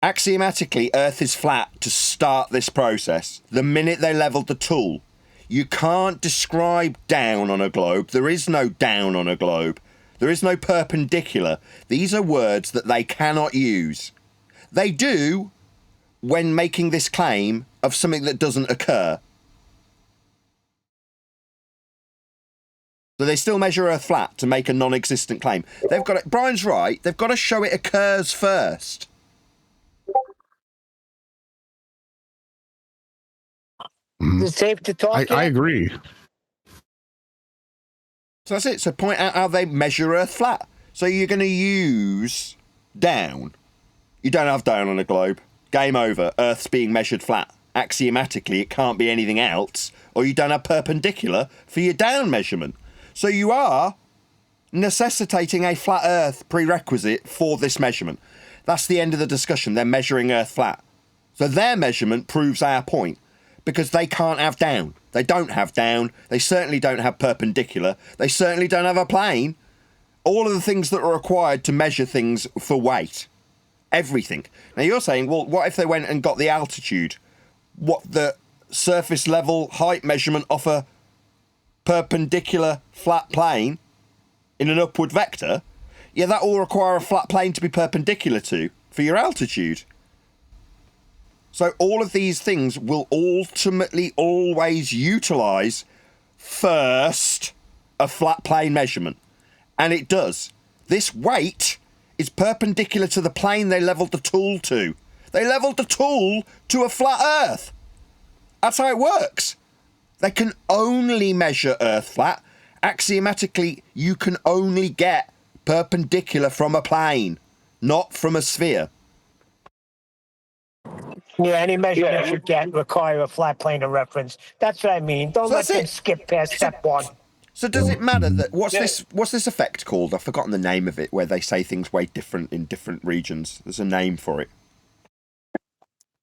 Axiomatically, Earth is flat to start this process. The minute they leveled the tool, you can't describe down on a globe. There is no down on a globe. There is no perpendicular. These are words that they cannot use. They do when making this claim of something that doesn't occur. So they still measure Earth flat to make a non-existent claim. They've got it. Brian's right. They've got to show it occurs first. Is it safe to talk? I agree. So that's it. So point out how they measure Earth flat. So you're going to use down. You don't have down on a globe. Game over. Earth's being measured flat. Axiomatically, it can't be anything else, or you don't have perpendicular for your down measurement. So you are necessitating a flat Earth prerequisite for this measurement. That's the end of the discussion. They're measuring Earth flat. So their measurement proves our point, because they can't have down. They don't have down. They certainly don't have perpendicular. They certainly don't have a plane. All of the things that are required to measure things for weight. Everything. Now you're saying, well, what if they went and got the altitude? What, the surface level height measurement off a perpendicular flat plane in an upward vector? Yeah, that will require a flat plane to be perpendicular to for your altitude. So all of these things will ultimately always utilise first a flat plane measurement. And it does. This weight is perpendicular to the plane they levelled the tool to. They levelled the tool to a flat Earth. That's how it works. They can only measure Earth flat. Axiomatically, you can only get perpendicular from a plane, not from a sphere. Yeah, any measurement you get require a flat plane of reference. That's what I mean. Don't let them skip past step one. So does it matter that what's this effect called? I've forgotten the name of it, where they say things weigh different in different regions. There's a name for it.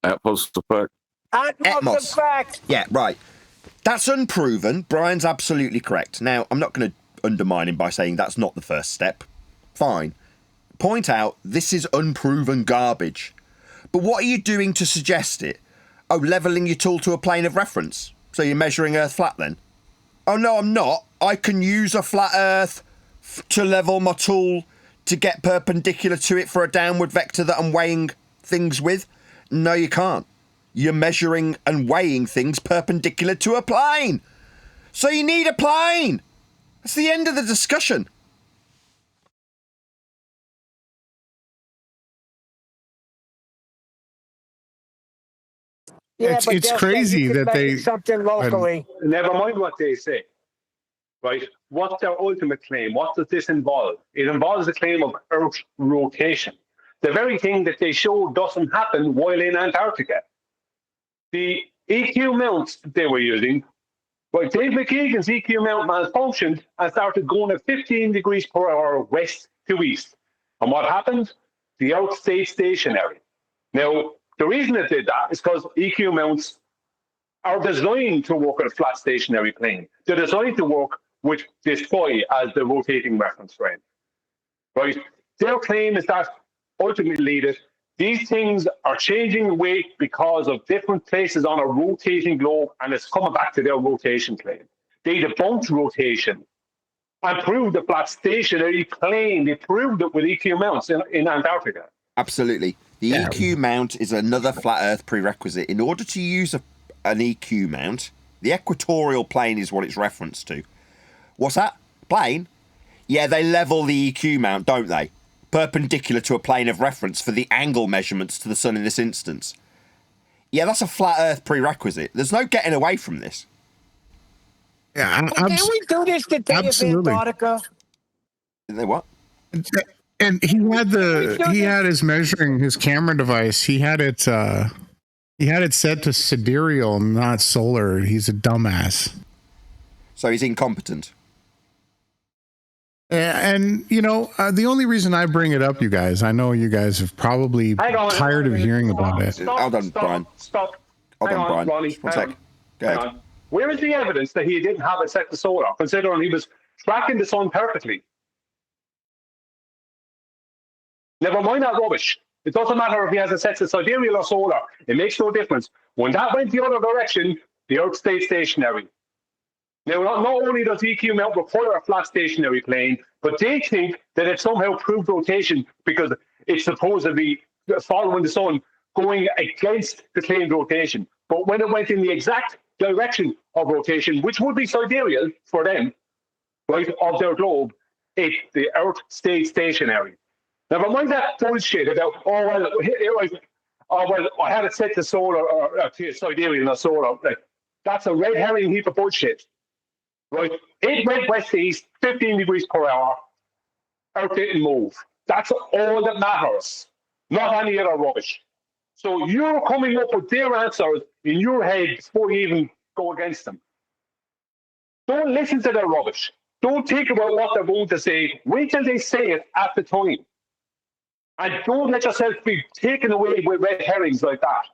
Atmos effect. Atmos effect. Yeah, right. That's unproven. Brian's absolutely correct. Now, I'm not going to undermine him by saying that's not the first step. Fine. Point out this is unproven garbage. But what are you doing to suggest it? Oh, levelling your tool to a plane of reference. So you're measuring Earth flat then? Oh, no, I'm not. I can use a flat Earth to level my tool to get perpendicular to it for a downward vector that I'm weighing things with. No, you can't. You're measuring and weighing things perpendicular to a plane. So you need a plane. That's the end of the discussion. Yeah, it's crazy that they something locally. Never mind what they say. Right? What's their ultimate claim? What does this involve? It involves a claim of Earth rotation. The very thing that they show doesn't happen while in Antarctica. The EQ mounts they were using, well, Dave McKeegan's EQ mount malfunctioned and started going at 15 degrees per hour west to east. And what happened? The Earth stayed stationary. Now, the reason it did that is because EQ mounts are designed to work on a flat stationary plane. They're designed to work with this phi as the rotating reference frame. Right? Their claim is that ultimately that these things are changing weight because of different places on a rotating globe, and it's coming back to their rotation claim. They debunked rotation and proved the flat stationary plane. They proved it with EQ mounts in Antarctica. Absolutely. The EQ mount is another flat Earth prerequisite. In order to use an EQ mount, the equatorial plane is what it's referenced to. What's that? Plane? Yeah, they level the EQ mount, don't they? Perpendicular to a plane of reference for the angle measurements to the sun in this instance. Yeah, that's a flat Earth prerequisite. There's no getting away from this. Yeah, can we do this the day of Antarctica? They what? And he had his measuring his camera device. He had it set to sidereal, not solar. He's a dumbass. So he's incompetent. And you know, the only reason I bring it up, you guys, I know you guys have probably tired of hearing about it. Hold on, Brian. Stop. Hold on, Brian. Ronnie, Just one sec. Go ahead. Where is the evidence that he didn't have it set to solar, considering he was tracking the sun perfectly? Never mind that rubbish. It doesn't matter if he has it set to sidereal or solar. It makes no difference. When that went the other direction, the Earth stayed stationary. Now, not only does EQ mount require a flat stationary plane, but they think that it somehow proved rotation because it's supposedly following the sun, going against the claimed rotation. But when it went in the exact direction of rotation, which would be sidereal for them, right, of their globe, the Earth stayed stationary. Never mind that bullshit about, I had it set to solar or to sidereal or solar. Like, that's a red herring heap of bullshit. Right? It went west to east, 15 degrees per hour. Earth didn't move. That's all that matters, not any other rubbish. So you're coming up with their answers in your head before you even go against them. Don't listen to their rubbish. Don't think about what they're going to say. Wait till they say it at the time. And don't let yourself be taken away with red herrings like that.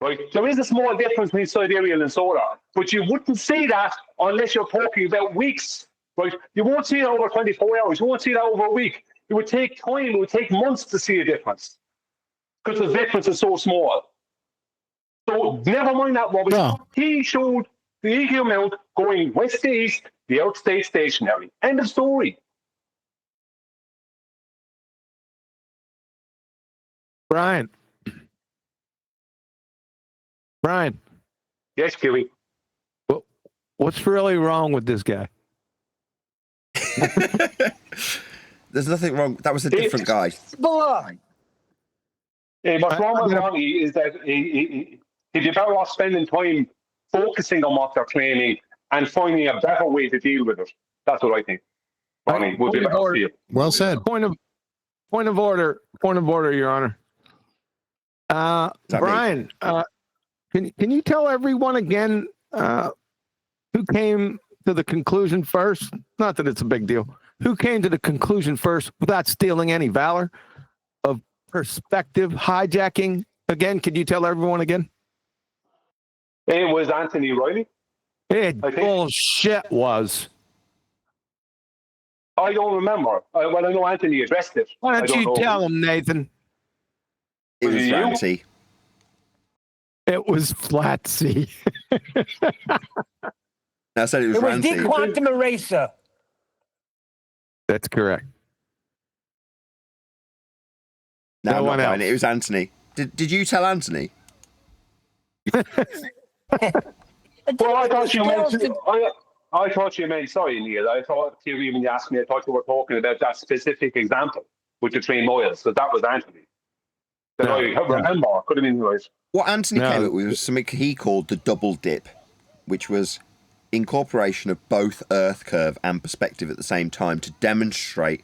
Right? There is a small difference between sidereal and solar, but you wouldn't see that unless you're talking about weeks. Right? You won't see it over 24 hours. You won't see that over a week. It would take time. It would take months to see a difference because the difference is so small. So never mind that, Robbie. No. He showed the equal amount going west to east, the Earth stayed stationary. End of story. Brian. Yes, Kiwi. What's really wrong with this guy? There's nothing wrong. That was a different guy. What's wrong with Ronnie is that he'd be better off spending time focusing on what they're claiming and finding a better way to deal with it. That's what I think. Ronnie would be better for you. Well said. Point of order, Your Honor. Brian, can you tell everyone again who came to the conclusion first? Not that it's a big deal. Who came to the conclusion first without stealing any valor of perspective hijacking? Again, could you tell everyone again? It was Anthony Riley. It bullshit was. I don't remember. Well, I know Anthony addressed it. Why don't you tell him, Nathan? It was Ranty. It was Flatsy. I said it was Ranty. It was the Quantum Eraser. That's correct. No one else. It was Anthony. Did you tell Anthony? Well, I thought you meant. Sorry, Neil. I thought you even asked me. I thought you were talking about that specific example with the 3 miles. So that was Anthony. That I remember. Could have been right. What Anthony came up with was something he called the double dip, which was incorporation of both Earth curve and perspective at the same time to demonstrate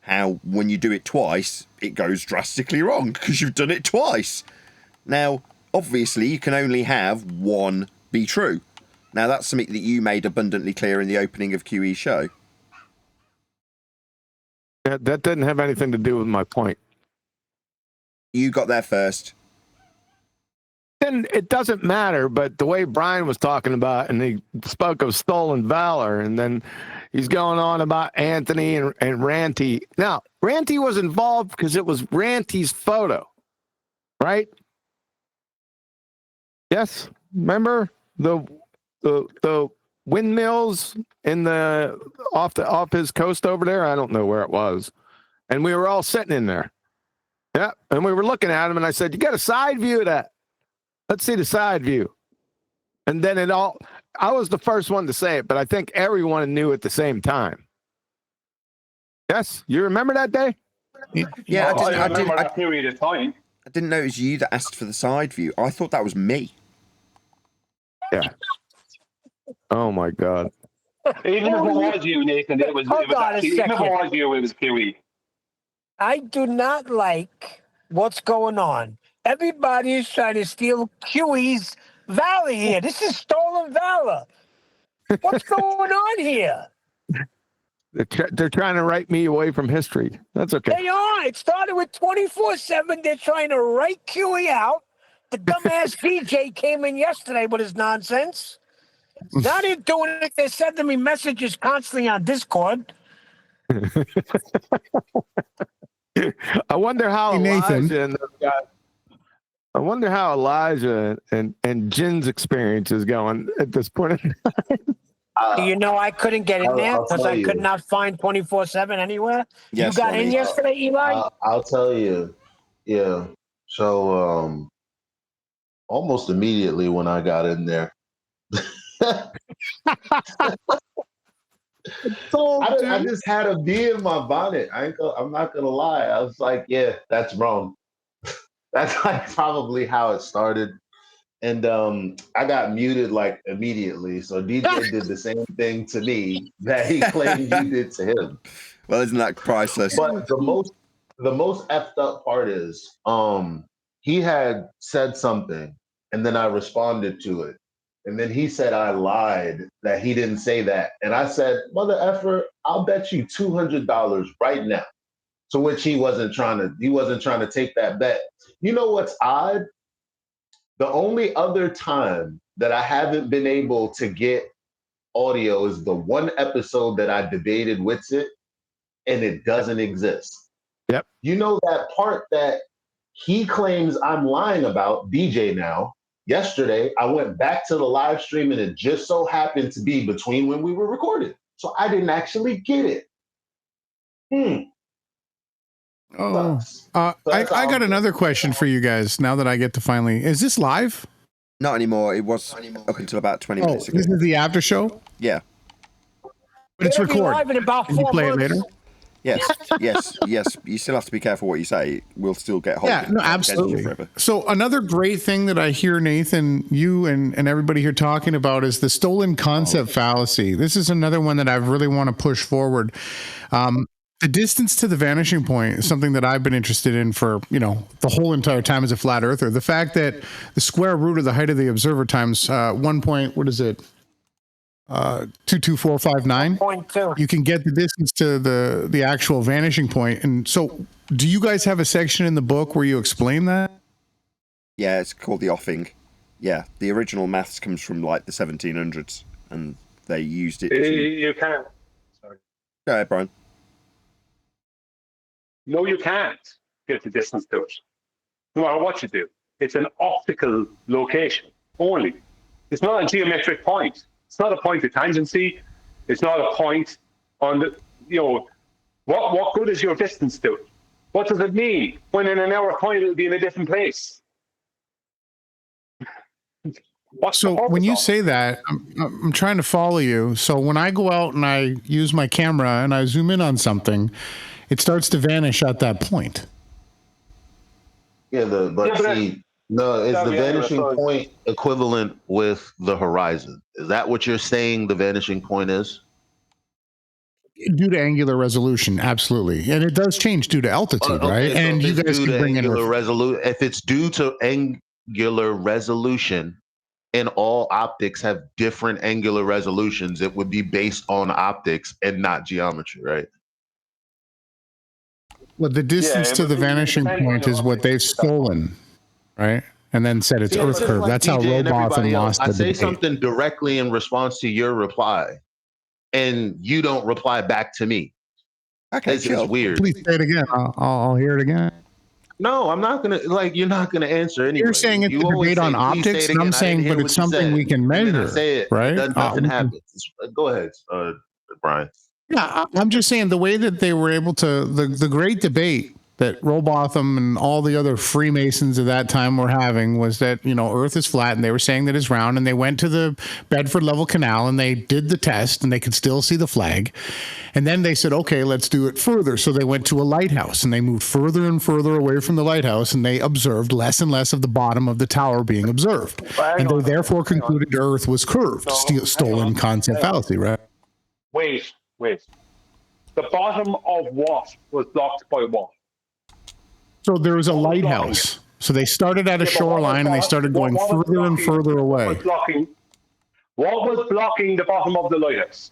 how when you do it twice, it goes drastically wrong because you've done it twice. Now, obviously, you can only have one be true. Now, that's something that you made abundantly clear in the opening of QE's show. That didn't have anything to do with my point. You got there first. Then it doesn't matter, but the way Brian was talking about, and he spoke of stolen valor, and then he's going on about Anthony and Ranty. Now, Ranty was involved because it was Ranty's photo, right? Yes, remember the windmills in the off his coast over there? I don't know where it was, and we were all sitting in there. Yeah, and we were looking at him, and I said, "You got a side view of that? Let's see the side view." And then I was the first one to say it, but I think everyone knew at the same time. Yes, you remember that day? Yeah, I remember that period of time. I didn't know it was you that asked for the side view. I thought that was me. Yeah. Oh my God. Even if it was you, Nathan, it was Kiwi. I do not like what's going on. Everybody is trying to steal QE's valor here. This is stolen valor. What's going on here? They're trying to write me away from history. That's okay. They are. It started with 24/7. They're trying to write QE out. The dumbass DJ came in yesterday with his nonsense. Now they're doing it. They're sending me messages constantly on Discord. I wonder how Elijah and Jin's experience is going at this point in time. I couldn't get in there because I could not find 24/7 anywhere. Yes, you got in yesterday, Eli? I'll tell you. Yeah. So almost immediately when I got in there, I just had a bee in my bonnet. I'm not gonna lie. I was like, yeah, that's wrong. That's like probably how it started. And I got muted like immediately. So DJ did the same thing to me that he claimed you did to him. Well, isn't that priceless? But the most effed up part is he had said something and then I responded to it. And then he said I lied, that he didn't say that. And I said, mother effer, I'll bet you $200 right now. To which he wasn't trying to take that bet. You know what's odd? The only other time that I haven't been able to get audio is the one episode that I debated with it, and it doesn't exist. Yep. You know that part that he claims I'm lying about, DJ now. Yesterday, I went back to the live stream and it just so happened to be between when we were recording. So I didn't actually get it. Oh, I got another question for you guys now that I get to finally. Is this live? Not anymore. It was up until about 20 minutes ago. This is the after show? Yeah. But it's recorded. Live in about Can you 4 play months. it later? Yes. You still have to be careful what you say. We'll still get hold Yeah, no, absolutely. forever. So another great thing that I hear, Nathan, you and everybody here talking about is the stolen concept fallacy. This is another one that I really want to push forward. The distance to the vanishing point is something that I've been interested in for, the whole entire time as a flat earther. The fact that the square root of the height of the observer times 22459. 0.2. You can get the distance to the actual vanishing point. And so do you guys have a section in the book where you explain that? Yeah, it's called the offing. Yeah, the original maths comes from like the 1700s, and they used it. You can't. Sorry. Go ahead, Brian. No, you can't get the distance to it. No matter what you do, it's an optical location only. It's not a geometric point. It's not a point of tangency. It's not a point on the, what good is your distance to it? What does it mean when in an hour point it'll be in a different place? So when you say that, I'm trying to follow you. So when I go out and I use my camera and I zoom in on something, it starts to vanish at that point. Yeah, is the vanishing point equivalent with the horizon? Is that what you're saying the vanishing point is? Due to angular resolution, absolutely. And it does change due to altitude, right? So and you guys can bring in if it's due to angular resolution, and all optics have different angular resolutions, it would be based on optics and not geometry, right? Well, the distance to the vanishing point is what they've stolen, right? And then said it's Earth curve. That's how Robotham lost the I say debate. something directly in response to your reply, and you don't reply back to me. Okay, it's weird. Please say it again. I'll hear it again. No, I'm not gonna you're not gonna answer anyway. You're saying it's a debate on optics, and I'm saying, but it's something we can measure, right? Nothing happens. Go ahead, Brian. Yeah, I'm just saying the way that they were able to, the great debate that Robotham and all the other Freemasons of that time were having was that, Earth is flat, and they were saying that it's round, and they went to the Bedford Level Canal and they did the test and they could still see the flag. And then they said, okay, let's do it further. So they went to a lighthouse and they moved further and further away from the lighthouse, and they observed less and less of the bottom of the tower being observed. And they therefore concluded Earth was curved. Stolen concept fallacy, right? Wait. The bottom of what was blocked by what? So there was a lighthouse. So they started at a shoreline and they started going further and further away. What was blocking the bottom of the lighthouse?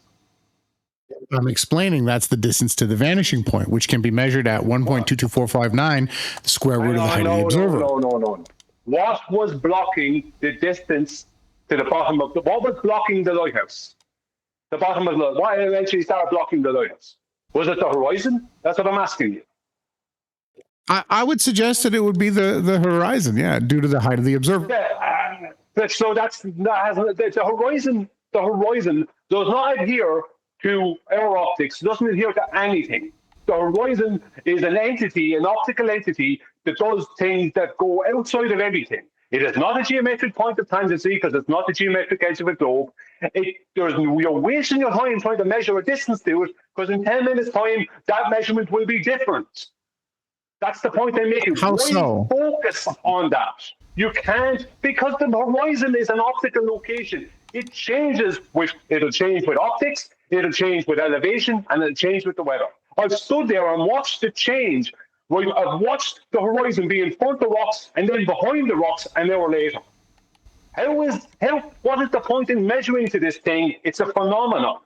I'm explaining that's the distance to the vanishing point, which can be measured at 1.22459, the square root of the height of the observer. No. What was blocking the distance to the bottom of what was blocking the lighthouse? The bottom of the what eventually started blocking the lighthouse? Was it the horizon? That's what I'm asking you. I would suggest that it would be the horizon, due to the height of the observer. So the horizon. The horizon does not adhere to our optics. Doesn't adhere to anything. The horizon is an entity, an optical entity that does things that go outside of everything. It is not a geometric point of tangency because it's not the geometric edge of a globe. You're wasting your time trying to measure a distance to it because in 10 minutes' time, that measurement will be different. That's the point I'm making. How so? Focus on that. You can't, because the horizon is an optical location. It'll change with optics, it'll change with elevation, and it'll change with the weather. I've stood there and watched it change. I've watched the horizon be in front of the rocks and then behind the rocks an hour later. What is the point in measuring to this thing? It's a phenomenon.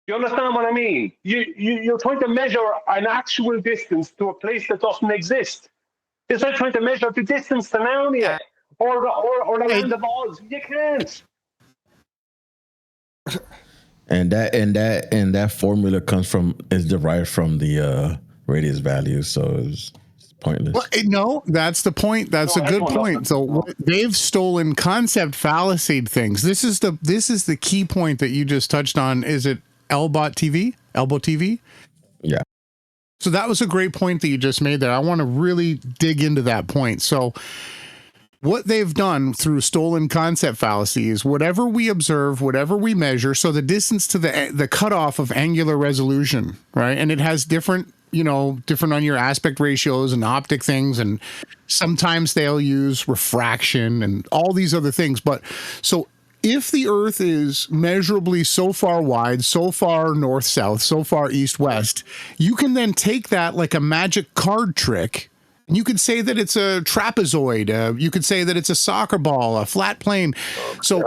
You understand what I mean? You're trying to measure an actual distance to a place that doesn't exist. It's like trying to measure the distance to Narnia. or the land of Oz. You can't. And that formula is derived from the radius value, so it's pointless. Well, no, that's the point. That's a good point. So they've stolen concept fallacy things. This is the key point that you just touched on. Is it Elbow TV? Yeah. So that was a great point that you just made there. I want to really dig into that point. So what they've done through stolen concept fallacy is whatever we observe, whatever we measure, so the distance to the cutoff of angular resolution, right? And it has different on your aspect ratios and optic things, and sometimes they'll use refraction and all these other things. But so if the Earth is measurably so far wide, so far north-south, so far east-west, you can then take that like a magic card trick. You could say that it's a trapezoid. You could say that it's a soccer ball, a flat plane. So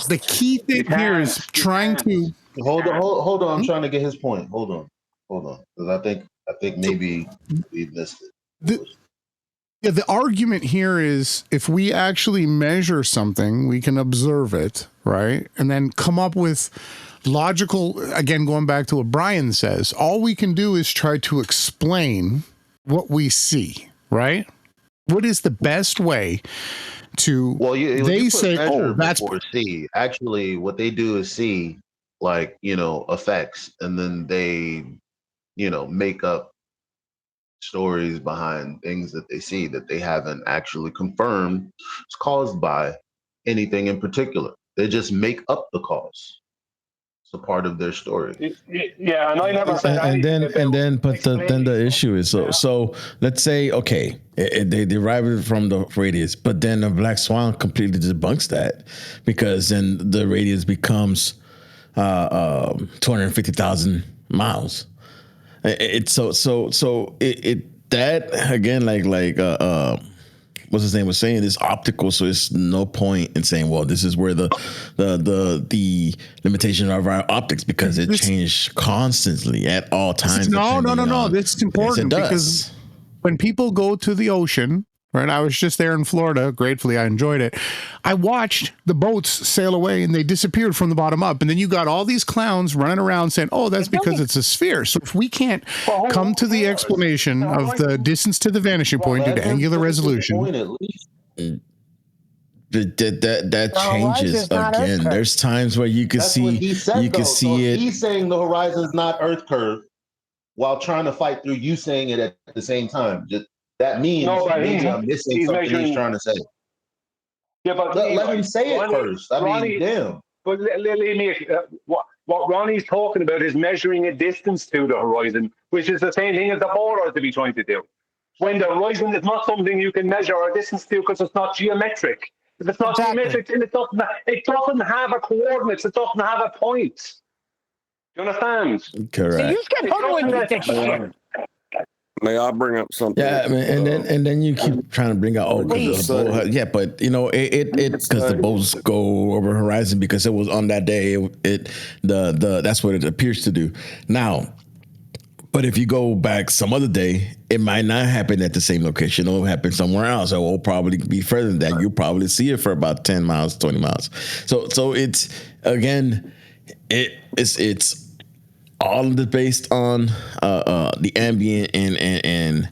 the key thing here is trying to hold on. I'm trying to get his point. Hold on, because I think maybe we missed it. The argument here is if we actually measure something, we can observe it, right, and then come up with logical. Again, going back to what Brian says, all we can do is try to explain what we see. Right? What is the best way to? Well, they say, "Oh, that's see." Actually, what they do is see, like effects, and then they, make up stories behind things that they see that they haven't actually confirmed it's caused by anything in particular. They just make up the cause. A part of their story. Yeah, and I never said then the issue is so let's say they derive it from the radius, but then the black swan completely debunks that, because then the radius becomes 250,000 miles. It's that again like what's his name was saying, is optical, so it's no point in saying, well, this is where the limitation of our optics, because it changed constantly at all times. No. This is important because when people go to the ocean, right? I was just there in Florida. Gratefully, I enjoyed it. I watched the boats sail away and they disappeared from the bottom up. And then you got all these clowns running around saying, oh, that's because it's a sphere. So if we can't come to the explanation of the distance to the vanishing point due to angular resolution. That changes again. There's times where you can see it. He's saying the horizon is not Earth curve while trying to fight through you saying it at the same time. That means maybe I'm missing something he's trying to say. Yeah, but let him say it first. Ronnie, damn. But what Ronnie's talking about is measuring a distance to the horizon, which is the same thing as the bowler to be trying to do. When the horizon is not something you can measure a distance to because it's not geometric. If it's not geometric, then it doesn't have a coordinates. It doesn't have a point. Do you understand? Correct. So you get hung with this shit. May I bring up something? Yeah, and then you keep trying to bring out but it's because the boats go over horizon because it was on that day. That's what it appears to do now. But if you go back some other day, it might not happen at the same location. It'll happen somewhere else. It will probably be further than that. You'll probably see it for about 10 miles, 20 miles. So it's again, it's all based on the ambient and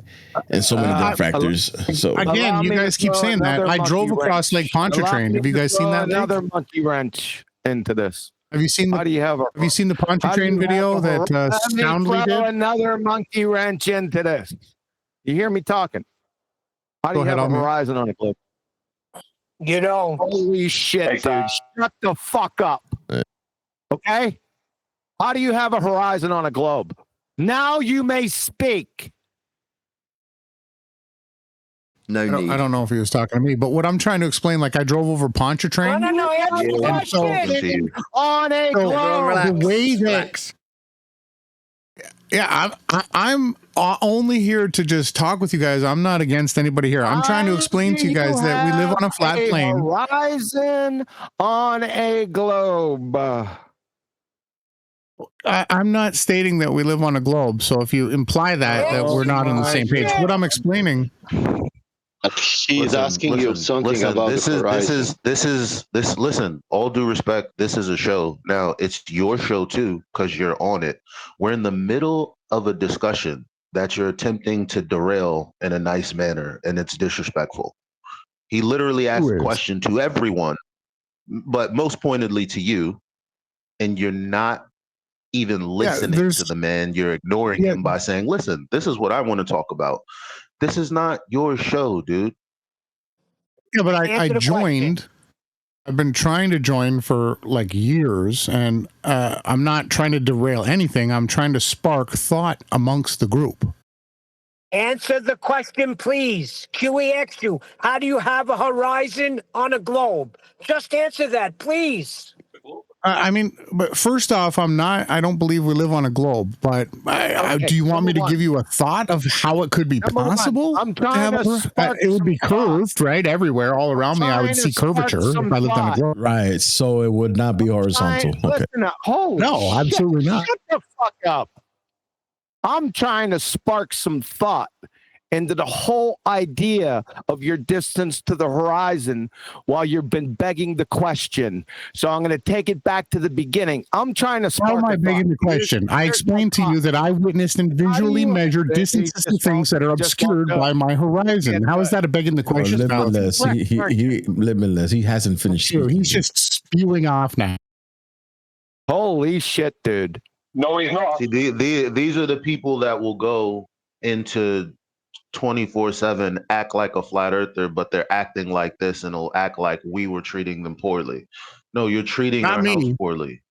so many different factors. So again, you guys keep saying that. I drove across Lake Pontchartrain. Have you guys seen that? Another monkey wrench into this. Have you seen the Pontchartrain video that Soundly did? Another monkey wrench into this. You hear me talking? How do you have a horizon on a globe? Holy shit, dude! Shut the fuck up. Okay. How do you have a horizon on a globe? Now you may speak. No need. I don't know if he was talking to me, but what I'm trying to explain, like I drove over Pontchartrain. No. On a globe. The way that. Yeah, I'm only here to just talk with you guys. I'm not against anybody here. I'm trying to explain to you guys that we live on a flat plane. Horizon on a globe. I'm not stating that we live on a globe. So if you imply that we're not on the same page, what I'm explaining. She's asking you something about the horizon. Listen, all due respect, this is a show. Now, it's your show too, because you're on it. We're in the middle of a discussion that you're attempting to derail in a nice manner, and it's disrespectful. He literally asked a question to everyone, but most pointedly to you, and you're not even listening to the man. You're ignoring him by saying, listen, this is what I want to talk about. This is not your show, dude. Yeah, but I joined. I've been trying to join for like years, and I'm not trying to derail anything. I'm trying to spark thought amongst the group. Answer the question, please. QEXU, how do you have a horizon on a globe? Just answer that, please. I mean, but first off, I don't believe we live on a globe, but do you want me to give you a thought of how it could be possible? I'm trying to spark it would be curved, right? Everywhere, all around me, I would see curvature if I lived on a globe. Right. So it would not be horizontal. Okay. No, absolutely not. Shut the fuck up. I'm trying to spark some thought into the whole idea of your distance to the horizon while you've been begging the question. So I'm going to take it back to the beginning. I'm trying to spark. How am I begging the question? I explained to you that I witnessed and visually measured distances to things that are obscured by my horizon. How is that a begging the question? Limitless. Limitless. He hasn't finished. Sure, he's just spewing off now. Holy shit, dude. No, he's not. See, these are the people that will go into 24/7 act like a flat earther, but they're acting like this and will act like we were treating them poorly. No, you're treating our house poorly.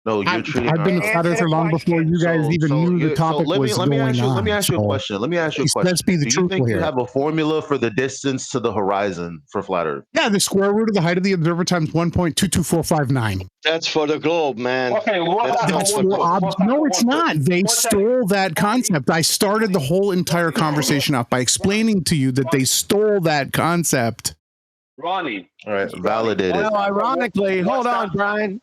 No, you're treating. I've been a flat earther long before you guys even knew the topic was going on. Let me ask you a question. Let's be the Do you truthful think here. you have a formula for the distance to the horizon for flat Earth? Yeah, the square root of the height of the observer times 1.22459. That's for the globe, man. Okay, No, it's not. They stole that concept. I started the whole entire conversation off by explaining to you that they stole that concept. Ronnie. All right, validated. Well, ironically, hold on, Brian.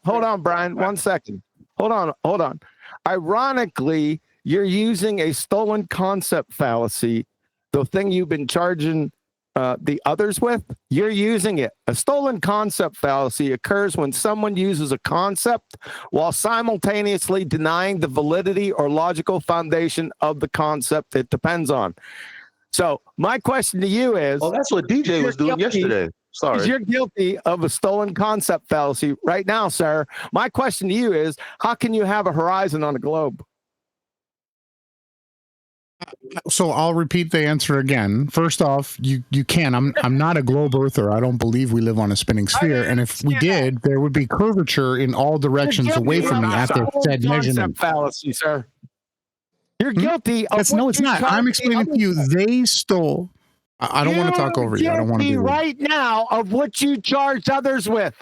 1 second. Hold on. Ironically, you're using a stolen concept fallacy, the thing you've been charging the others with. You're using it. A stolen concept fallacy occurs when someone uses a concept while simultaneously denying the validity or logical foundation of the concept it depends on. So my question to you is... Oh, that's what DJ was doing yesterday. Sorry. You're guilty of a stolen concept fallacy right now, sir. My question to you is, how can you have a horizon on a globe? So I'll repeat the answer again. First off, you can. I'm not a globe earther. I don't believe we live on a spinning sphere. And if we did, there would be curvature in all directions away from me after said measurement. Fallacy, sir. You're guilty of no, it's not. I'm explaining to you. They stole. I don't want to talk over you. I don't want to be right now of what you charged others with.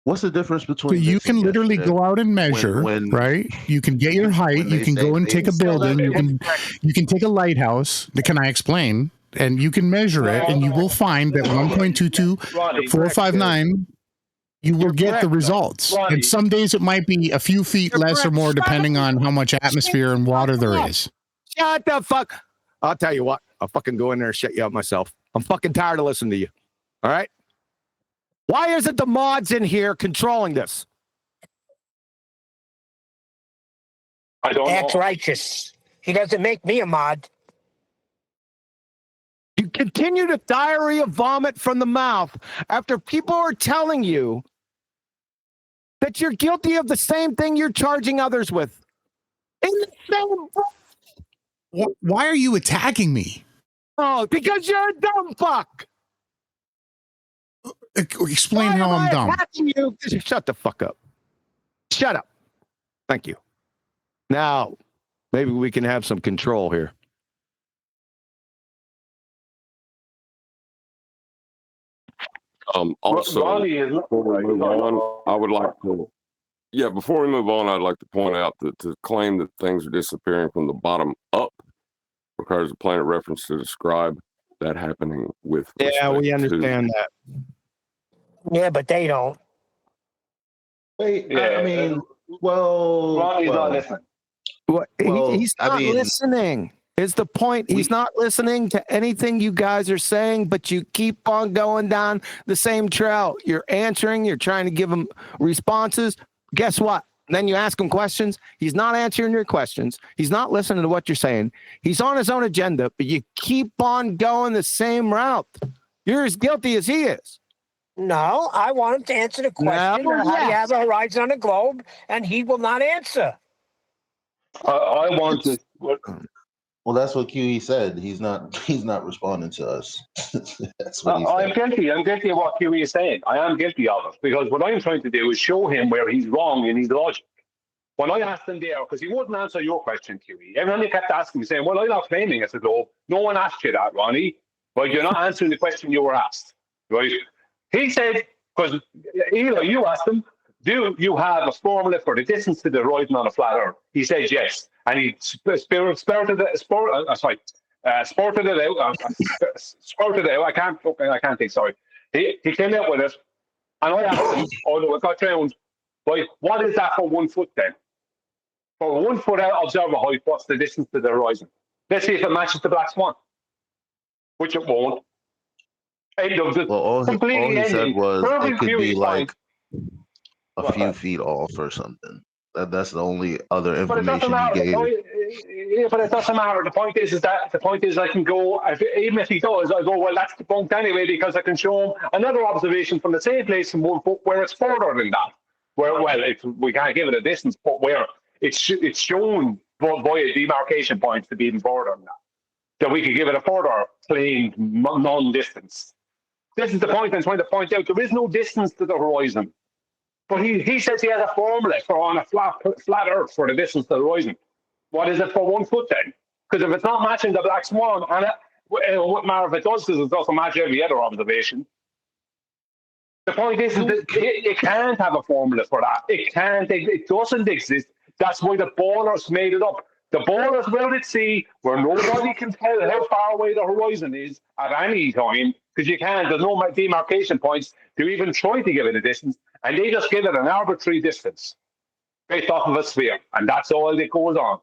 What's the difference between? So you can literally go out and measure, right? You can get your height. You can go and take a building. You can take a lighthouse. Can I explain? And you can measure it, and you will find that 1.22459. You will get the results. And some days it might be a few feet less or more, depending on how much atmosphere and water there is. Shut the fuck. I'll tell you what. I'll fucking go in there and shut you out myself. I'm fucking tired of listening to you. All right? Why isn't the mods in here controlling this? I don't know. That's righteous. He doesn't make me a mod. You continue to diarrhea vomit from the mouth after people are telling you that you're guilty of the same thing you're charging others with. In the same breath. Why are you attacking me? Oh, because you're a dumb fuck. Explain how I'm dumb. You? Shut the fuck up. Shut up. Thank you. Now, maybe we can have some control here. Also, before we move on, I would like to, before we move on, I'd like to point out that to claim that things are disappearing from the bottom up requires a planet reference to describe that happening with. Yeah, we understand that. Yeah, but they don't. Wait, I mean, well, Ronnie's not listening. He's not listening. Is the point. He's not listening to anything you guys are saying, but you keep on going down the same trail. You're answering, you're trying to give him responses. Guess what? Then you ask him questions. He's not answering your questions. He's not listening to what you're saying. He's on his own agenda, but you keep on going the same route. You're as guilty as he is. No, I want him to answer the question. No, How do you yes. have a horizon on the globe? And he will not answer. I want to. Well, that's what QE said. He's not responding to us. That's what he said. I'm guilty. I'm guilty of what QE is saying. I am guilty of it because what I'm trying to do is show him where he's wrong in his logic. When I asked him there, because he wouldn't answer your question, QE. Everyone kept asking me, saying, "Well, I'm not claiming it's a globe." No one asked you that, Ronnie. But you're not answering the question you were asked, right? He said, because Eli, you asked him, do you have a formula for the distance to the horizon on a flat Earth? He says yes, and he spurted it out. I can't think. Sorry, he came out with it, and I asked him, although it got drowned, but what is that for 1 foot then? For 1 foot out observer height, what's the distance to the horizon? Let's see if it matches the black swan, which it won't. Well, all he said was it could be like a few feet off or something. That's the only other information he gave. Yeah, but it doesn't matter. The point is I can go, even if he does, I go, well, that's debunked anyway because I can show him another observation from the same place in 1 foot where it's further than that. Where, well, we can't give it a distance, but where it's shown via demarcation points to be even further than that. That we could give it a further plain non-distance. This is the point I'm trying to point out. There is no distance to the horizon. But he says he has a formula for on a flat Earth for the distance to the horizon. What is it for 1 foot then? Because if it's not matching the black swan, and it wouldn't matter if it does, because it doesn't match every other observation. The point is that it can't have a formula for that. It can't. It doesn't exist. That's why the ballers made it up. The ballers will at sea where nobody can tell how far away the horizon is at any time, because you can't. There's no demarcation points to even try to give it a distance, and they just give it an arbitrary distance based off of a sphere, and that's all that goes on.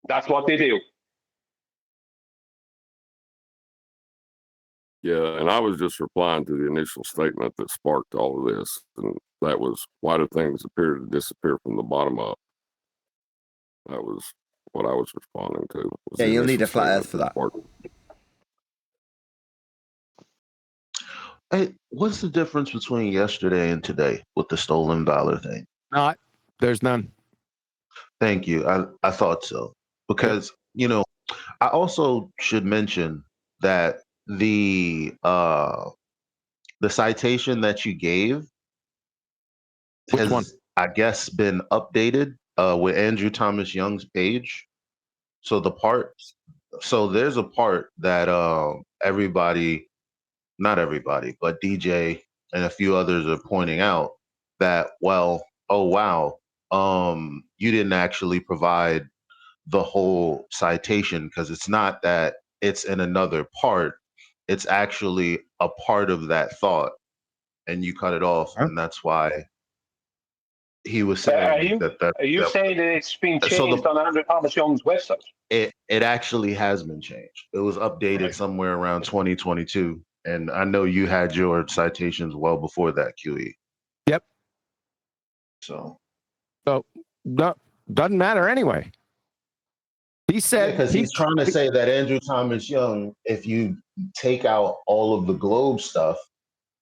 That's what they do. Yeah, and I was just replying to the initial statement that sparked all of this, and that was, why do things appear to disappear from the bottom up? That was what I was responding to. Yeah, you'll need a flat Earth for that. Hey, what's the difference between yesterday and today with the stolen valor thing? There's none. Thank you. I thought so. Because, I also should mention that the citation that you gave has, I guess, been updated with Andrew Thomas Young's page. So there's a part that not everybody, but DJ and a few others are pointing out that, well, oh wow, you didn't actually provide the whole citation, because it's not that it's in another part, it's actually a part of that thought, and you cut it off, and that's why he was saying Are you saying that it's been changed on Andrew Thomas Young's website? It actually has been changed. It was updated somewhere around 2022, and I know you had your citations well before that, QE. Yep. So doesn't matter anyway. He said, because he's trying to say that Andrew Thomas Young, if you take out all of the globe stuff,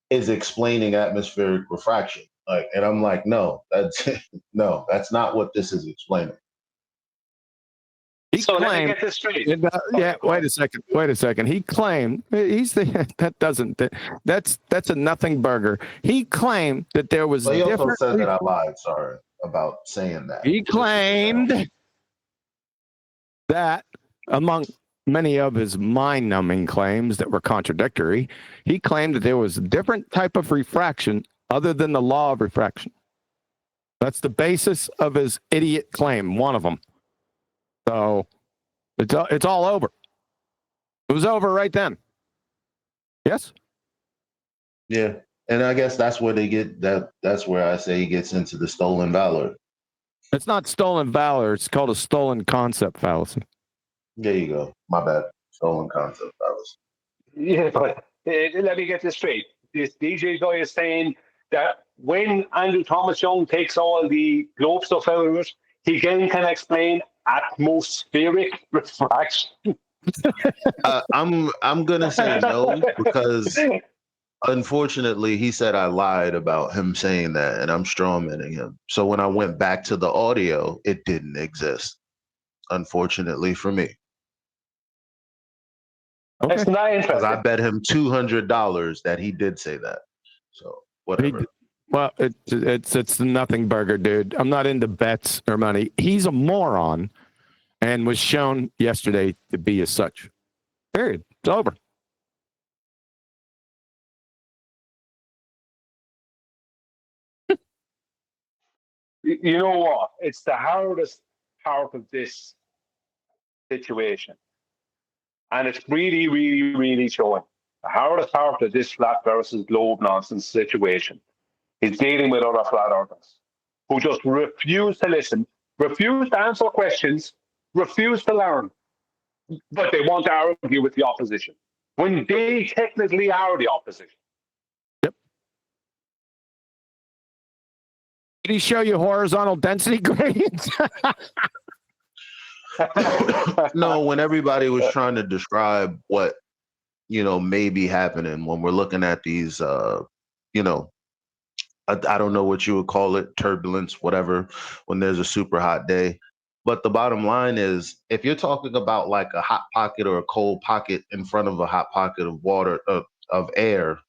is explaining atmospheric refraction. And I'm like, no, that's not what this is explaining. So let me get this straight. Wait a second. He claimed that's a nothing burger. He claimed that there was. Well, he also said that I lied. Sorry about saying that. He claimed that, among many of his mind-numbing claims that were contradictory, he claimed that there was a different type of refraction other than the law of refraction. That's the basis of his idiot claim, one of them. So it's all over. It was over right then. Yes? Yeah. And I guess that's where they get that. That's where I say he gets into the stolen valor. It's not stolen valor. It's called a stolen concept fallacy. There you go. My bad. Stolen concept, fellas. Yeah, but let me get this straight. This DJ guy is saying that when Andrew Thomas Young takes all the globe stuff out of it, he then can explain atmospheric refraction. I'm gonna say no because unfortunately he said I lied about him saying that, and I'm strawmanning him. So when I went back to the audio, it didn't exist. Unfortunately for me. Okay. It's not Because interesting. I bet him $200 that he did say that. So whatever. Well, it's the nothing burger, dude. I'm not into bets or money. He's a moron, and was shown yesterday to be as such. Period. It's over. You know what? It's the hardest part of this situation. And it's really, really, really showing. The hardest part of this flat versus globe nonsense situation is dealing with other flat earthers who just refuse to listen, refuse to answer questions, refuse to learn, but they want to argue with the opposition when they technically are the opposition. Yep. Did he show you horizontal density gradients? No, when everybody was trying to describe what, may be happening when we're looking at these, I don't know what you would call it, turbulence, whatever, when there's a super hot day. But the bottom line is, if you're talking about like a hot pocket or a cold pocket in front of a hot pocket of water, of air,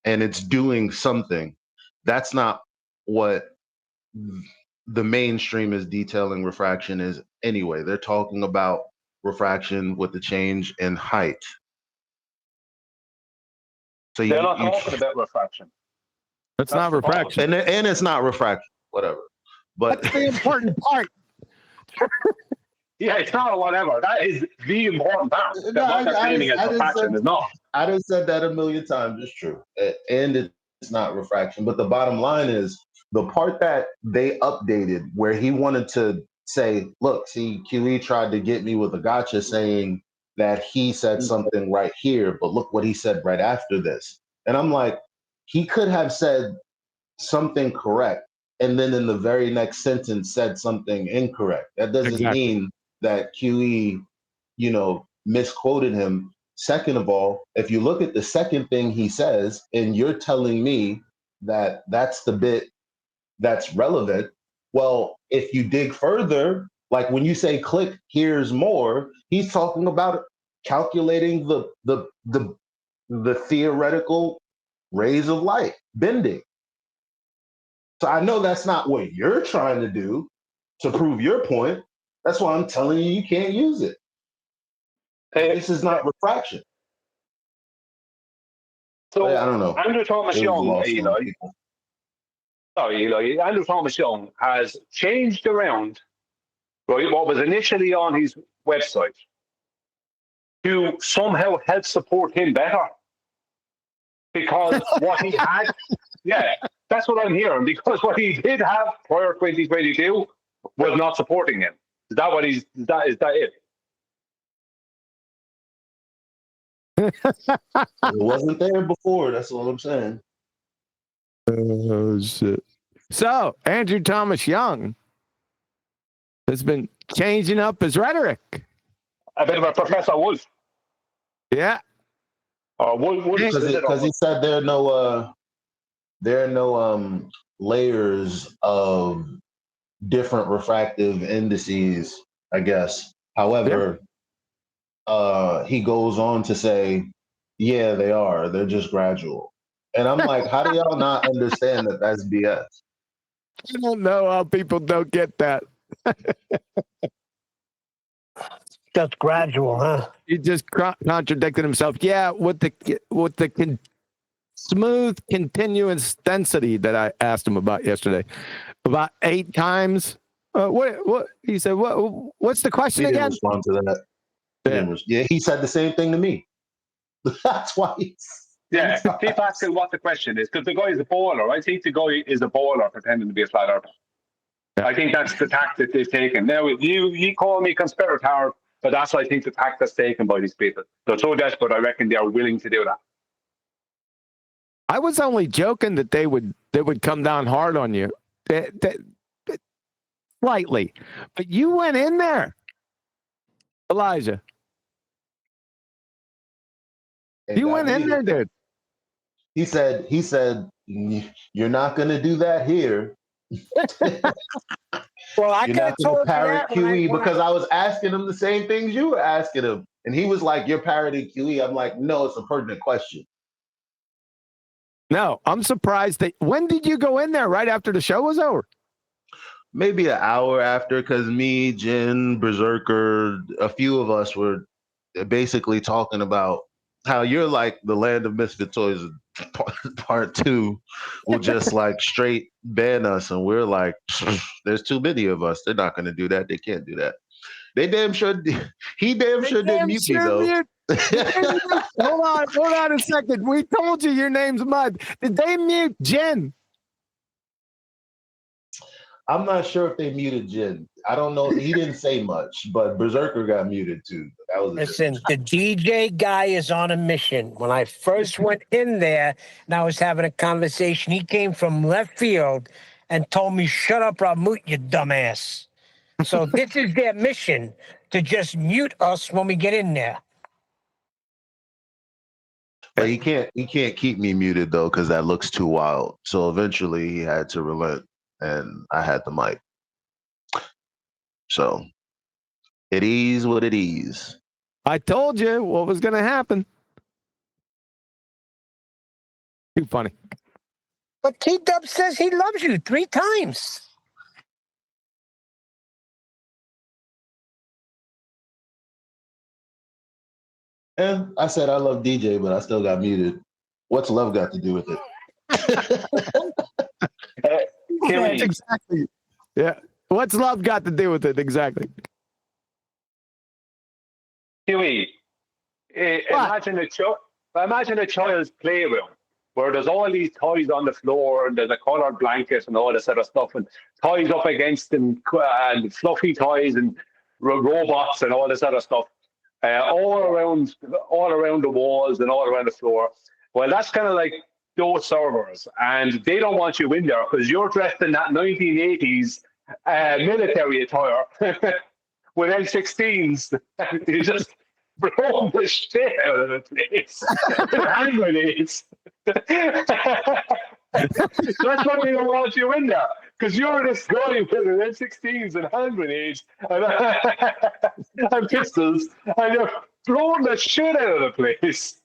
and it's doing something, that's not what the mainstream is detailing refraction is anyway. They're talking about refraction with the change in height. So they're not talking about refraction. That's not refraction. And it's not refraction, whatever. But that's the important part. Yeah, it's not a whatever. That is the important part. What they're claiming as refraction is not. I done said that a million times. It's true. And it's not refraction. But the bottom line is the part that they updated where he wanted to say, look, see, QE tried to get me with a gotcha saying that he said something right here, but look what he said right after this. And I'm like, he could have said something correct and then in the very next sentence said something incorrect. That doesn't mean that QE, misquoted him. Second of all, if you look at the second thing he says, and you're telling me that that's the bit that's relevant, well, if you dig further, like when you say click, here's more, he's talking about calculating the theoretical rays of light bending. So I know that's not what you're trying to do to prove your point. That's why I'm telling you can't use it. This is not refraction. So I don't know. Andrew Thomas Young, Andrew Thomas Young has changed around what was initially on his website to somehow help support him better. Because what he had, that's what I'm hearing. Because what he did have prior to 2022 was not supporting him. Is that what is that it? It wasn't there before. That's all I'm saying. Oh shit! So Andrew Thomas Young has been changing up his rhetoric. A bit of a Professor Wolf. Yeah. Because he said there are no layers of different refractive indices, I guess. However, he goes on to say, yeah, they are. They're just gradual. And I'm like, how do y'all not understand that that's BS? I don't know how people don't get that. That's gradual, huh? He just contradicted himself. Yeah, with the smooth continuous density that I asked him about yesterday, about 8 times. What he said? What's the question he again? Didn't respond to that. Yeah, he said the same thing to me. That's why. Keep asking what the question is, because the guy is a bowler. I think the guy is a bowler pretending to be a flat earther. I think that's the tactic they've taken. Now, you call me conspirator But that's, I think, the tack that's taken by these people. They're so desperate, I reckon they are willing to do that. I was only joking that they would come down hard on you, slightly, but you went in there, Elijah. Hey, You went in there, dude. He said, "You're not going to do that here." Well, I You're could have not going told to you parrot that when QE because I was asking him the same things you were asking him, and he was like, "You're parroting QE." I'm like, "No, it's a pertinent question." No, I'm surprised that. When did you go in there? Right after the show was over? Maybe an hour after, because me, Jin, Berserker, a few of us were basically talking about how you're like the land of misfit toys. Part 2 will just like straight ban us, and we're like, there's too many of us. They're not going to do that. They can't do that. They damn sure. He damn sure did mute me though. Hold on a second. We told you your name's Mud. Did they mute Jen? I'm not sure if they muted Jin. I don't know. He didn't say much, but Berserker got muted too. That was Listen, the DJ guy is on a mission. When I first went in there and I was having a conversation, he came from left field and told me, "Shut up or I'll mute you, dumbass." So this is their mission, to just mute us when we get in there. But he can't keep me muted though, because that looks too wild. So eventually he had to relent, and I had the mic. So it is what it is. I told you what was going to happen. Too funny. But T-Dub says he loves you 3 times. And I said I love DJ, but I still got muted. What's love got to do with it? That's exactly. Yeah. What's love got to do with it? Exactly. Huey, imagine a child's playroom where there's all these toys on the floor, and there's a colored blanket and all this other stuff, and toys up against them, and fluffy toys and robots and all this other stuff, all around the walls and all around the floor. Well, that's kind of like those servers, and they don't want you in there because you're dressed in that 1980s military attire with M16s. You just blow the shit out of the place. Hand grenades. That's why they don't want you in there, because you're this guy with an M16s and hand grenades and pistols, and you're blowing the shit out of the place.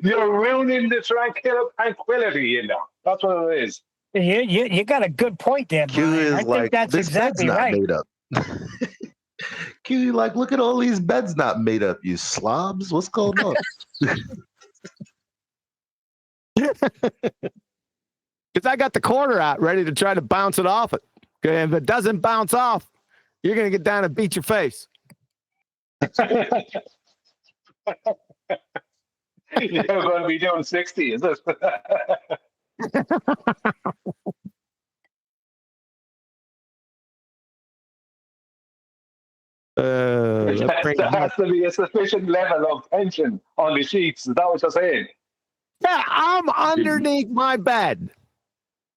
You're ruining the tranquility in there. That's what it is. You got a good point there, Brian. I think that's exactly right. Made up. Q, like, look at all these beds not made up, you slobs. What's going on? Because I got the quarter out ready to try to bounce it off it. Okay, if it doesn't bounce off, you're going to get down and beat your face. You're going to be doing 60, is it? There has to be a sufficient level of tension on the sheets. Is that what you're saying? Yeah, I'm underneath my bed.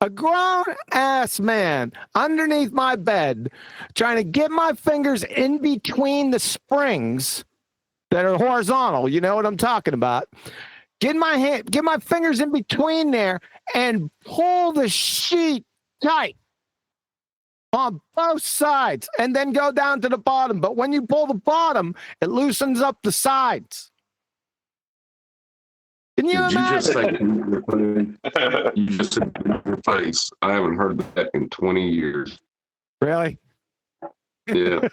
A grown-ass man underneath my bed trying to get my fingers in between the springs that are horizontal. You know what I'm talking about. Get my fingers in between there and pull the sheet tight on both sides and then go down to the bottom. But when you pull the bottom, it loosens up the sides. Can you imagine? You just said in your face. I haven't heard that in 20 years. Really? Yeah.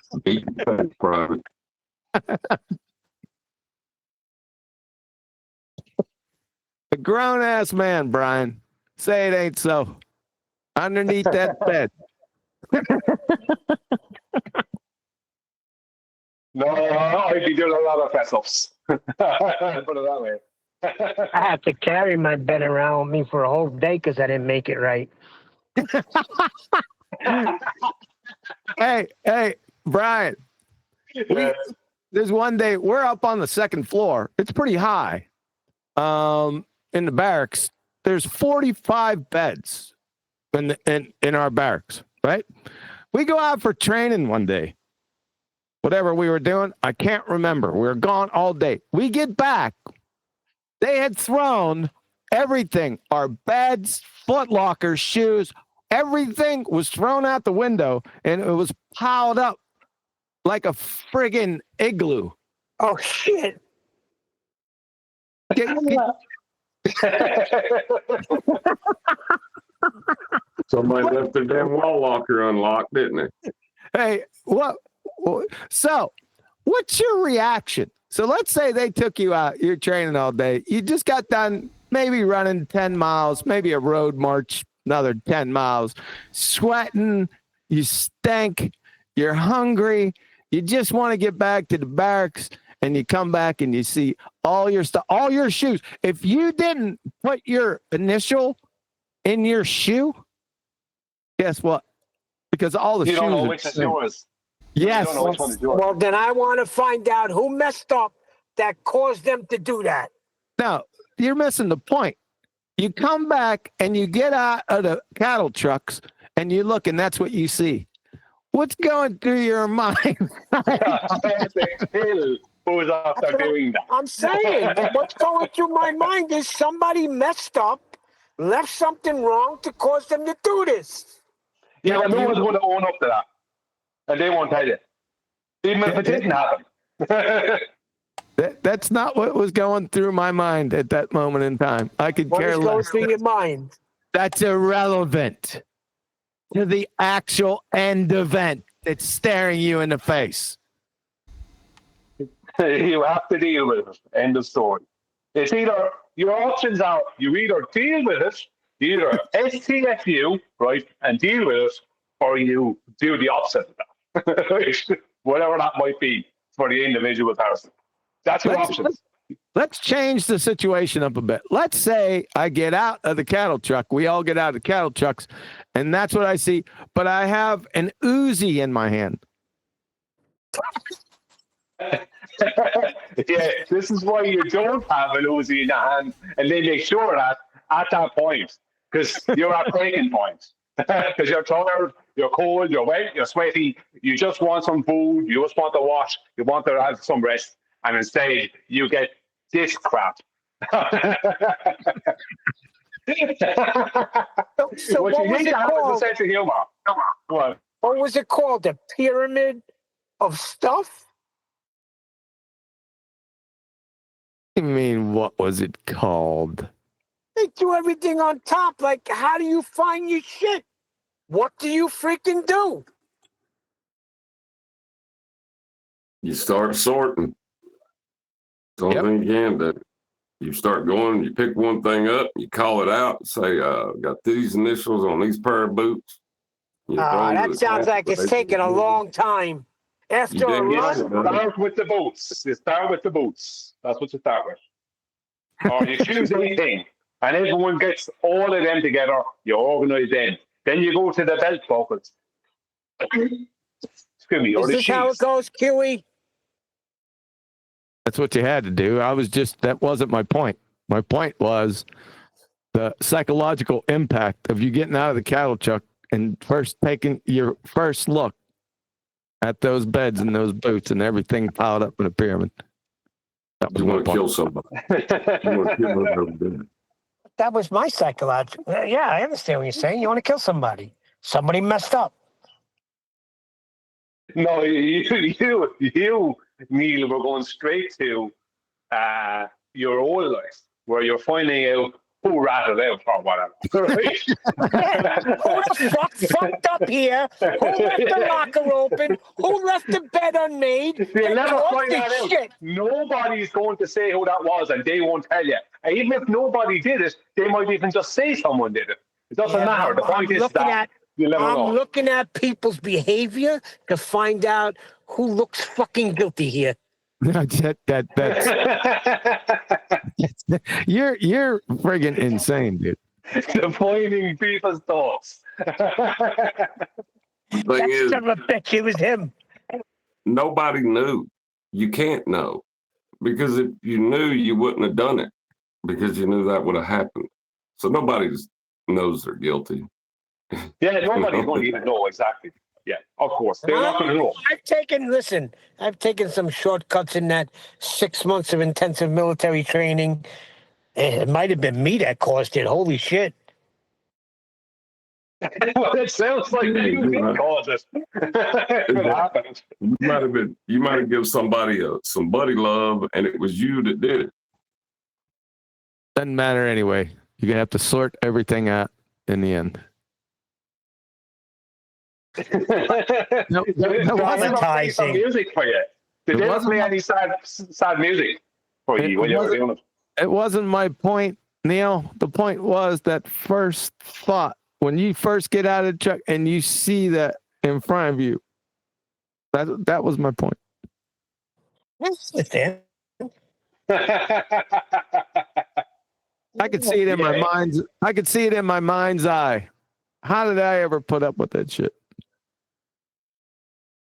Private. A grown-ass man, Brian. Say it ain't so. Underneath that bed. No, I'd be doing a lot of press-ups. Put it that way. I have to carry my bed around with me for a whole day because I didn't make it right. Hey, Brian, There's one day we're up on the second floor. It's pretty high. In the barracks, there's 45 beds in our barracks, right? We go out for training one day. Whatever we were doing, I can't remember. We were gone all day. We get back. They had thrown everything, our beds, foot lockers, shoes, everything was thrown out the window, and it was piled up like a friggin' igloo. Oh, shit. Somebody left their damn wall locker unlocked, didn't they? Hey, what? So, what's your reaction? So let's say they took you out, you're training all day. You just got done maybe running 10 miles, maybe a road march, another 10 miles, sweating, you stink, you're hungry, you just want to get back to the barracks, and you come back and you see all your stuff, all your shoes. If you didn't put your initial in your shoe, guess what? Because all the shoes don't know which is yours. Yes. You don't know which one is yours. Well, then I want to find out who messed up that caused them to do that. No, you're missing the point. You come back and you get out of the cattle trucks and you look, and that's what you see. What's going through your mind? Who's after doing that? I'm saying, what's going through my mind is somebody messed up, left something wrong to cause them to do this. Yeah, but no one's going to own up to that. And they won't tell you. Even if it didn't happen. That's not what was going through my mind at that moment in time. I could care less. What was going through your mind? That's irrelevant to the actual end event that's staring you in the face. You have to deal with it. End of story. It's either, your options are, you either deal with it, you either STFU, right, and deal with it, or you do the opposite of that. Whatever that might be for the individual person. That's your options. Let's change the situation up a bit. Let's say I get out of the cattle truck. We all get out of the cattle trucks, and that's what I see. But I have an Uzi in my hand. Yeah, this is why you don't have an Uzi in your hand, and they make sure that at that point, because you're at breaking point. Because you're tired, you're cold, you're wet, you're sweaty, you just want some food, you just want to wash, you want to have some rest, and instead you get this crap. So what was it called? Sense of humor. Go on. What was it called? The pyramid of stuff? I mean, what was it called? They threw everything on top. Like, how do you find your shit? What do you freaking do? You start sorting. It's the only thing you can do. You start going, you pick one thing up, you call it out, say, got these initials on these pair of boots. That sounds like it's taking a long time. After a run, start with the boots. You start with the boots. That's what you start with. Or you choose anything, and everyone gets all of them together. You organize them. Then you go to the belt buckles. Excuse me. Is this how it goes, Kiwi? That's what you had to do. That wasn't my point. My point was the psychological impact of you getting out of the cattle truck and first taking your first look at those beds and those boots and everything piled up in a pyramid. That was you want to kill somebody. You want to kill somebody. That was my psychological. Yeah, I understand what you're saying. You want to kill somebody. Somebody messed up. No, you, Neil, were going straight to your old life, where you're finding out who ratted out or whatever. Right? Who the fuck fucked up here? Who left the locker open? Who left the bed unmade? They'll never find that out. Shit. Nobody's going to say who that was, and they won't tell you. And even if nobody did it, they might even just say someone did it. It doesn't matter. The point is that you'll never know. I'm looking at people's behavior to find out who looks fucking guilty here. That's you're friggin' insane, dude. Defining people's thoughts. Son of a bitch, it was him. nobody knew. You can't know. Because if you knew, you wouldn't have done it. Because you knew that would have happened. So nobody knows they're guilty. Yeah, nobody's going to even know exactly. Yeah, of course. They're not going to know. I've taken some shortcuts in that 6 months of intensive military training. It might have been me that caused it. Holy shit. Well, it sounds like you did cause it. It happened. You might have given somebody some buddy love, and it was you that did it. Doesn't matter anyway. You're going to have to sort everything out in the end. No, traumatizing. Some music for you. Did they ever play any sad music for you when you were doing it? It wasn't my point, Neil. The point was that first thought, when you first get out of the truck and you see that in front of you, that was my point. Understand. I could see it in my mind's. I could see it in my mind's eye. How did I ever put up with that shit?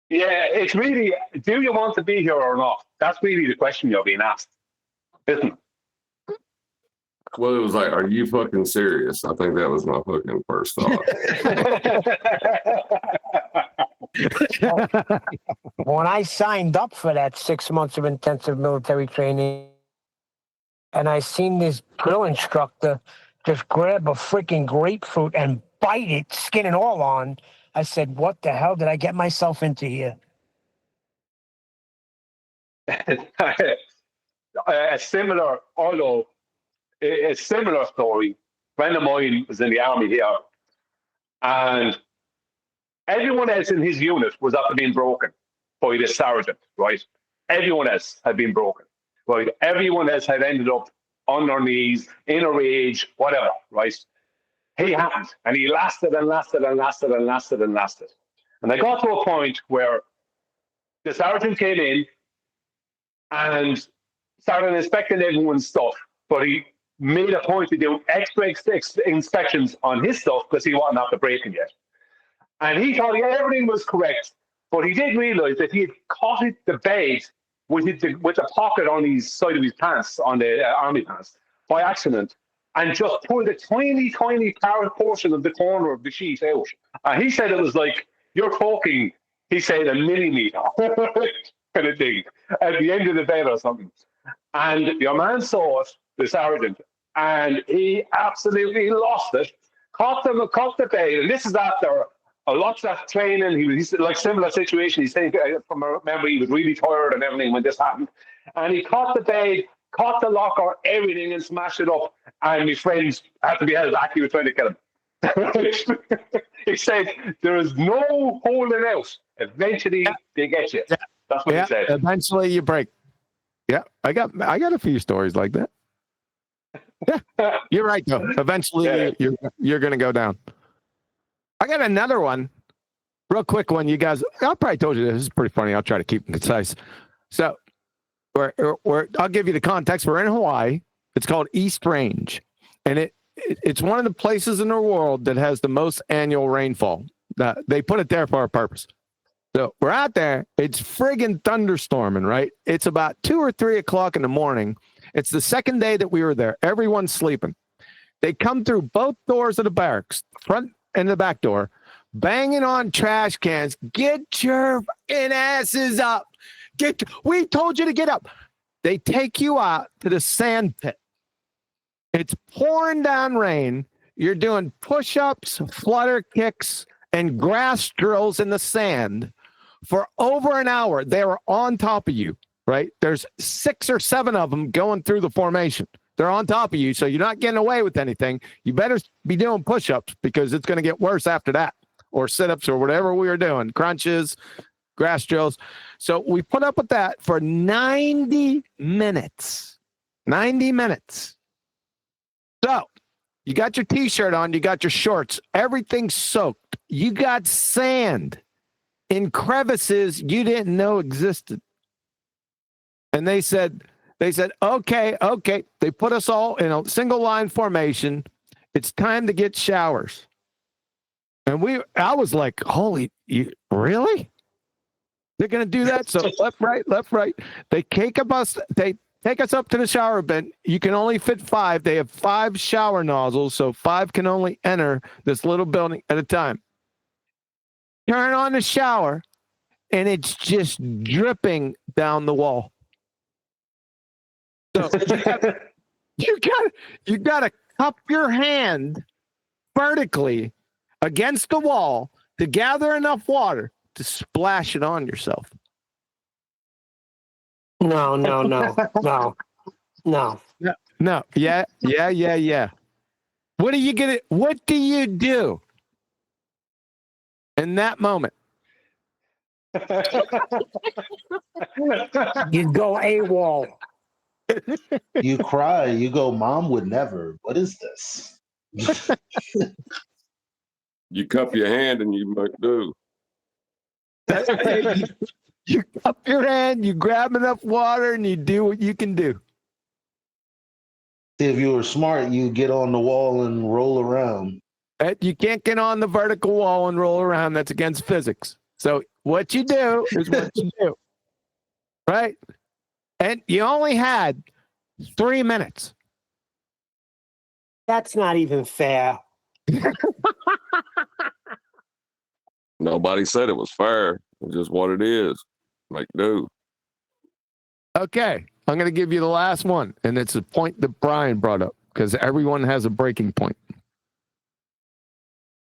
Yeah, it's really, do you want to be here or not? That's really the question you're being asked, isn't it? Well, it was like, are you fucking serious? I think that was my fucking first thought. When I signed up for that 6 months of intensive military training, and I seen this drill instructor just grab a freaking grapefruit and bite it, skin and all on, I said, what the hell did I get myself into here? A similar story. A friend of mine was in the army here, and everyone else in his unit was after being broken by the sergeant, right? Everyone else had been broken, right? Everyone else had ended up on their knees, in a rage, whatever, right? He hadn't, and he lasted and lasted and lasted and lasted and lasted. And I got to a point where the sergeant came in and started inspecting everyone's stuff, but he made a point to do extra inspections on his stuff because he wasn't after breaking yet. And he thought everything was correct, but he did realize that he had caught the bed with the pocket on his side of his pants, on the army pants, by accident, and just pulled a tiny, tiny portion of the corner of the sheet out. And he said it was like, you're talking, he said, a millimeter kind of thing, at the end of the bed or something. And your man saw it, the sergeant, and he absolutely lost it, caught the bed, and this is after a lot of training. He was like similar situation. He's saying, from memory, he was really tired and everything when this happened. And he caught the bed, caught the locker, everything, and smashed it up. And my friends had to be held back. He was trying to kill him. He said, there is no holding out. Eventually, they get you. That's what he said. Eventually, you break. Yeah, I got a few stories like that. Yeah, you're right though. Eventually, you're going to go down. I got another one, real quick one. You guys, I probably told you this is pretty funny. I'll try to keep it concise. So, I'll give you the context. We're in Hawaii. It's called East Range, and it's one of the places in the world that has the most annual rainfall. They put it there for a purpose. So we're out there. It's friggin' thunderstorming, right? It's about 2 or 3 o'clock in the morning. It's the second day that we were there. Everyone's sleeping. They come through both doors of the barracks, front and the back door, banging on trash cans. Get your fucking asses up. We told you to get up. They take you out to the sand pit. It's pouring down rain. You're doing push-ups, flutter kicks, and grass drills in the sand for over an hour. They were on top of you, right? There's 6 or 7 of them going through the formation. They're on top of you, so you're not getting away with anything. You better be doing push-ups because it's going to get worse after that, or sit-ups or whatever we were doing, crunches, grass drills. So we put up with that for 90 minutes. 90 minutes. So you got your T-shirt on, you got your shorts, everything's soaked. You got sand in crevices you didn't know existed. And they said, okay. They put us all in a single line formation. It's time to get showers. And I was like, really? They're going to do that. So left, right. They take us up to the shower bin. You can only fit 5. They have 5 shower nozzles, so 5 can only enter this little building at a time. Turn on the shower, and it's just dripping down the wall. So you got to cup your hand vertically against the wall to gather enough water to splash it on yourself. No. Yeah. What do you do in that moment? You go AWOL. You cry. You go, Mom would never. What is this? You cup your hand and you make do. You cup your hand, you grab enough water, and you do what you can do. If you were smart, you get on the wall and roll around. You can't get on the vertical wall and roll around. That's against physics. So what you do is what you do. Right? And you only had 3 minutes. That's not even fair. Nobody said it was fair. It's just what it is. Make do. Okay. I'm going to give you the last one. And it's a point that Brian brought up because everyone has a breaking point.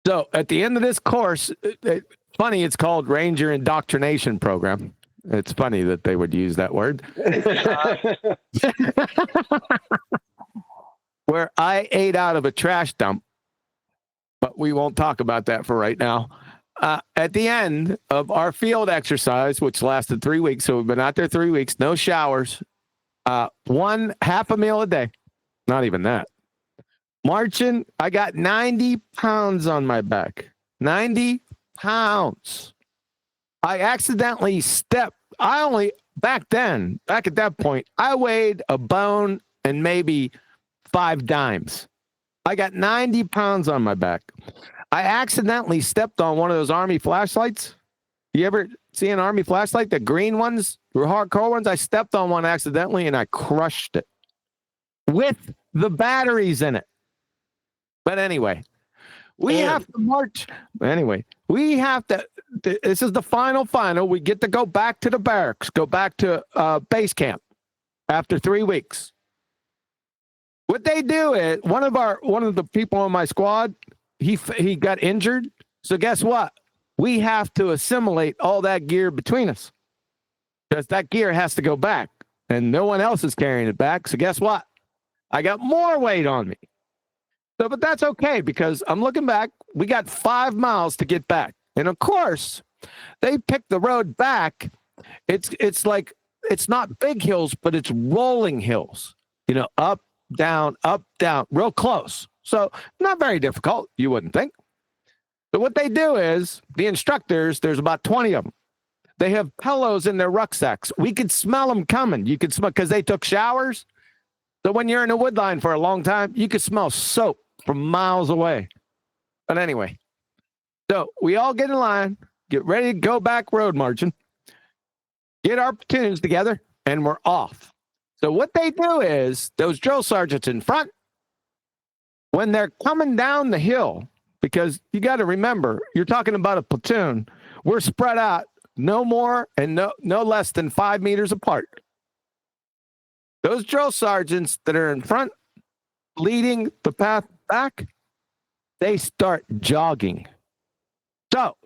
So at the end of this course, funny, it's called Ranger Indoctrination Program. It's funny that they would use that word. Where I ate out of a trash dump, but we won't talk about that for right now. At the end of our field exercise, which lasted 3 weeks, so we've been out there 3 weeks, no showers, one half a meal a day, not even that. Marching, I got 90 pounds on my back. 90 pounds. I accidentally stepped. Back at that point, I weighed a bone and maybe 5 dimes. I got 90 pounds on my back. I accidentally stepped on one of those Army flashlights. You ever see an Army flashlight? The green ones, the hardcore ones? I stepped on one accidentally and I crushed it with the batteries in it. But anyway, we have to march. Anyway, we have to. This is the final. We get to go back to the barracks, go back to base camp after 3 weeks. What they do is one of the people on my squad, he got injured. So guess what? We have to assimilate all that gear between us because that gear has to go back, and no one else is carrying it back. So guess what? I got more weight on me. So, but that's okay because I'm looking back. We got 5 miles to get back, and of course, they picked the road back. It's like it's not big hills, but it's rolling hills. You know, up, down, real close. So not very difficult, you wouldn't think. So what they do is the instructors. There's about 20 of them. They have pillows in their rucksacks. We could smell them coming. You could smell because they took showers. So when you're in a wood line for a long time, you could smell soap from miles away. But anyway, so we all get in line, get ready to go back road marching, get our platoons together, and we're off. So what they do is those drill sergeants in front, when they're coming down the hill, because you got to remember, you're talking about a platoon, we're spread out no more and no less than 5 meters apart. Those drill sergeants that are in front, leading the path back, they start jogging. So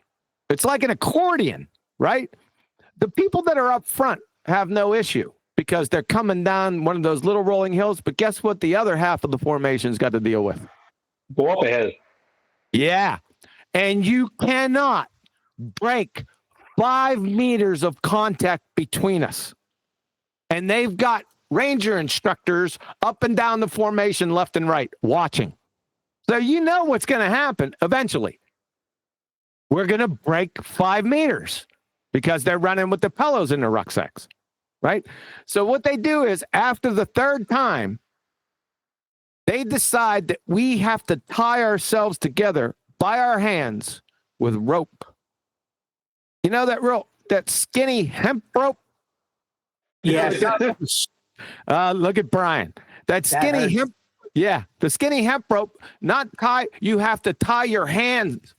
it's like an accordion, right? The people that are up front have no issue because they're coming down one of those little rolling hills. But guess what? The other half of the formation's got to deal with. Go up a hill. Yeah. And you cannot break 5 meters of contact between us. And they've got Ranger instructors up and down the formation, left and right, watching. So you know what's going to happen eventually. We're going to break 5 meters because they're running with the pillows in their rucksacks, right? So what they do is after the 3rd time, they decide that we have to tie ourselves together by our hands with rope. You know that that skinny hemp rope? Yeah. Look at Brian. That skinny hemp. Yeah, the skinny hemp rope, not tie. You have to tie your hands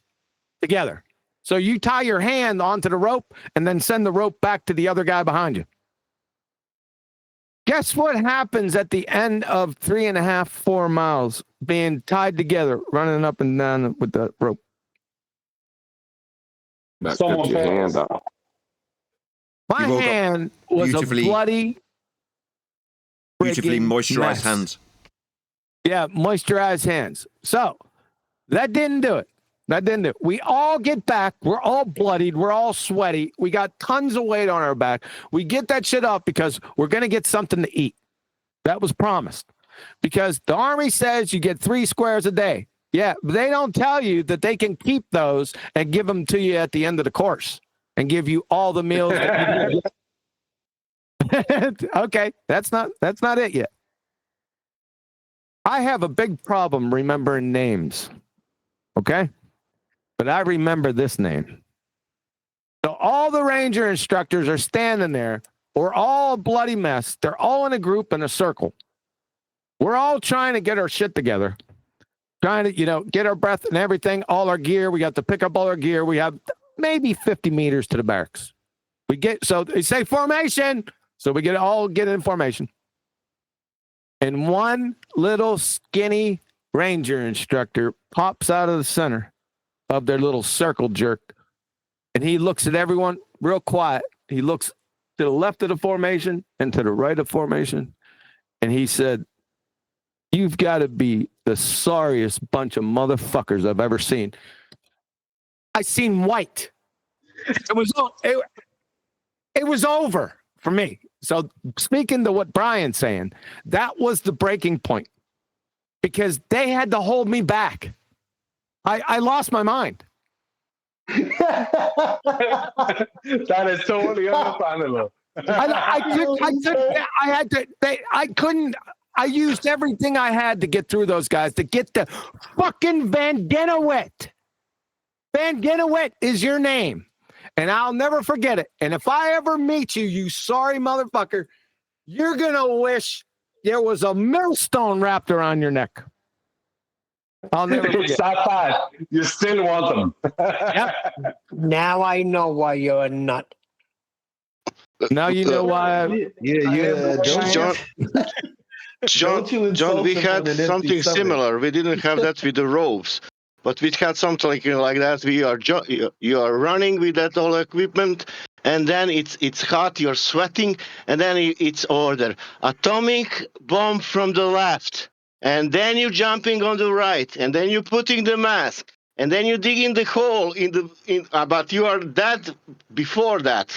together. So you tie your hand onto the rope and then send the rope back to the other guy behind you. Guess what happens at the end of 3.5, 4 miles being tied together, running up and down with the rope? That cut your hand off. My hand was a bloody, beautifully moisturized mess. hands. Yeah, moisturized hands. So that didn't do it. That didn't do it. We all get back. We're all bloodied. We're all sweaty. We got tons of weight on our back. We get that shit off because we're going to get something to eat. That was promised. Because the Army says you get 3 squares a day. Yeah, but they don't tell you that they can keep those and give them to you at the end of the course and give you all the meals that you get. Okay, that's not it yet. I have a big problem remembering names. Okay? But I remember this name. So all the ranger instructors are standing there. We're all a bloody mess. They're all in a group in a circle. We're all trying to get our shit together. Trying to, get our breath and everything, all our gear. We got to pick up all our gear. We have maybe 50 meters to the barracks. So they say formation. So we get in formation. And one little skinny ranger instructor pops out of the center of their little circle jerk. And he looks at everyone real quiet. He looks to the left of the formation and to the right of formation. And he said, "You've got to be the sorriest bunch of motherfuckers I've ever seen." I seen white. It was over for me. So speaking to what Brian's saying, that was the breaking point because they had to hold me back. I lost my mind. That is totally understandable. I used everything I had to get through those guys, to get the fucking Van Genowit. Van Genowit is your name, and I'll never forget it. And if I ever meet you, you sorry motherfucker, you're going to wish there was a millstone wrapped around your neck. I'll never forget. It's that bad. You still want them. Yep. Now I know why you're a nut. Now you know why. John, we had something similar. We didn't have that with the ropes, but we had something like that. You are running with that all equipment, and then it's hot. You're sweating, and then it's order atomic bomb from the left, and then you jumping on the right, and then you putting the mask, and then you digging the hole but you are dead before that.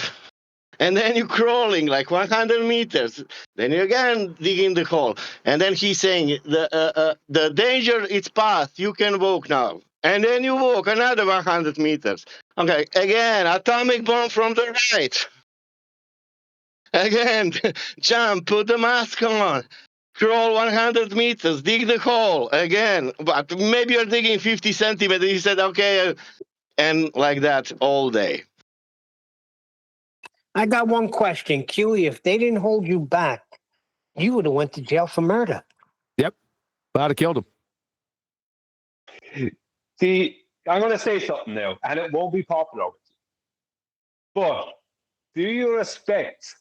And then you're crawling like 100 meters. Then you again digging the hole. And then he's saying, the danger is past. You can walk now. And then you walk another 100 meters. Okay, again, atomic bomb from the right. Again, jump, put the mask on. Crawl 100 meters, dig the hole. Again, but maybe you're digging 50 centimeters. He said, okay, and like that all day. I got one question, Q. If they didn't hold you back, you would have went to jail for murder. Yep, I'd have killed him. See, I'm going to say something now, and it won't be popular. But do you respect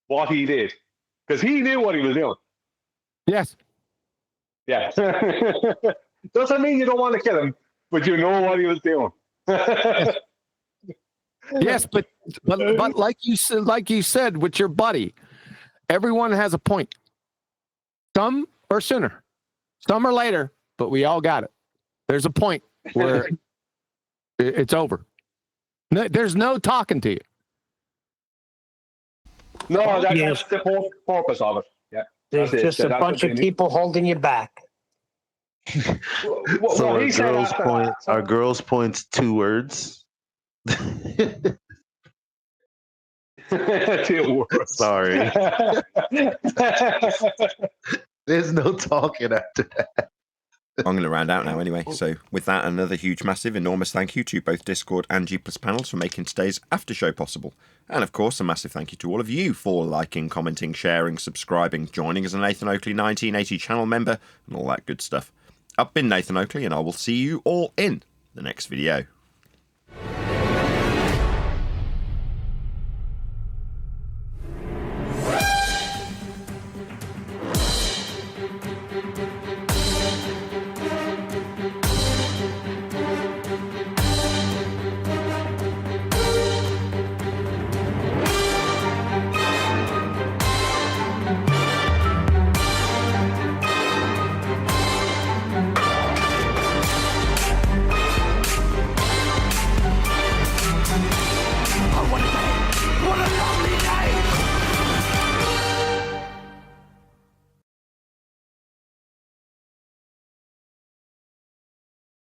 what he did? Because he knew what he was doing. Yes. Yeah. Doesn't mean you don't want to kill him, but you know what he was doing. Yes, but like you said with your buddy, everyone has a point. Some are sooner, some are later, but we all got it. There's a point where it's over. There's no talking to you. No, that's the whole purpose of it. Yeah, there's just a bunch of people holding you back. So our girls' points 2 words. 2 words. Sorry. There's no talking after that. I'm going to round out now anyway. So with that, another huge, massive, enormous thank you to both Discord and G Plus panels for making today's after show possible. And of course, a massive thank you to all of you for liking, commenting, sharing, subscribing, joining as a Nathan Oakley 1980 channel member, and all that good stuff. I've been Nathan Oakley, and I will see you all in the next video.